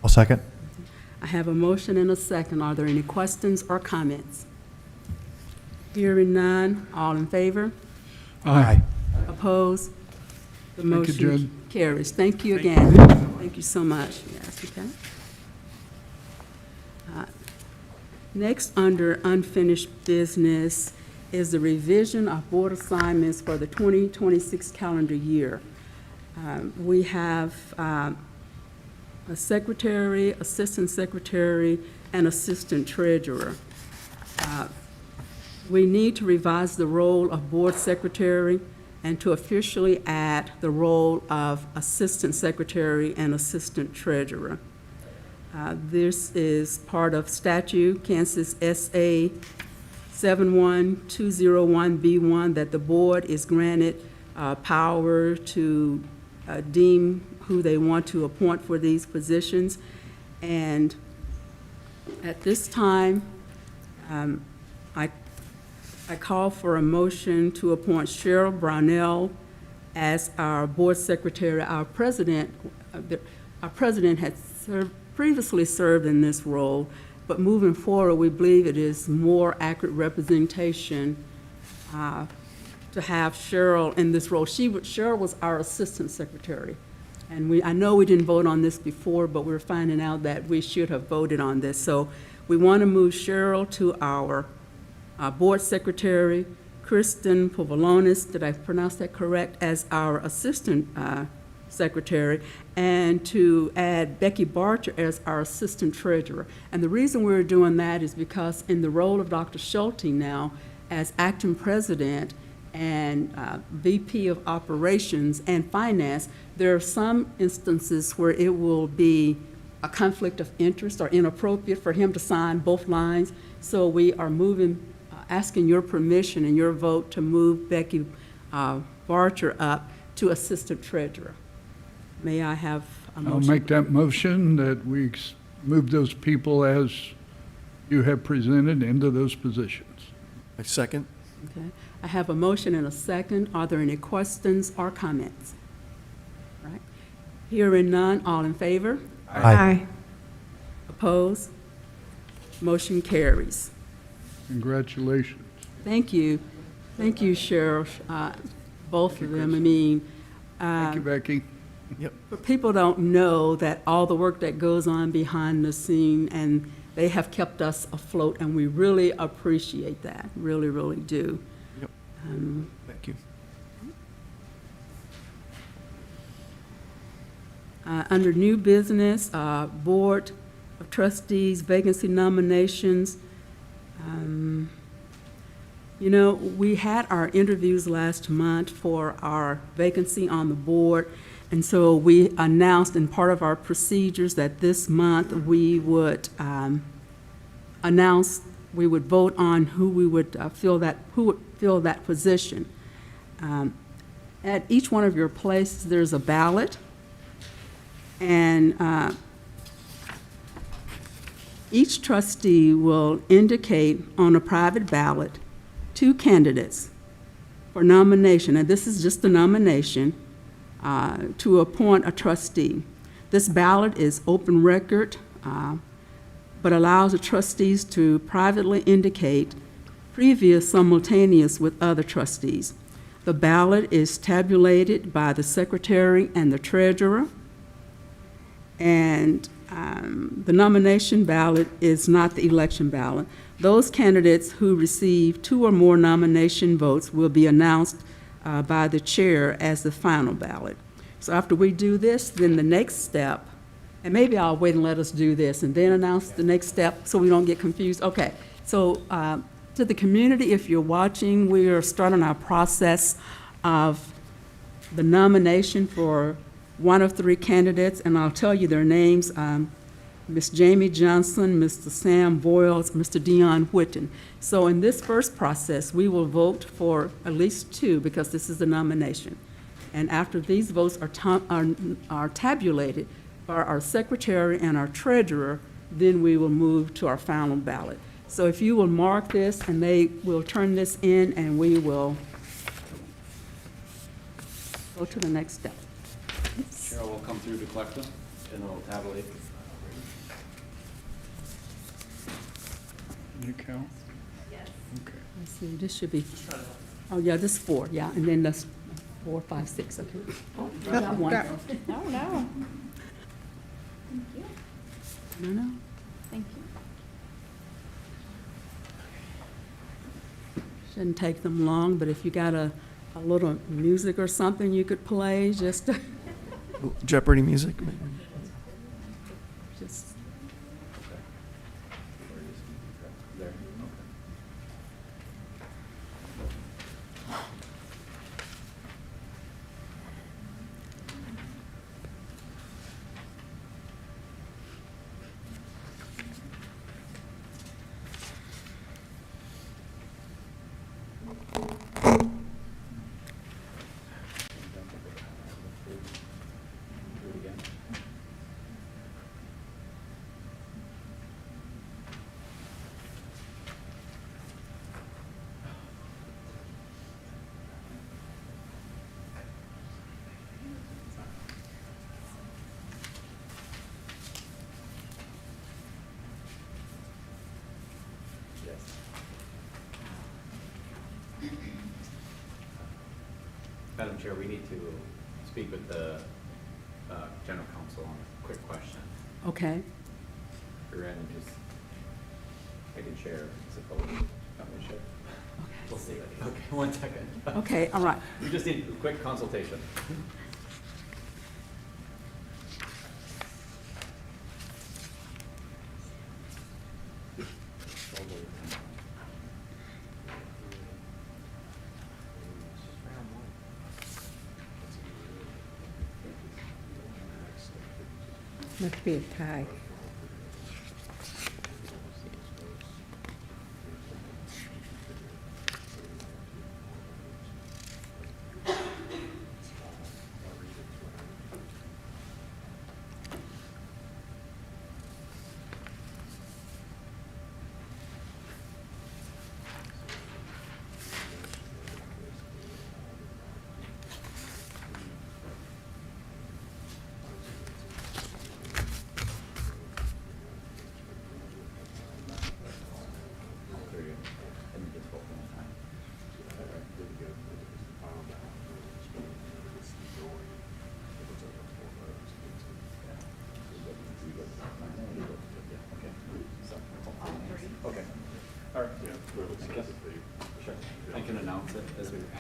I'll second. I have a motion and a second. Are there any questions or comments? Hearing none, all in favor? Aye. Opposed? The Thank you, motion Judd. carries. Thank you again. Thank you so much. Yes, okay. Next, under unfinished business, is the revision of board assignments for the 2026 calendar year. We have a secretary, assistant secretary, and assistant treasurer. We need to revise the role of board secretary and to officially add the role of assistant secretary and assistant treasurer. This is part of statute, Kansas SA 71201B1, that the board is granted power to deem who they want to appoint for these positions. And at this time, I call for a motion to appoint Cheryl Brownell as our board secretary. Our president had previously served in this role, but moving forward, we believe it is more accurate representation to have Cheryl in this role. Cheryl was our assistant secretary. And I know we didn't vote on this before, but we're finding out that we should have voted on this. So we want to move Cheryl to our board secretary, Kristen Povolonis, did I pronounce that correct, as our assistant secretary, and to add Becky Barcher as our assistant treasurer. And the reason we're doing that is because in the role of Dr. Schulte now as acting president and VP of operations and finance, there are some instances where it will be a conflict of interest or inappropriate for him to sign both lines. So we are moving asking your permission and your vote to move Becky Barcher up to Assistant Treasurer. May I have a I'll motion? make that motion that we move those people as you have presented into those positions. I second. Okay. I have a motion and a second. Are there any questions or comments? All right. Hearing none, all in favor? Aye. Opposed? Motion carries. Congratulations. Thank you. Thank you, Sheriff, both of them. I mean, Thank you, Becky. but people don't know that all the work that goes on behind the scene, and they have kept us afloat, and we really appreciate that. Really, really do. Yep. Thank you. Under new business, Board of Trustees, vacancy nominations. You know, we had our interviews last month for our vacancy on the board, and so we announced in part of our procedures that this month we would we would vote on who would fill that position. At each one of your places, there's a ballot, and each trustee will indicate on a private ballot 2 candidates for nomination, and this is just a nomination to appoint a trustee. This ballot is open record, but allows the trustees to privately indicate previous simultaneous with other trustees. The ballot is tabulated by the secretary and the treasurer, and the nomination ballot is not the election ballot. Those candidates who receive 2 or more nomination votes will be announced by the chair as the final ballot. So after we do this, then the next step, and maybe I'll wait and let us do this and then announce the next step so we don't get confused. Okay, so to the community, if you're watching, we are starting our process of the nomination for one of 3 candidates, and I'll tell you their names. Ms. Jamie Johnson, Mr. Sam Boyles, Mr. Dion Whitten. So in this first process, we will vote for at least 2 because this is a nomination. And after these votes are tabulated by our secretary and our treasurer, then we will move to our final ballot. So if you will mark this, and they will turn this in, and we will go to the next step. Cheryl will come through to collect them, and then we'll tabulate. You count? Let's see, this should be, oh, yeah, this is 4, yeah, and then that's 4, 5, 6, okay. Oh, I got one. No, no. No. Thank you. Shouldn't take them long, but if you got a little music or something you could play, just, Jeopardy music. just. Madam Chair, we need to speak with the general counsel on a quick question. Okay. If you're in, just making chair suppose governorship. We'll see. Okay, 1 second. Okay, all right. We just need a quick consultation. Must be a tie.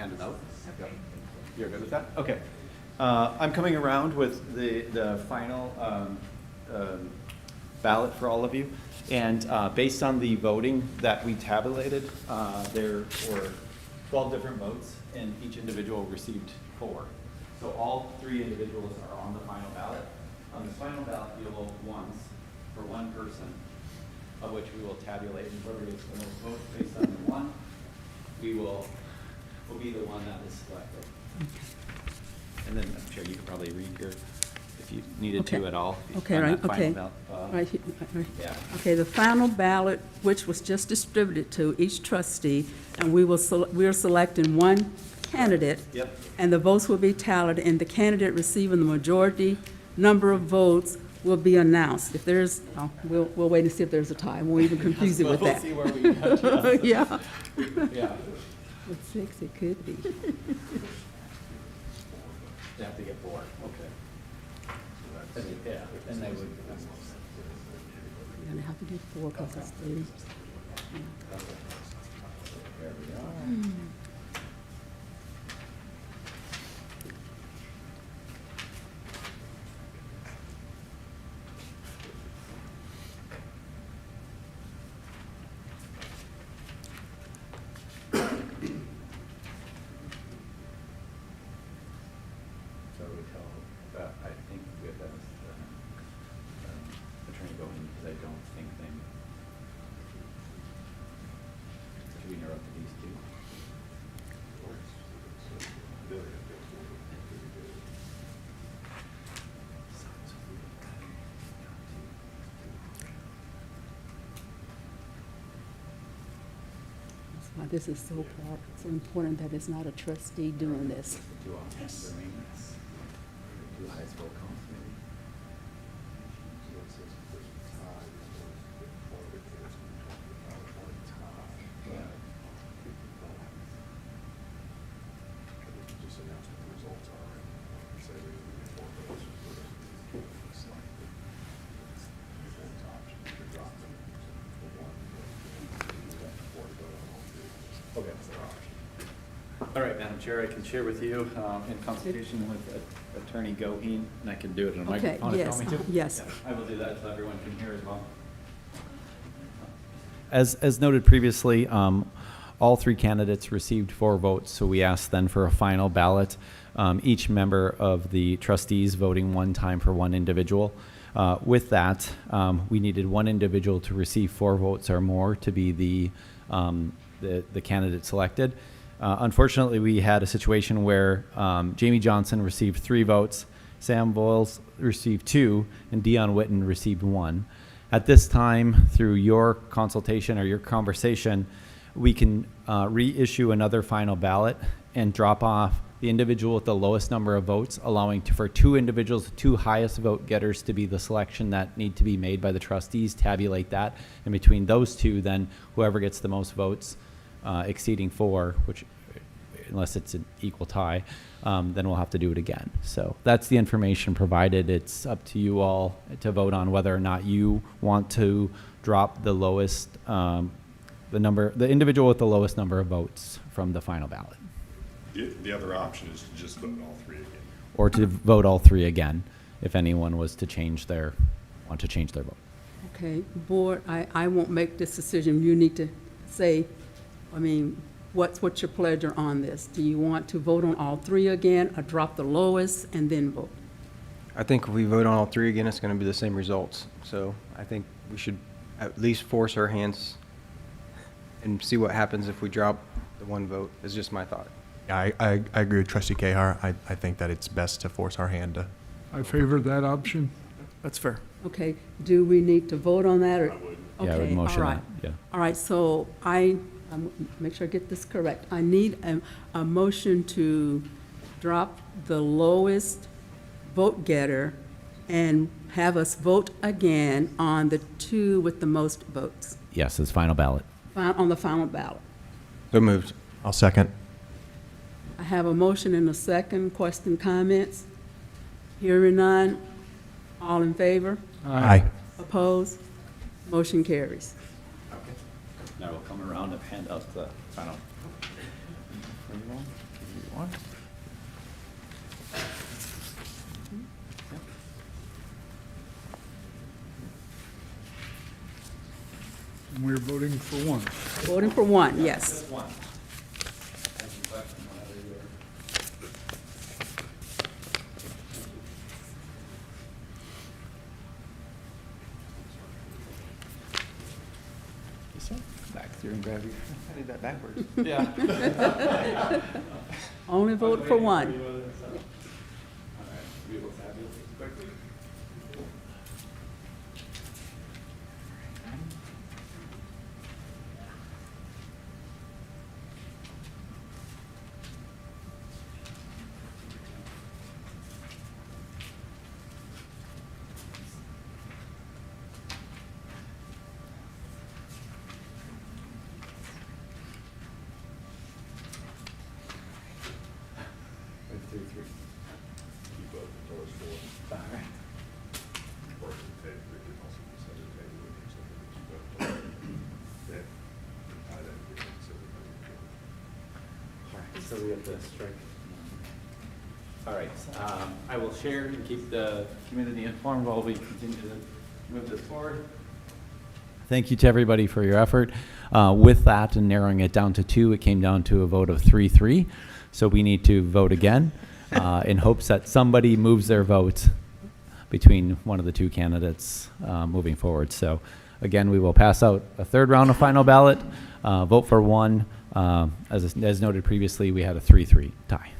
hand it out. Yep. You're good with that? Okay. I'm coming around with the final ballot for all of you. And based on the voting that we tabulated, there were 12 different votes, and each individual received 4. So all 3 individuals are on the final ballot. On the final ballot, you'll vote once for one person, of which we will tabulate, and whoever gets the most votes based on the one, will be the one that is selected. And then, I'm sure you could probably read your, if you needed to Okay. at all. Okay, on right, that final okay. ballot, Right here, right. Yeah. Okay, the final ballot, which was just distributed to each trustee, and we are selecting one candidate. Yep. And the votes will be tallied, and the candidate receiving the majority number of votes will be announced. If there's, we'll wait and see if there's a tie. Won't even confuse you with We'll that. see where we got, Yeah. Yeah. With 6, it could be. They have to get 4, okay. Yeah, and they would. You're gonna have to get 4 because it's 3. There we are. So we tell, I think we have that attorney go in, because I don't think they. Should we interrupt these two? That's why this is so important that it's not a trustee doing this. The 2 officers for maintenance, 2 high school council maybe. Yeah. Okay. All right, Madam Chair, I can share with you in consultation with Attorney Goheen, and I can do it in a Okay, microphone if you yes, want me to. yes. Yeah, I will do that so everyone can hear as well. As noted previously, all 3 candidates received 4 votes, so we asked then for a final ballot. Each member of the trustees voting one time for one individual. With that, we needed one individual to receive 4 votes or more to be the candidate selected. Unfortunately, we had a situation where Jamie Johnson received 3 votes, Sam Boyles received 2, and Dion Witten received 1. At this time, through your consultation or your conversation, we can reissue another final ballot and drop off the individual with the lowest number of votes, allowing for 2 individuals, the 2 highest vote getters, to be the selection that need to be made by the trustees, tabulate that, and between those 2, then whoever gets the most votes exceeding 4, which unless it's an equal tie, then we'll have to do it again. So that's the information provided. It's up to you all to vote on whether or not you want to drop the lowest, the individual with the lowest number of votes from the final ballot. The other option is to just vote all 3 again. Or to vote all 3 again, if anyone was to want to change their vote. Okay, board, I won't make this decision. You need to say, what's your pleasure on this? Do you want to vote on all 3 again, or drop the lowest and then vote? I think if we vote on all 3 again, it's going to be the same results. So I think we should at least force our hands and see what happens if we drop the 1 vote, is just my thought. Yeah, I agree with Trustee Cahar. I think that it's best to force our hand to. I favor that option. That's fair. Okay, do we need to vote on that, or? I would. Yeah, I would Okay, motion all right. that, yeah. All right, so make sure I get this correct. I need a motion to drop the lowest vote getter and have us vote again on the 2 with the most votes, Yes, it's final ballot. on the final ballot. So moved. I'll second. I have a motion and a second. Question, comments? Hearing none. All in favor? Aye. Opposed? Motion carries. Okay. Now we'll come around and hand out the final. one. And we're voting for one. Voting for one, yes. One. Back through and grab your. I did that backwards. Yeah. Only vote for one. So we have to strike. All right, I will share and keep the community informed while we continue to move this forward. Thank you to everybody for your effort. With that and narrowing it down to 2, it came down to a vote of 3-3. So we need to vote again in hopes that somebody moves their vote between one of the 2 candidates moving forward. So again, we will pass out a 3rd round of final ballot, vote for one. As noted previously, we had a 3-3 tie.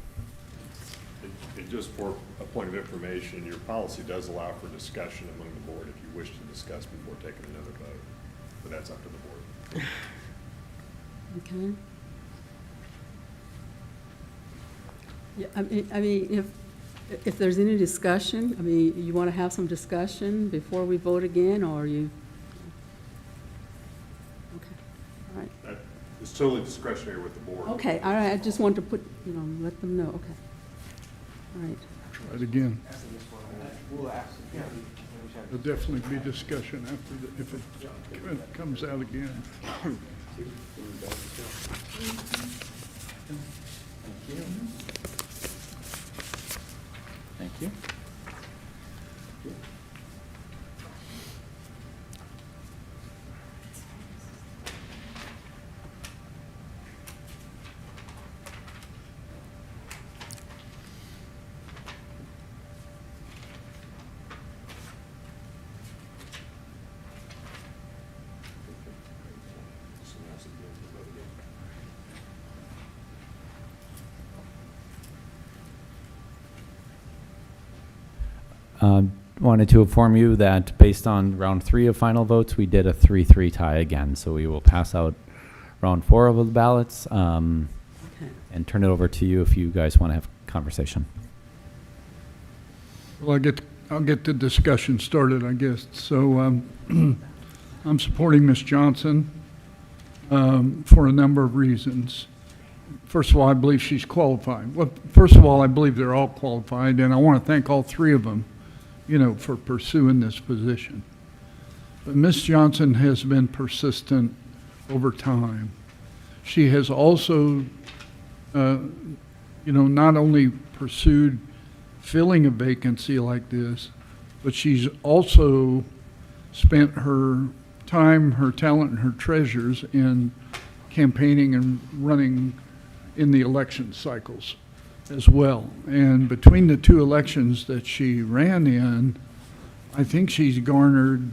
And just for a point of information, your policy does allow for discussion among the board if you wish to discuss before taking another vote, but that's up to the board. Okay. Yeah, I mean, if there's any discussion, I mean, you want to have some discussion before we vote again, or you? Okay, all right. It's totally discretionary with the board. Okay, all right, I just want to put, let them know, okay. All right. Try it again. There'll definitely be discussion after, if it comes out again. Thank you. Thank you. Wanted to inform you that based on round 3 of final votes, we did a 3-3 tie again. So we will pass out round 4 of the ballots and turn it over to you if you guys want to have a conversation. Well, I'll get the discussion started, I guess. So I'm supporting Ms. Johnson for a number of reasons. First of all, I believe she's qualified. Well, first of all, I believe they're all qualified, and I want to thank all 3 of them, for pursuing this position. But Ms. Johnson has been persistent over time. She has also, not only pursued filling a vacancy like this, but she's also spent her time, her talent, and her treasures in campaigning and running in the election cycles as well. And between the 2 elections that she ran in, I think she's garnered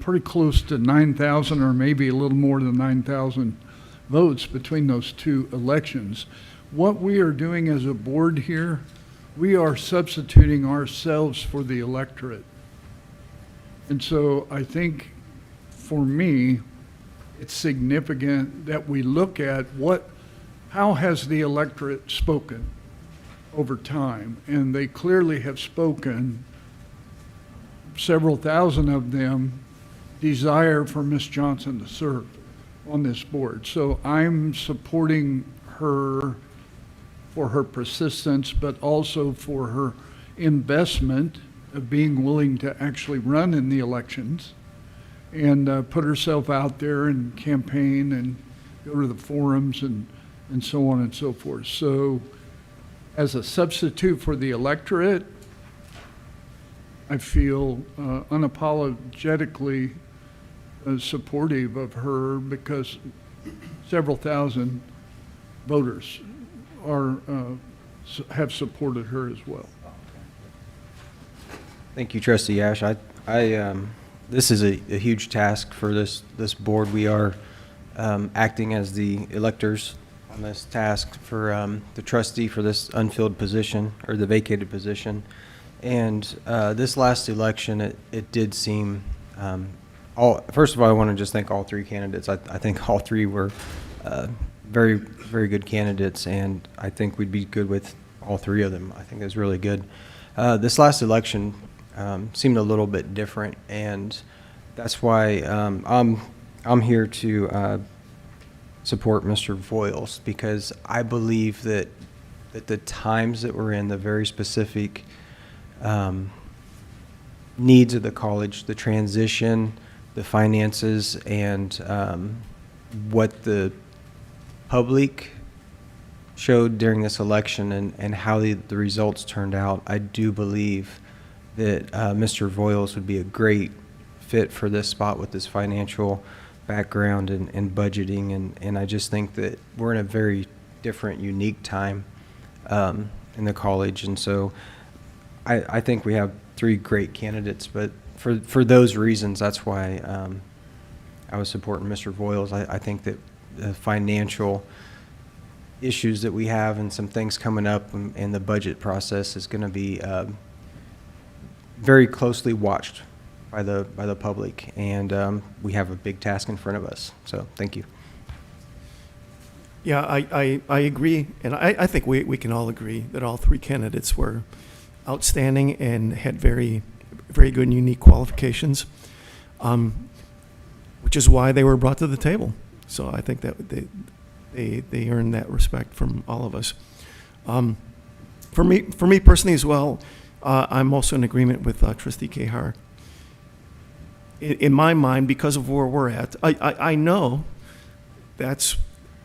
pretty close to 9,000 or maybe a little more than 9,000 votes between those 2 elections. What we are doing as a board here, we are substituting ourselves for the electorate. And so I think for me, it's significant that we look at how has the electorate spoken over time, and they clearly have spoken. Several thousand of them desire for Ms. Johnson to serve on this board. So I'm supporting her for her persistence, but also for her investment of being willing to actually run in the elections and put herself out there and campaign and go to the forums and so on and so forth. So as a substitute for the electorate, I feel unapologetically supportive of her because several thousand voters have supported her as well. Thank you, Trustee Ash. This is a huge task for this board. We are acting as the electors on this task for the trustee for this unfilled position or the vacated position. And this last election, it did seem, first of all, I want to just thank all three candidates. I think all three were very, very good candidates, and I think we'd be good with all three of them. I think it was really good. This last election seemed a little bit different, and that's why I'm here to support Mr. Voiles, because I believe that the times that we're in, the very specific needs of the college, the transition, the finances, and what the public showed during this election and how the results turned out, I do believe that Mr. Voiles would be a great fit for this spot with his financial background and budgeting, and I just think that we're in a very different, unique time in the college, and so I think we have three great candidates, but for those reasons, that's why I was supporting Mr. Voiles. I think that the financial issues that we have and some things coming up and the budget process is going to be very closely watched by the public, and we have a big task in front of us. So thank you. Yeah, I agree, and I think we can all agree that all three candidates were outstanding and had very, very good and unique qualifications, which is why they were brought to the table. So I think that they earned that respect from all of us. For me personally as well, I'm also in agreement with Trustee Cahar. In my mind, because of where we're at, I know that's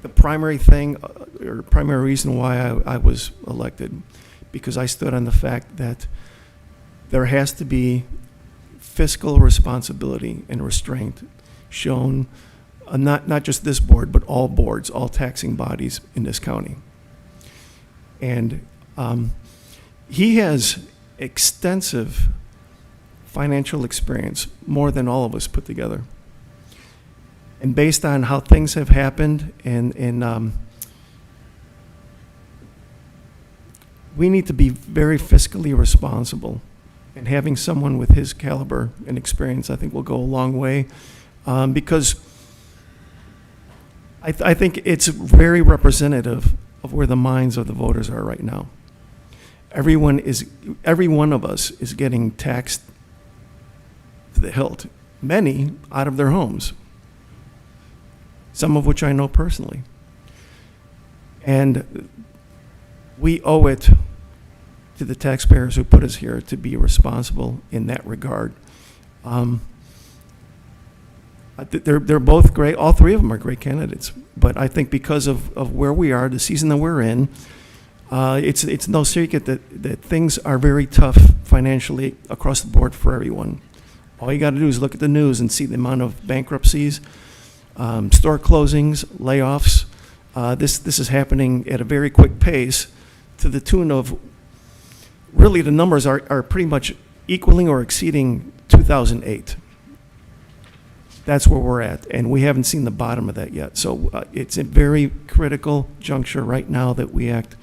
the primary thing or primary reason why I was elected, because I stood on the fact that there has to be fiscal responsibility and restraint shown, not just this board, but all boards, all taxing bodies in this county. And he has extensive financial experience, more than all of us put together. And based on how things have happened, and we need to be very fiscally responsible. And having someone with his caliber and experience, I think, will go a long way, because I think it's very representative of where the minds of the voters are right now. Every one of us is getting taxed to the hilt, many out of their homes, some of which I know personally. And we owe it to the taxpayers who put us here to be responsible in that regard. They're both great. All three of them are great candidates. But I think because of where we are, the season that we're in, it's no secret that things are very tough financially across the board for everyone. All you got to do is look at the news and see the amount of bankruptcies, store closings, layoffs. This is happening at a very quick pace, to the tune of, really the numbers are pretty much equaling or exceeding 2008. That's where we're at, and we haven't seen the bottom of that yet. So it's a very critical juncture right now that we act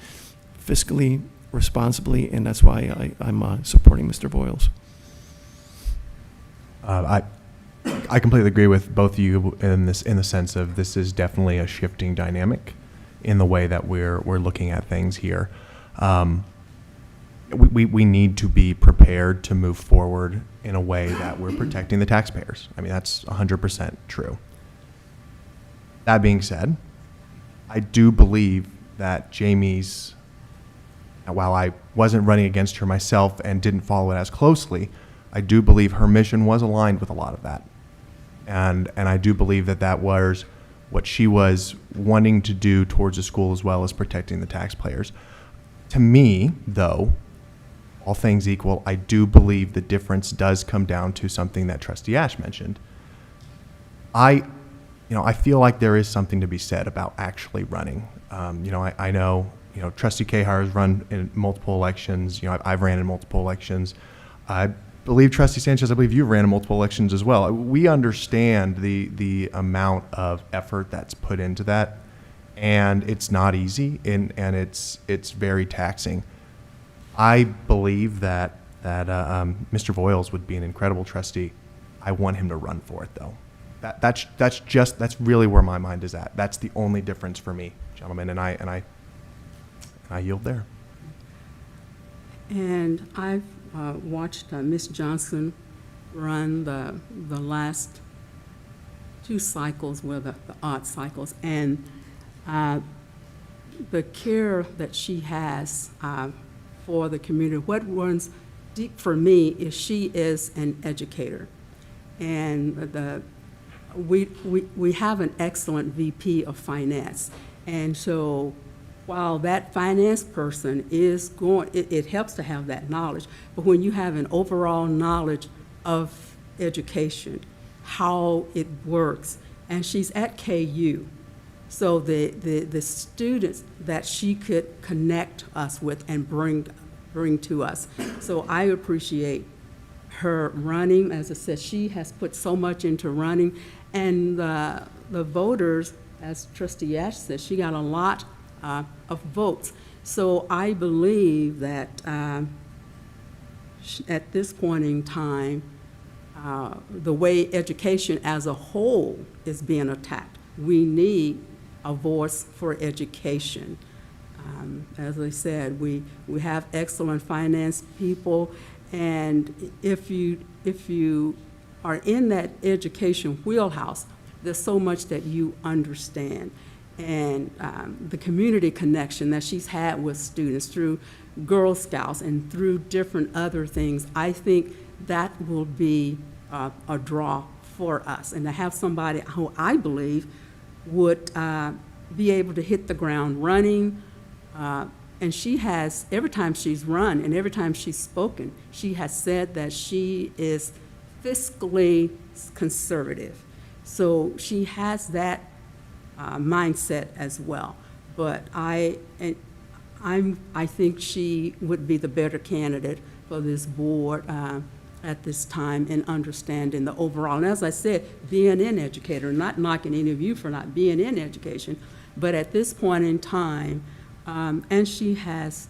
fiscally responsibly, and that's why I'm supporting Mr. Voiles. I completely agree with both of you in the sense of this is definitely a shifting dynamic in the way that we're looking at things here. We need to be prepared to move forward in a way that we're protecting the taxpayers. I mean, that's 100% true. That being said, I do believe that Jamie's, while I wasn't running against her myself and didn't follow it as closely, I do believe her mission was aligned with a lot of that. And I do believe that was what she was wanting to do towards the school, as well as protecting the taxpayers. To me, though, all things equal, I do believe the difference does come down to something that Trustee Ash mentioned. I feel like there is something to be said about actually running. I know, Trustee Cahar has run in multiple elections. I've ran in multiple elections. I believe Trustee Sanchez, I believe you ran in multiple elections as well. We understand the amount of effort that's put into that, and it's not easy, and it's very taxing. I believe that Mr. Voiles would be an incredible trustee. I want him to run for it, though. That's really where my mind is at. That's the only difference for me, gentlemen, and I yield there. And I've watched Ms. Johnson run the last 2 cycles, the odd cycles, and the care that she has for the community. What runs deep for me is she is an educator, and we have an excellent VP of finance, and so while that finance person is going, it helps to have that knowledge, but when you have an overall knowledge of education, how it works, and she's at KU, so the students that she could connect us with and bring to us. So I appreciate her running. As I said, she has put so much into running, and the voters, as Trustee Ash said, she got a lot of votes. So I believe that at this point in time, the way education as a whole is being attacked, we need a voice for education. As I said, we have excellent finance people, and if you are in that education wheelhouse, there's so much that you understand. And the community connection that she's had with students through Girl Scouts and through different other things, I think that will be a draw for us. And to have somebody who I believe would be able to hit the ground running, and she has, every time she's run and every time she's spoken, she has said that she is fiscally conservative. So she has that mindset as well. But I think she would be the better candidate for this board at this time in understanding the overall. And as I said, being an educator, not knocking any of you for not being in education, but at this point in time, and she has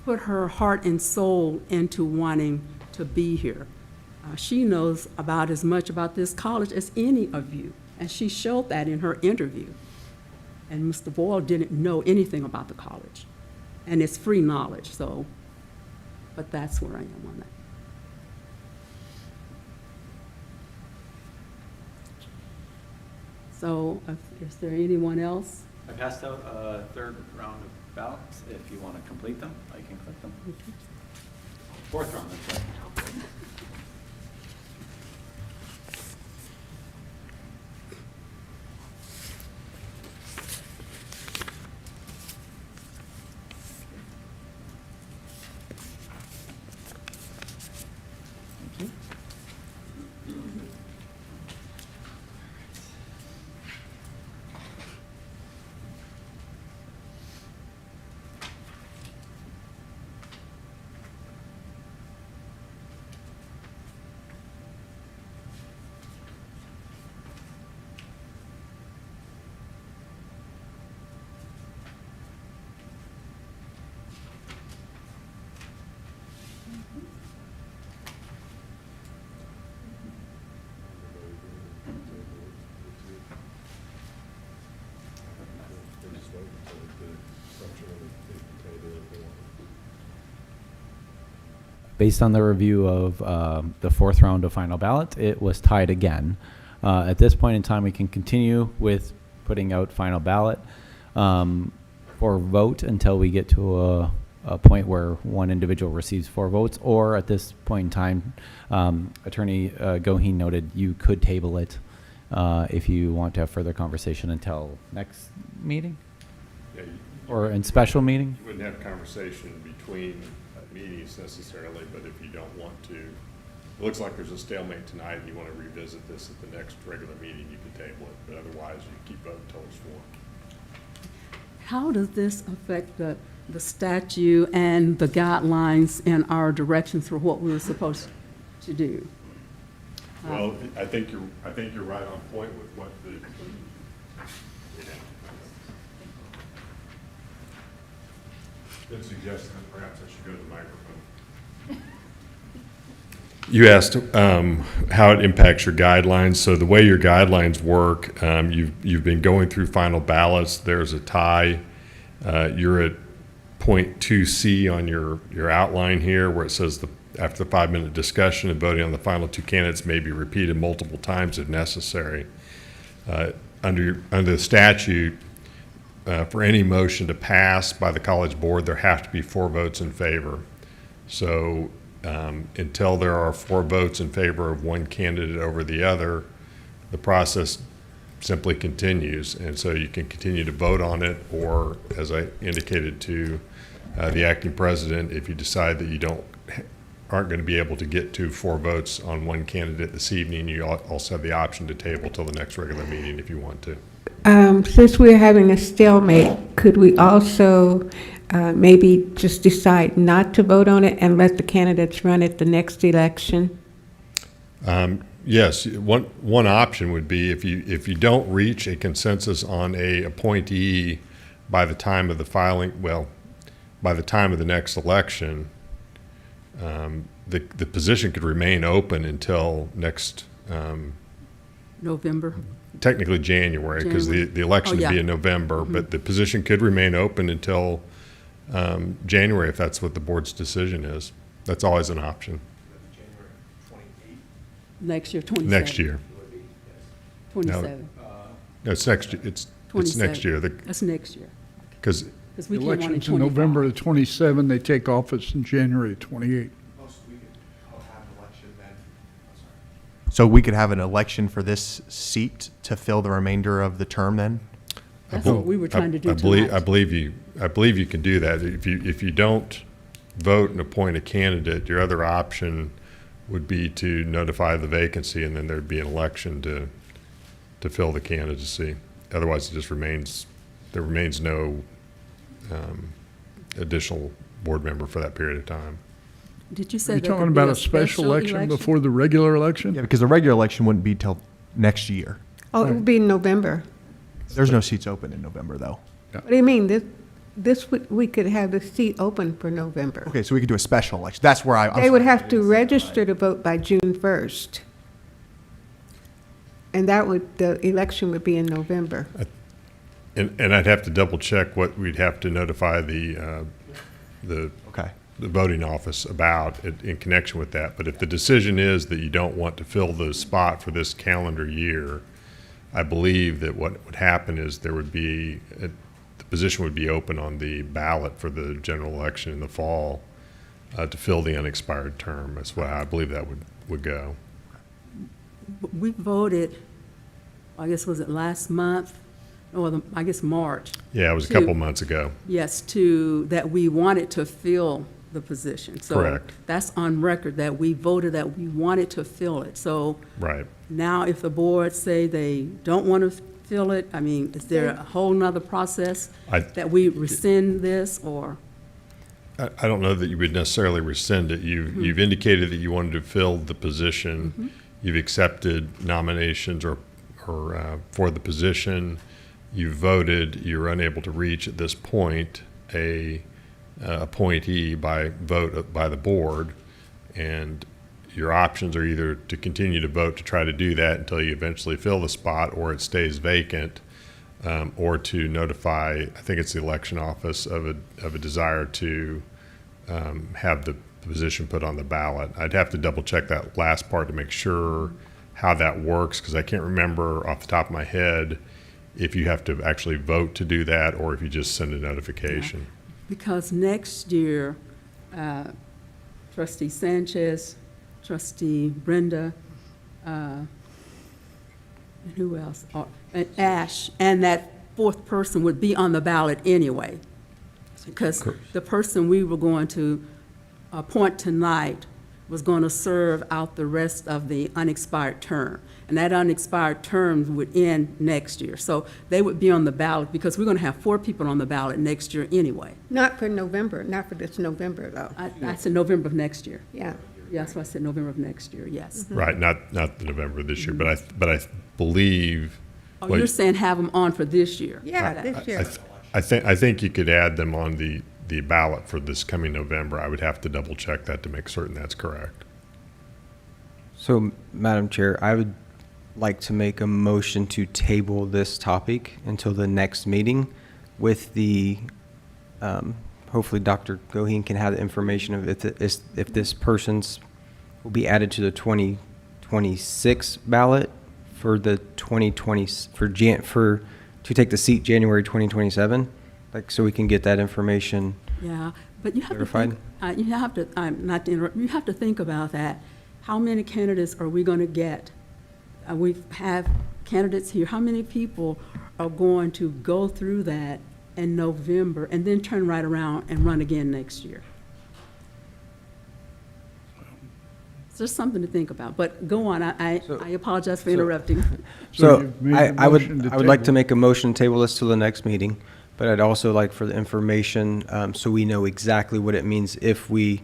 put her heart and soul into wanting to be here. She knows about as much about this college as any of you, and she showed that in her interview. And Mr. Boyle didn't know anything about the college, and it's free knowledge, so, but that's where I am on that. So, is there anyone else? I passed out a 3rd round of ballots. If you want to complete them, I can click them. 4th round, that's right. Based on the review of the 4th round of final ballot, it was tied again. At this point in time, we can continue with putting out final ballot for vote until we get to a point where one individual receives 4 votes, or at this point in time, Attorney Goheen noted you could table it if you want to have further conversation until next meeting. Yeah, Or in special meeting? You wouldn't have conversation between meetings necessarily, but if you don't want to, it looks like there's a stalemate tonight and you want to revisit this at the next regular meeting, you can table it, but otherwise you keep voting until it's sworn. How does this affect the statute and the guidelines and our directions for what we were supposed to do? Well, I think you're right on point with what the, good suggestion, perhaps I should go to the microphone. You asked how it impacts your guidelines. So the way your guidelines work, you've been going through final ballots. There's a tie. You're at point 2C on your outline here, where it says after the 5-minute discussion and voting on the final two candidates may be repeated multiple times if necessary. Under the statute, for any motion to pass by the college board, there have to be 4 votes in favor. So until there are 4 votes in favor of one candidate over the other, the process simply continues. And so you can continue to vote on it, or as I indicated to the acting president, if you decide that you aren't going to be able to get to 4 votes on one candidate this evening, you also have the option to table till the next regular meeting if you want to. Since we're having a stalemate, could we also maybe just decide not to vote on it and let the candidates run at the next election? Yes, one option would be if you don't reach a consensus on a appointee by the time of the filing, by the time of the next election, the position could remain open until next November? Technically January, because the election would be in November, but the position could remain open until January if that's what the board's decision is. That's always an option. Next year, 27. Next year. 27. No, it's next year. It's next year. That's next year. Because we can't run in election's in November of 27, they take office in January of 28. So we could have an election for this seat to fill the remainder of the term then? That's what we were trying to do I tonight. believe you can do that. If you don't vote and appoint a candidate, your other option would be to notify the vacancy, and then there'd be an election to fill the candidacy. Otherwise, there remains no additional board member for that period of time. Did you say Are you there could talking be about a special election before the regular election? Yeah, because the regular election wouldn't be till next year. Oh, it would be in November. There's no seats open in November, though. What do you mean? We could have the seat open for November. Okay, so we could do a special election. That's where They would have to register to vote by June 1st. And the election would be in November. And I'd have to double check what we'd have to notify the voting office about in connection with that. But if the decision is that you don't want to fill the spot for this calendar year, I believe that what would happen is there would be the position would be open on the ballot for the general election in the fall to fill the unexpired term. That's what I believe that would go. We voted, I guess, was it last month? Or I guess March. Yeah, it was a couple months ago. Yes, that we wanted to fill the position. So Correct. that's on record, that we voted that we wanted to fill it. So right now if the board say they don't want to fill it, I mean, is there a whole nother process that we rescind this, or? I don't know that you would necessarily rescind it. You've indicated that you wanted to fill the position. You've accepted nominations or for the position. You voted. You're unable to reach at this point a appointee by vote by the board, and your options are either to continue to vote to try to do that until you eventually fill the spot, or it stays vacant, or to notify, I think it's the election office, of a desire to have the position put on the ballot. I'd have to double check that last part to make sure how that works, because I can't remember off the top of my head if you have to actually vote to do that or if you just send a notification. Yeah. Because next year, Trustee Sanchez, Trustee Brenda, and who else? And Ash, and that 4th person would be on the ballot anyway. Because the person we were going to appoint tonight was going to serve out the rest of the unexpired term. And that unexpired term would end next year. So they would be on the ballot because we're going to have 4 people on the ballot next year anyway. Not for November, not for this November, though. I said November of next year. Yeah. Yeah, that's why I said November of next year, yes. Right, not the November of this year, but I believe. Oh, what- you're saying have them on for this year? Yeah, this year. I think you could add them on the ballot for this coming November. I would have to double check that to make certain that's correct. So, Madam Chair, I would like to make a motion to table this topic until the next meeting with the, hopefully Dr. Goheen can have the information of if this person's will be added to the 2026 ballot for the 2020, to take the seat January 2027, like, so we can get that information. Yeah, but you have Clarified? to think, you have to, not to interrupt, you have to think about that. How many candidates are we going to get? We have candidates here. How many people are going to go through that in November and then turn right around and run again next year? It's just something to think about, but go on. I apologize for interrupting. So you've made a I would motion to like to table. make a motion to table this till the next meeting, but I'd also like for the information, so we know exactly what it means if we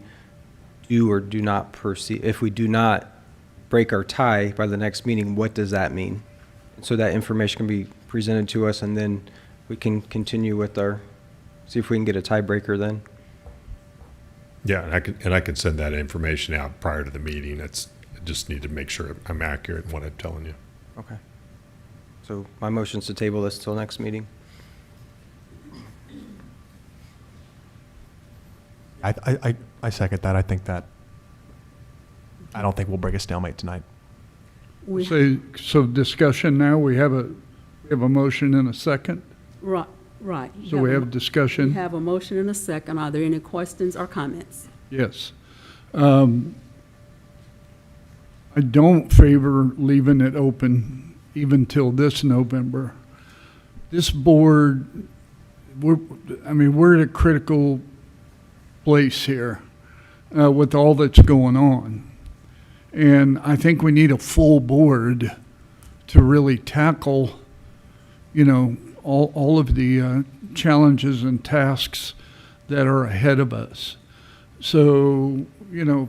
do or do not proceed, if we do not break our tie by the next meeting, what does that mean? So that information can be presented to us, and then we can continue with see if we can get a tiebreaker then. Yeah, and I can send that information out prior to the meeting. I just need to make sure I'm accurate in what I'm telling you. Okay. So my motion's to table this till next meeting. I second that. I don't think we'll break a stalemate tonight. So discussion now, we have a motion and a second. Right, right. So we have discussion. We have a motion and a second. Are there any questions or comments? Yes. I don't favor leaving it open even till this November. This board, we're at a critical place here with all that's going on. And I think we need a full board to really tackle, all of the challenges and tasks that are ahead of us. So,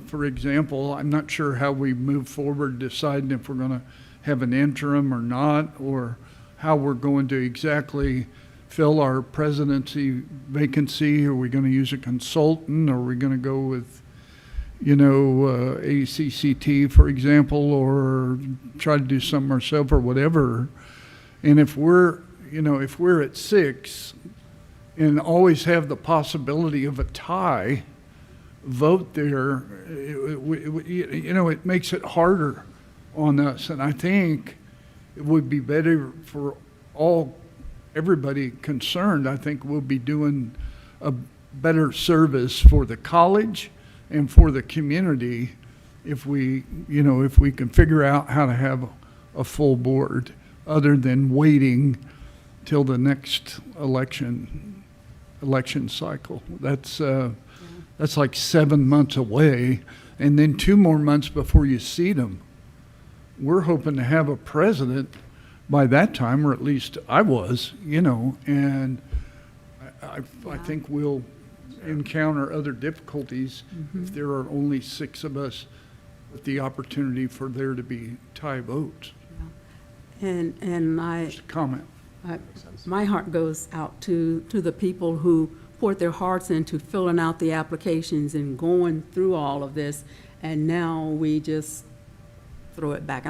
for example, I'm not sure how we move forward deciding if we're going to have an interim or not, or how we're going to exactly fill our presidency vacancy. Are we going to use a consultant? Or are we going to go with, ACCT, for example, or try to do something ourselves or whatever? And if we're at 6 and always have the possibility of a tie vote there, it makes it harder on us. And I think it would be better for everybody concerned. I think we'll be doing a better service for the college and for the community if we can figure out how to have a full board other than waiting till the next election cycle. That's like 7 months away, and then 2 more months before you see them. We're hoping to have a president by that time, or at least I was, and I think we'll encounter other difficulties if there are only 6 of us with the opportunity for there to be tie votes. And Just a comment. my heart goes out to the people who poured their hearts into filling out the applications and going through all of this, and now we just throw it back.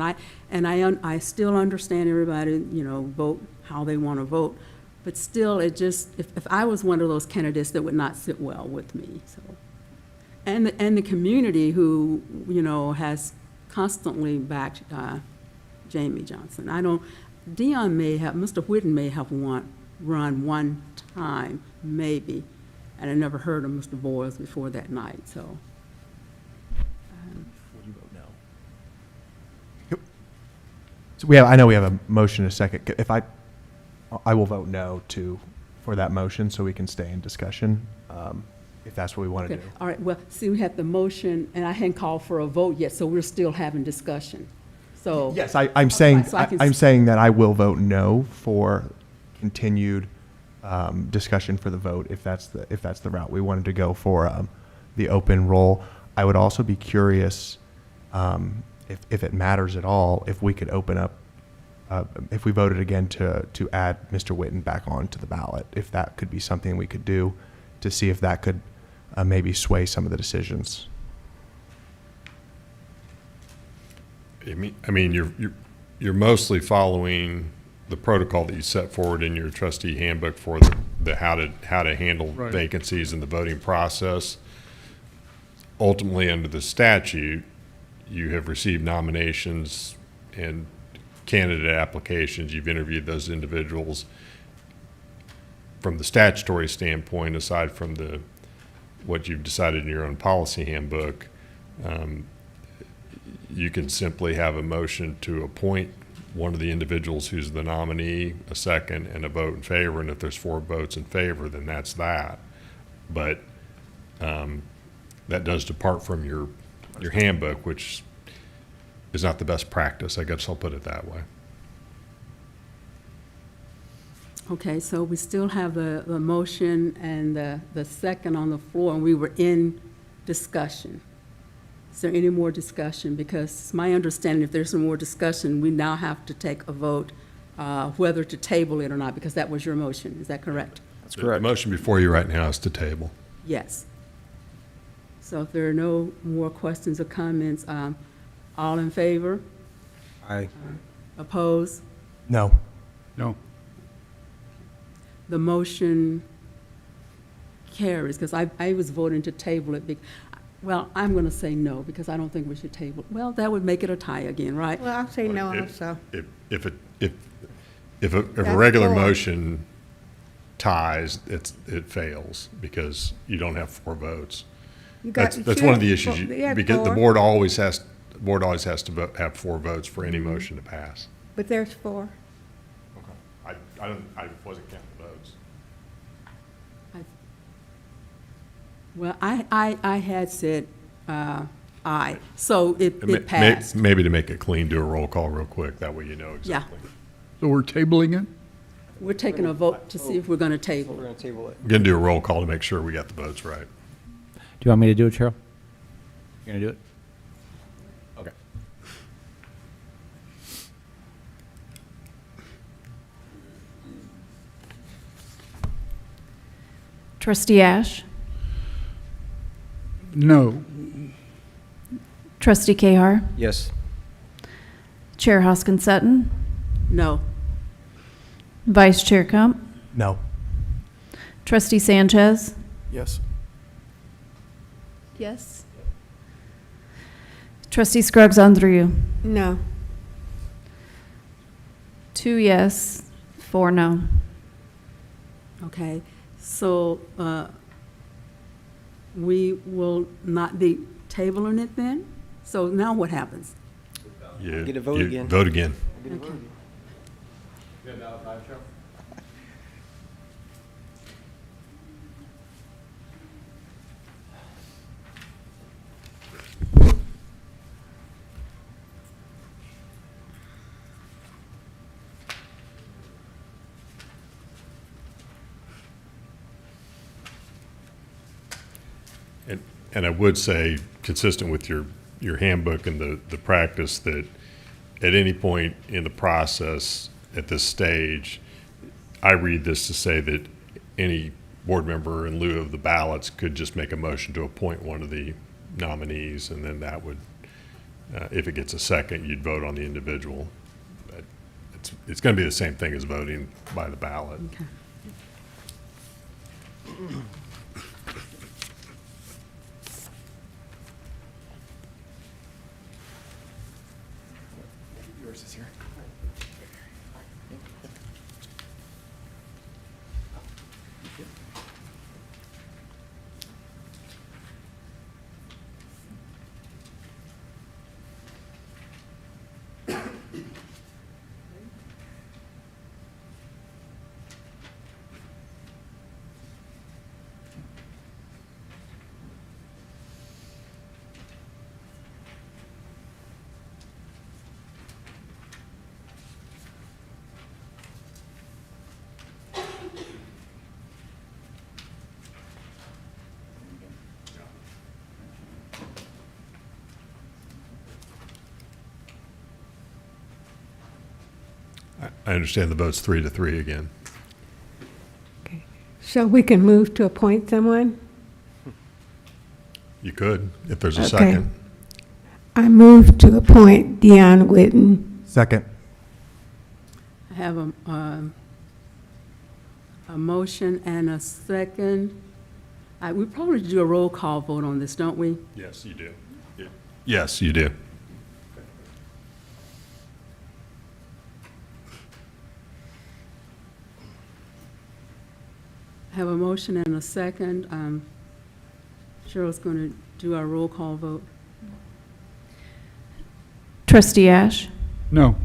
And I still understand everybody, vote how they want to vote, but still, if I was one of those candidates, that would not sit well with me. So, and the community who has constantly backed Jamie Johnson. Mr. Whitten may have run one time, maybe, and I never heard of Mr. Boyles before that night. So. Would you vote no? So I know we have a motion and a second. I will vote no to for that motion so we can stay in discussion, if that's what we want to Okay, do. all right, well, see, we had the motion, and I hadn't called for a vote yet, so we're still having discussion. So. Yes, I'm saying, so I can I'm s- saying that I will vote no for continued discussion for the vote if that's the route we wanted to go for the open roll. I would also be curious if it matters at all if we could open up if we voted again to add Mr. Witten back onto the ballot, if that could be something we could do to see if that could maybe sway some of the decisions. I mean, you're mostly following the protocol that you set forward in your trustee handbook for the how to handle Right. vacancies in the voting process. Ultimately, under the statute, you have received nominations and candidate applications. You've interviewed those individuals. From the statutory standpoint, aside from what you've decided in your own policy handbook, you can simply have a motion to appoint one of the individuals who's the nominee, a second, and a vote in favor. And if there's 4 votes in favor, then that's that. But that does depart from your handbook, which is not the best practice. I guess I'll put it that way. Okay, so we still have the motion and the second on the floor, and we were in discussion. Is there any more discussion? Because it's my understanding, if there's some more discussion, we now have to take a vote whether to table it or not, because that was your motion. Is that correct? That's The correct. motion before you right now is to table. Yes. So if there are no more questions or comments, all in favor? Aye. Oppose? No. No. The motion carries, because I was voting to table it. Well, I'm going to say no, because I don't think we should table. Well, that would make it a tie again, right? Well, I'll say no If- also. If a That's regular 4. motion ties, it fails because you don't have 4 votes. You got- That's one of the you issues, had because the 4. board always has to have 4 votes for any motion to pass. But there's 4. I wasn't counting votes. Well, I had said aye, so it Ma- passed. Maybe to make it clean, do a roll call real quick, that way you know Yeah. exactly. So we're tabling it? We're taking a vote to see if we're going to table We're it. going to table it. We're gonna do a roll call to make sure we got the votes right. Do you want me to do it, Cheryl? You're going to do it? Okay. Trustee Ash, No. Trustee Cahar, Yes. Chair Hoskin Sutton, No. Vice Chair Kump, No. Trustee Sanchez. Yes. Yes. Trustee Scruggs Andrew. No. 2 yes, 4 no. Okay, so we will not be tabling it then? So now what happens? You- Get a vote you again. Vote again. Okay. And I would say, consistent with your handbook and the practice, that at any point in the process, at this stage, I read this to say that any board member, in lieu of the ballots, could just make a motion to appoint one of the nominees, and then that would, if it gets a second, you'd vote on the individual. But it's going to be the same thing as voting by the ballot. Okay. Yours is here. I understand the vote's 3-3 again. So we can move to appoint someone? You could, if there's a Okay. second. I move to appoint Dion Witten. Second. I have a motion and a second. We probably do a roll call vote on this, don't we? Yes, you do. Yes, you do. I have a motion and a second. Cheryl's going to do our roll call vote. Trustee Ash? No.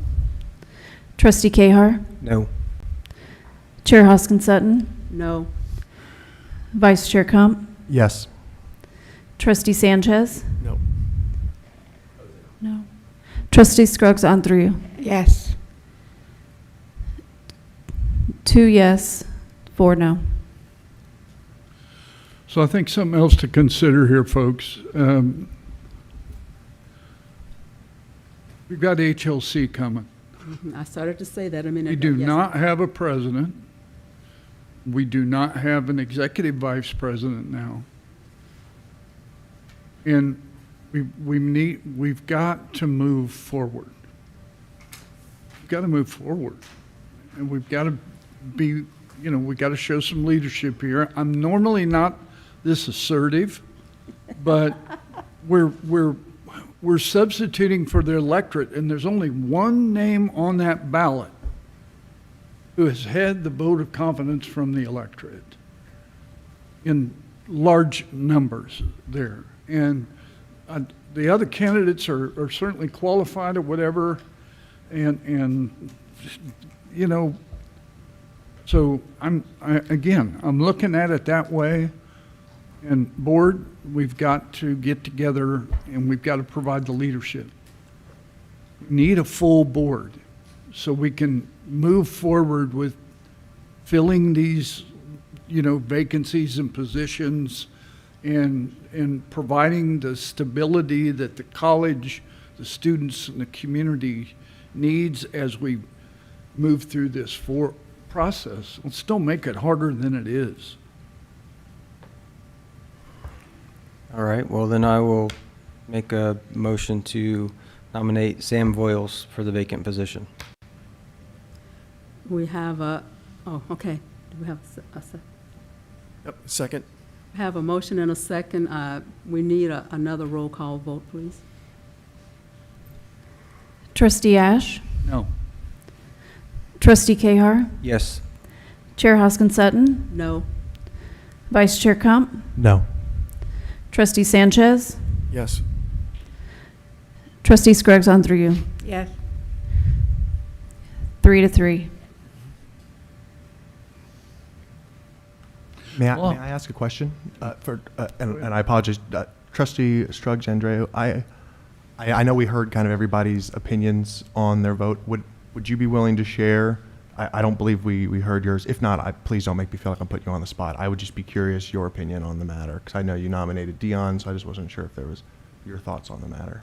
Trustee Cahar? No. Chair Hoskin Sutton? No. Vice Chair Crump? Yes. Trustee Sanchez? No. No. Trustee Scruggs Andrew? Yes. 2 yes, 4 no. So I think something else to consider here, folks. We've got HLC coming. I started to say that a minute We ago. do Yes. not have a president. We do not have an executive vice president now. And we've got to move forward. We've got to move forward. And we've got to be, we've got to show some leadership here. I'm normally not this assertive, but we're substituting for the electorate, and there's only one name on that ballot who has had the vote of confidence from the electorate in large numbers there. And the other candidates are certainly qualified or whatever, and so I'm looking at it that way. And board, we've got to get together and we've got to provide the leadership. We need a full board so we can move forward with filling these, vacancies and positions and providing the stability that the college, the students, and the community needs as we move through this process. Let's still make it harder than it is. All right, well, then I will make a motion to nominate Sam Voiles for the vacant position. We have okay. Do we have a second? Yep, second. We have a motion and a second. We need another roll call vote, please. Trustee Ash? No. Trustee Cahar? Yes. Chair Hoskin Sutton? No. Vice Chair Crump? No. Trustee Sanchez? Yes. Trustee Scruggs Andrew? Yes. 3-3. May I ask a question? And I apologize, Trustee Scruggs Andreu. I know we heard kind of everybody's opinions on their vote. Would you be willing to share? I don't believe we heard yours. If not, please don't make me feel like I'm putting you on the spot. I would just be curious your opinion on the matter, because I know you nominated Dion, so I just wasn't sure if there was your thoughts on the matter.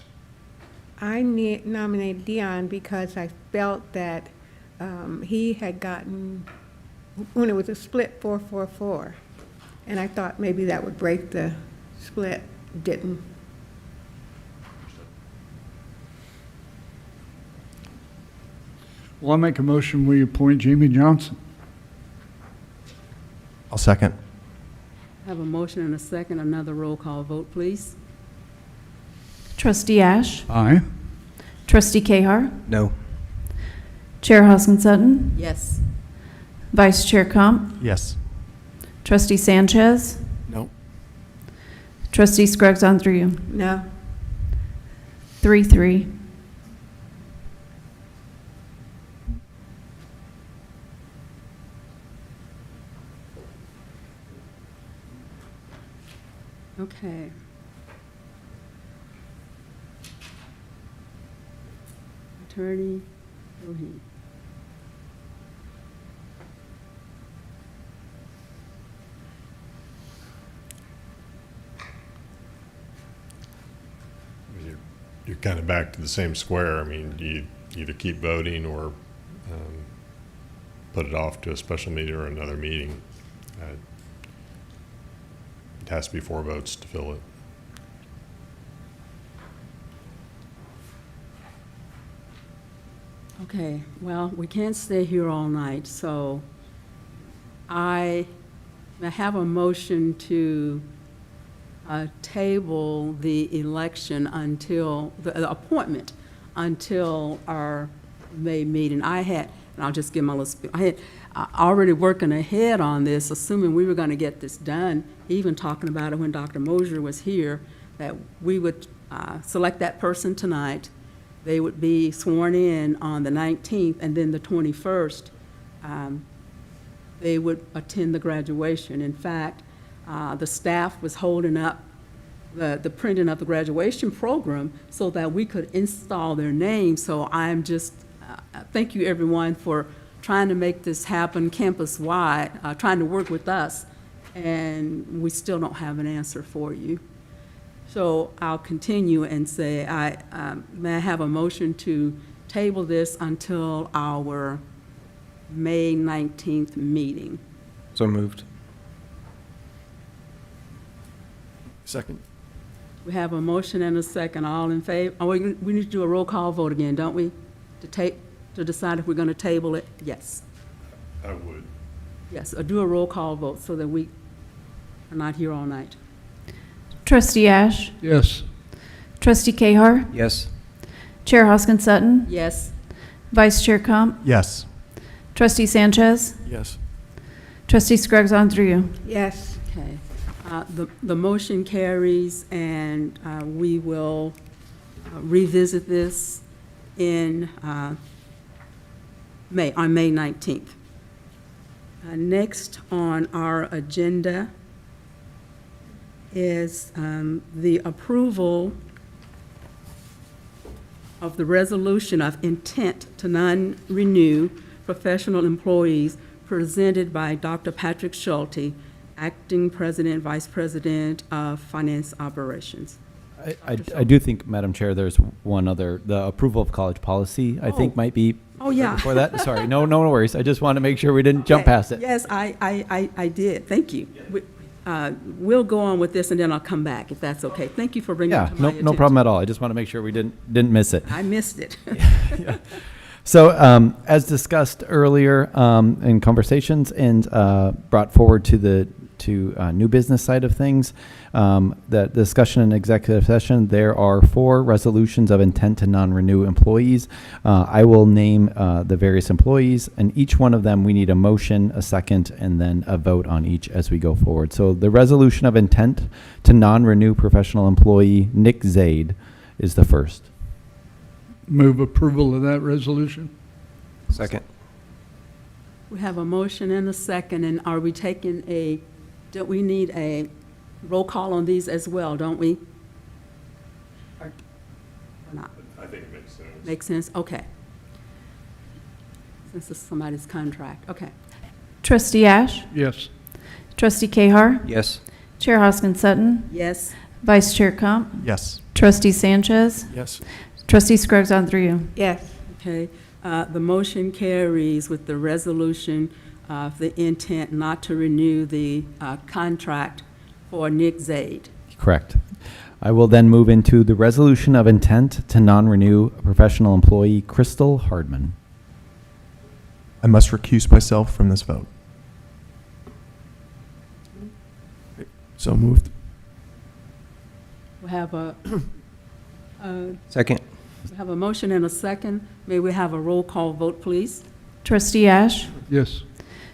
I nominated Dion because I felt that he had gotten, when it was a split 4-4-4, and I thought maybe that would break the split. Didn't. Well, I make a motion, we appoint Jamie Johnson. I'll second. I have a motion and a second. Another roll call vote, please. Trustee Ash? Aye. Trustee Cahar? No. Chair Hoskin Sutton? Yes. Vice Chair Crump? Yes. Trustee Sanchez? No. Trustee Scruggs Andrew? No. 3-3. Okay. Attorney Rohit. You're kind of back to the same square. I mean, you either keep voting or put it off to a special meeting or another meeting. It has to be 4 votes to fill it. Okay, well, we can't stay here all night, so I have a motion to table the election until, the appointment until our May meeting. And I'll just give my little spiel. I had already working ahead on this, assuming we were going to get this done, even talking about it when Dr. Mosier was here, that we would select that person tonight. They would be sworn in on the 19th, and then the 21st, they would attend the graduation. In fact, the staff was holding up the printing of the graduation program so that we could install their names. So I'm just, thank you everyone for trying to make this happen campus-wide, trying to work with us, and we still don't have an answer for you. So I'll continue and say, may I have a motion to table this until our May 19th meeting? So moved. Second. We have a motion and a second. All in favor? Oh, we need to do a roll call vote again, don't we? To decide if we're going to table it? Yes. I would. Yes, do a roll call vote so that we are not here all night. Trustee Ash? Yes. Trustee Cahar? Yes. Chair Hoskins Sutton? Yes. Vice Chair Comp? Yes. Trustee Sanchez? Yes. Trustee Scruggs Andrew? Yes. Okay. The motion carries, and we will revisit this in on May 19th. Next on our agenda is the approval of the resolution of intent to non-renew professional employees presented by Dr. Patrick Schulte, Acting President, Vice President of Finance Operations. I do think, Madam Chair, there's one other, the approval of college policy, I think might be. Oh, yeah. Before that, sorry, no worries. I just want to make sure we didn't jump past it. Yes, I did. Thank you. We'll go on with this, and then I'll come back, if that's okay. Thank you for bringing it to my attention. No problem at all. I just want to make sure we didn't miss it. I missed it. Yeah. So, as discussed earlier in conversations and brought forward to the new business side of things, the discussion in executive session, there are 4 resolutions of intent to non-renew employees. I will name the various employees, and each one of them we need a motion, a second, and then a vote on each as we go forward. So the resolution of intent to non-renew professional employee Nick Zaid is the first. Move approval of that resolution. Second. We have a motion and a second, and are we taking don't we need a roll call on these as well, don't we? Or not? I think it makes sense. Makes sense? Okay. Since it's somebody's contract, okay. Trustee Ash? Yes. Trustee Cahar? Yes. Chair Hoskins Sutton? Yes. Vice Chair Comp? Yes. Trustee Sanchez? Yes. Trustee Scruggs Andrew? Yes. Okay. The motion carries with the resolution of the intent not to renew the contract for Nick Zaid. Correct. I will then move into the resolution of intent to non-renew professional employee Crystal Hardman. I must recuse myself from this vote. So moved. We have a Second. we have a motion and a second. May we have a roll call vote, please? Trustee Ash? Yes.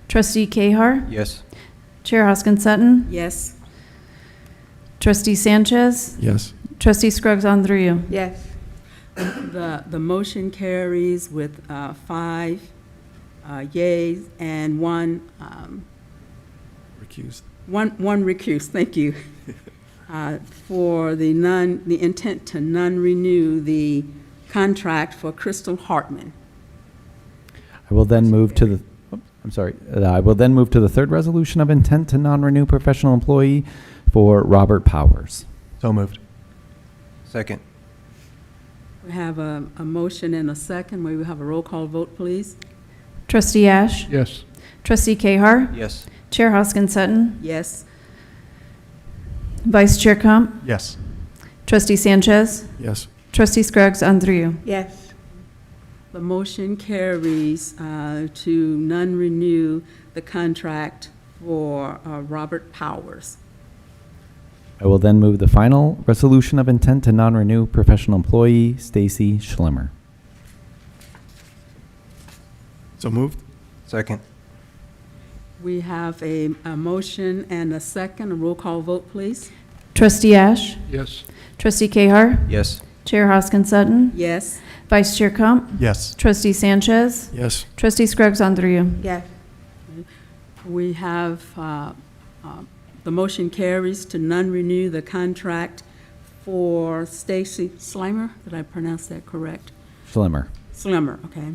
Trustee Cahar? Yes. Chair Hoskins Sutton? Yes. Trustee Sanchez? Yes. Trustee Scruggs Andrew? Yes. The motion carries with 5 yeas and 1 Recused. one recuse. Thank you. For the intent to non-renew the contract for Crystal Hartman. I will then move to the. I will then move to the third resolution of intent to non-renew professional employee for Robert Powers. So moved. Second. We have a motion and a second. May we have a roll call vote, please? Trustee Ash? Yes. Trustee Cahar? Yes. Chair Hoskin Sutton? Yes. Vice Chair Crump? Yes. Trustee Sanchez? Yes. Trustee Scruggs Andrew? Yes. The motion carries to non-renew the contract for Robert Powers. I will then move the final resolution of intent to non-renew professional employee Stacy Schlimmer. So moved? Second. We have a motion and a second. A roll call vote, please. Trustee Ash? Yes. Trustee Cahar? Yes. Chair Hoskin Sutton? Yes. Vice Chair Crump? Yes. Trustee Sanchez? Yes. Trustee Scruggs Andrew? Yes. We have, the motion carries to non-renew the contract for Stacy Slimer. Did I pronounce that correct? Schlimmer. Slimmer, okay.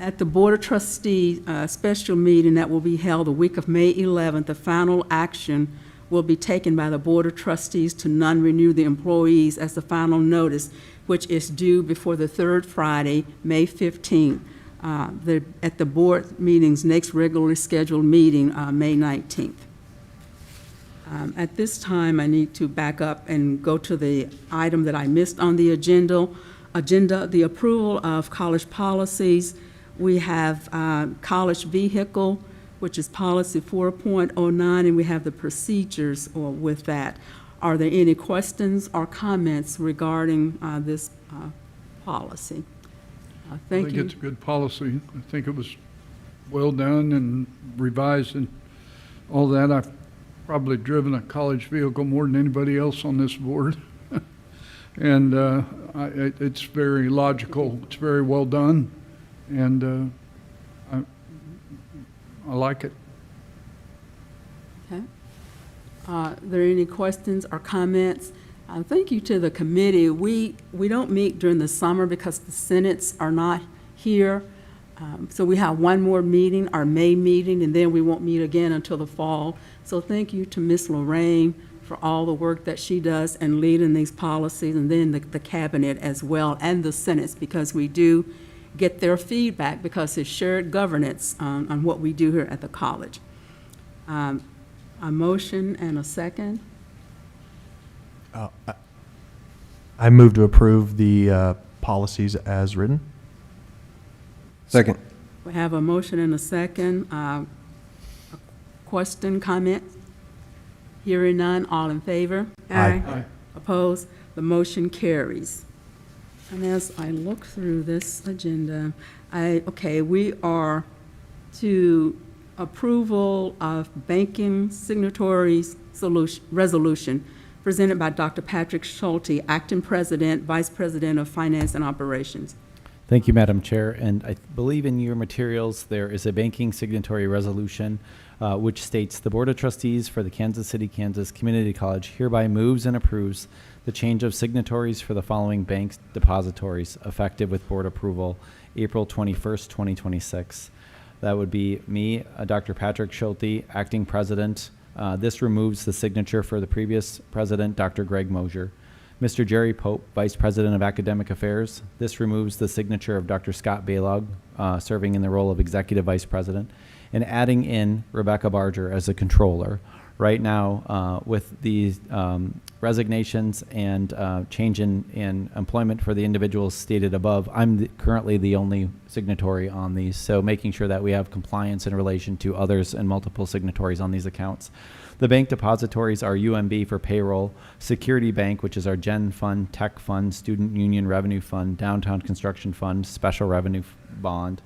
At the Board of Trustees special meeting that will be held the week of May 11th, the final action will be taken by the Board of Trustees to non-renew the employees as the final notice, which is due before the third Friday, May 15th. At the board meeting's next regularly scheduled meeting, May 19th. At this time, I need to back up and go to the item that I missed on the agenda, the approval of college policies. We have college vehicle, which is policy 4.09, and we have the procedures with that. Are there any questions or comments regarding this policy? Thank I think you. it's a good policy. I think it was well done and revised and all that. I've probably driven a college vehicle more than anybody else on this board. And it's very logical. It's very well done. And I like it. Okay. Are there any questions or comments? Thank you to the committee. We don't meet during the summer because the senates are not here. So we have one more meeting, our May meeting, and then we won't meet again until the fall. So thank you to Ms. Lorraine for all the work that she does and leading these policies, and then the cabinet as well, and the senates, because we do get their feedback because it's shared governance on what we do here at the college. A motion and a second. I move to approve the policies as written. Second. We have a motion and a second. A question, comment? Hearing none, all in favor? Aye. Opposed? The motion carries. And as I look through this agenda, we are to approval of banking signatories resolution presented by Dr. Patrick Schulte, Acting President, Vice President of Finance and Operations. Thank you, Madam Chair. And I believe in your materials there is a banking signatory resolution which states the Board of Trustees for the Kansas City, Kansas Community College hereby moves and approves the change of signatories for the following bank depositories effective with board approval April 21st, 2026. That would be me, Dr. Patrick Schulte, Acting President. This removes the signature for the previous president, Dr. Greg Mosier. Mr. Jerry Pope, Vice President of Academic Affairs. This removes the signature of Dr. Scott Baylog, serving in the role of Executive Vice President, and adding in Rebecca Barger as a controller. Right now, with these resignations and change in employment for the individuals stated above, I'm currently the only signatory on these, so making sure that we have compliance in relation to others and multiple signatories on these accounts. The bank depositories are UMB for payroll, Security Bank, which is our Gen Fund, Tech Fund, Student Union Revenue Fund, Downtown Construction Fund, Special Revenue Bond,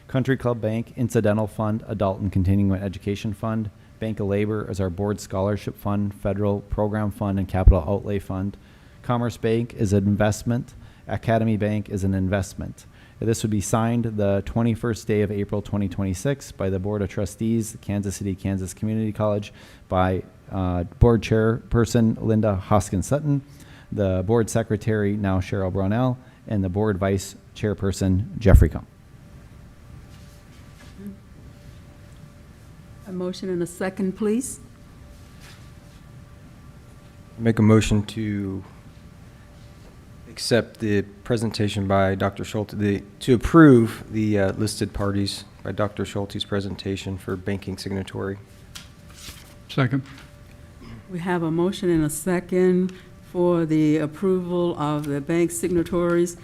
Country Club Bank, Incidental Fund, Adult and Continuing Education Fund. Bank of Labor is our Board Scholarship Fund, Federal Program Fund, and Capital Outlay Fund. Commerce Bank is an investment. Academy Bank is an investment. This would be signed the 21st day of April 2026 by the Board of Trustees, Kansas City, Kansas Community College, by Board Chairperson Linda Hoskin Sutton, the Board Secretary, now Cheryl Brownell, and the Board Vice Chairperson, Jeffrey Kump. A motion and a second, please. Make a motion to accept the presentation by Dr. Schulte, to approve the listed parties by Dr. Schulte's presentation for banking signatory. Second. We have a motion and a second for the approval of the bank signatories.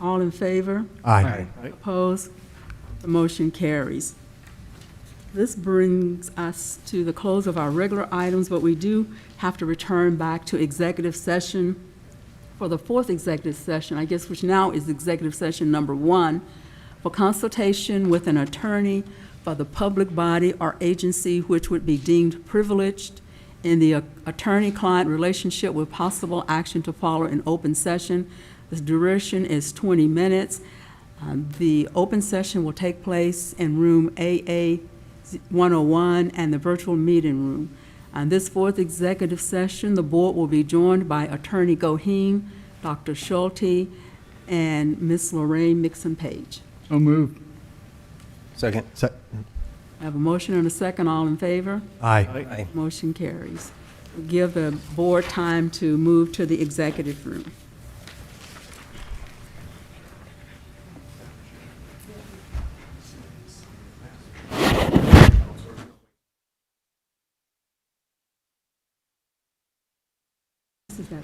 All in favor? Aye. Opposed? The motion carries. This brings us to the close of our regular items, but we do have to return back to executive session for the fourth executive session, I guess, which now is executive session number 1, for consultation with an attorney for the public body or agency which would be deemed privileged in the attorney-client relationship with possible action to follow in open session. The duration is 20 minutes. The open session will take place in room AA 101 and the virtual meeting room. On this fourth executive session, the board will be joined by Attorney Goheen, Dr. Schulte, and Ms. Lorraine Mixon-Page. So moved. Second. I have a motion and a second. All in favor? Aye. Motion carries. We'll give the board time to move to the executive room. This is that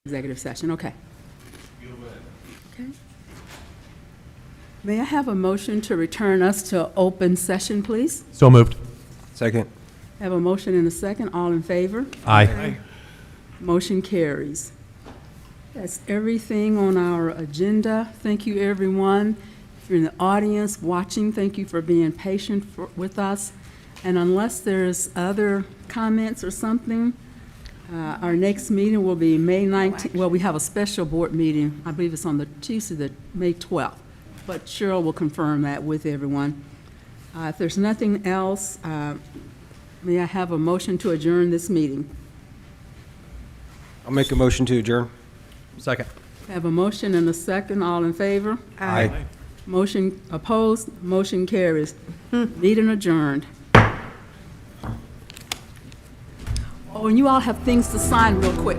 Executive session, okay. Okay. May I have a motion to return us to open session, please? So moved. Second. Have a motion and a second. All in favor? Aye. Motion carries. That's everything on our agenda. Thank you, everyone. If you're in the audience watching, thank you for being patient with us. And unless there's other comments or something, our next meeting will be May 19th. Well, we have a special board meeting. I believe it's on the Tuesday, May 12th. But Cheryl will confirm that with everyone. If there's nothing else, may I have a motion to adjourn this meeting? I'll make a motion to adjourn. Second. Have a motion and a second. All in favor? Aye. Motion opposed? Motion carries. Meeting adjourned. Oh, and you all have things to sign real quick.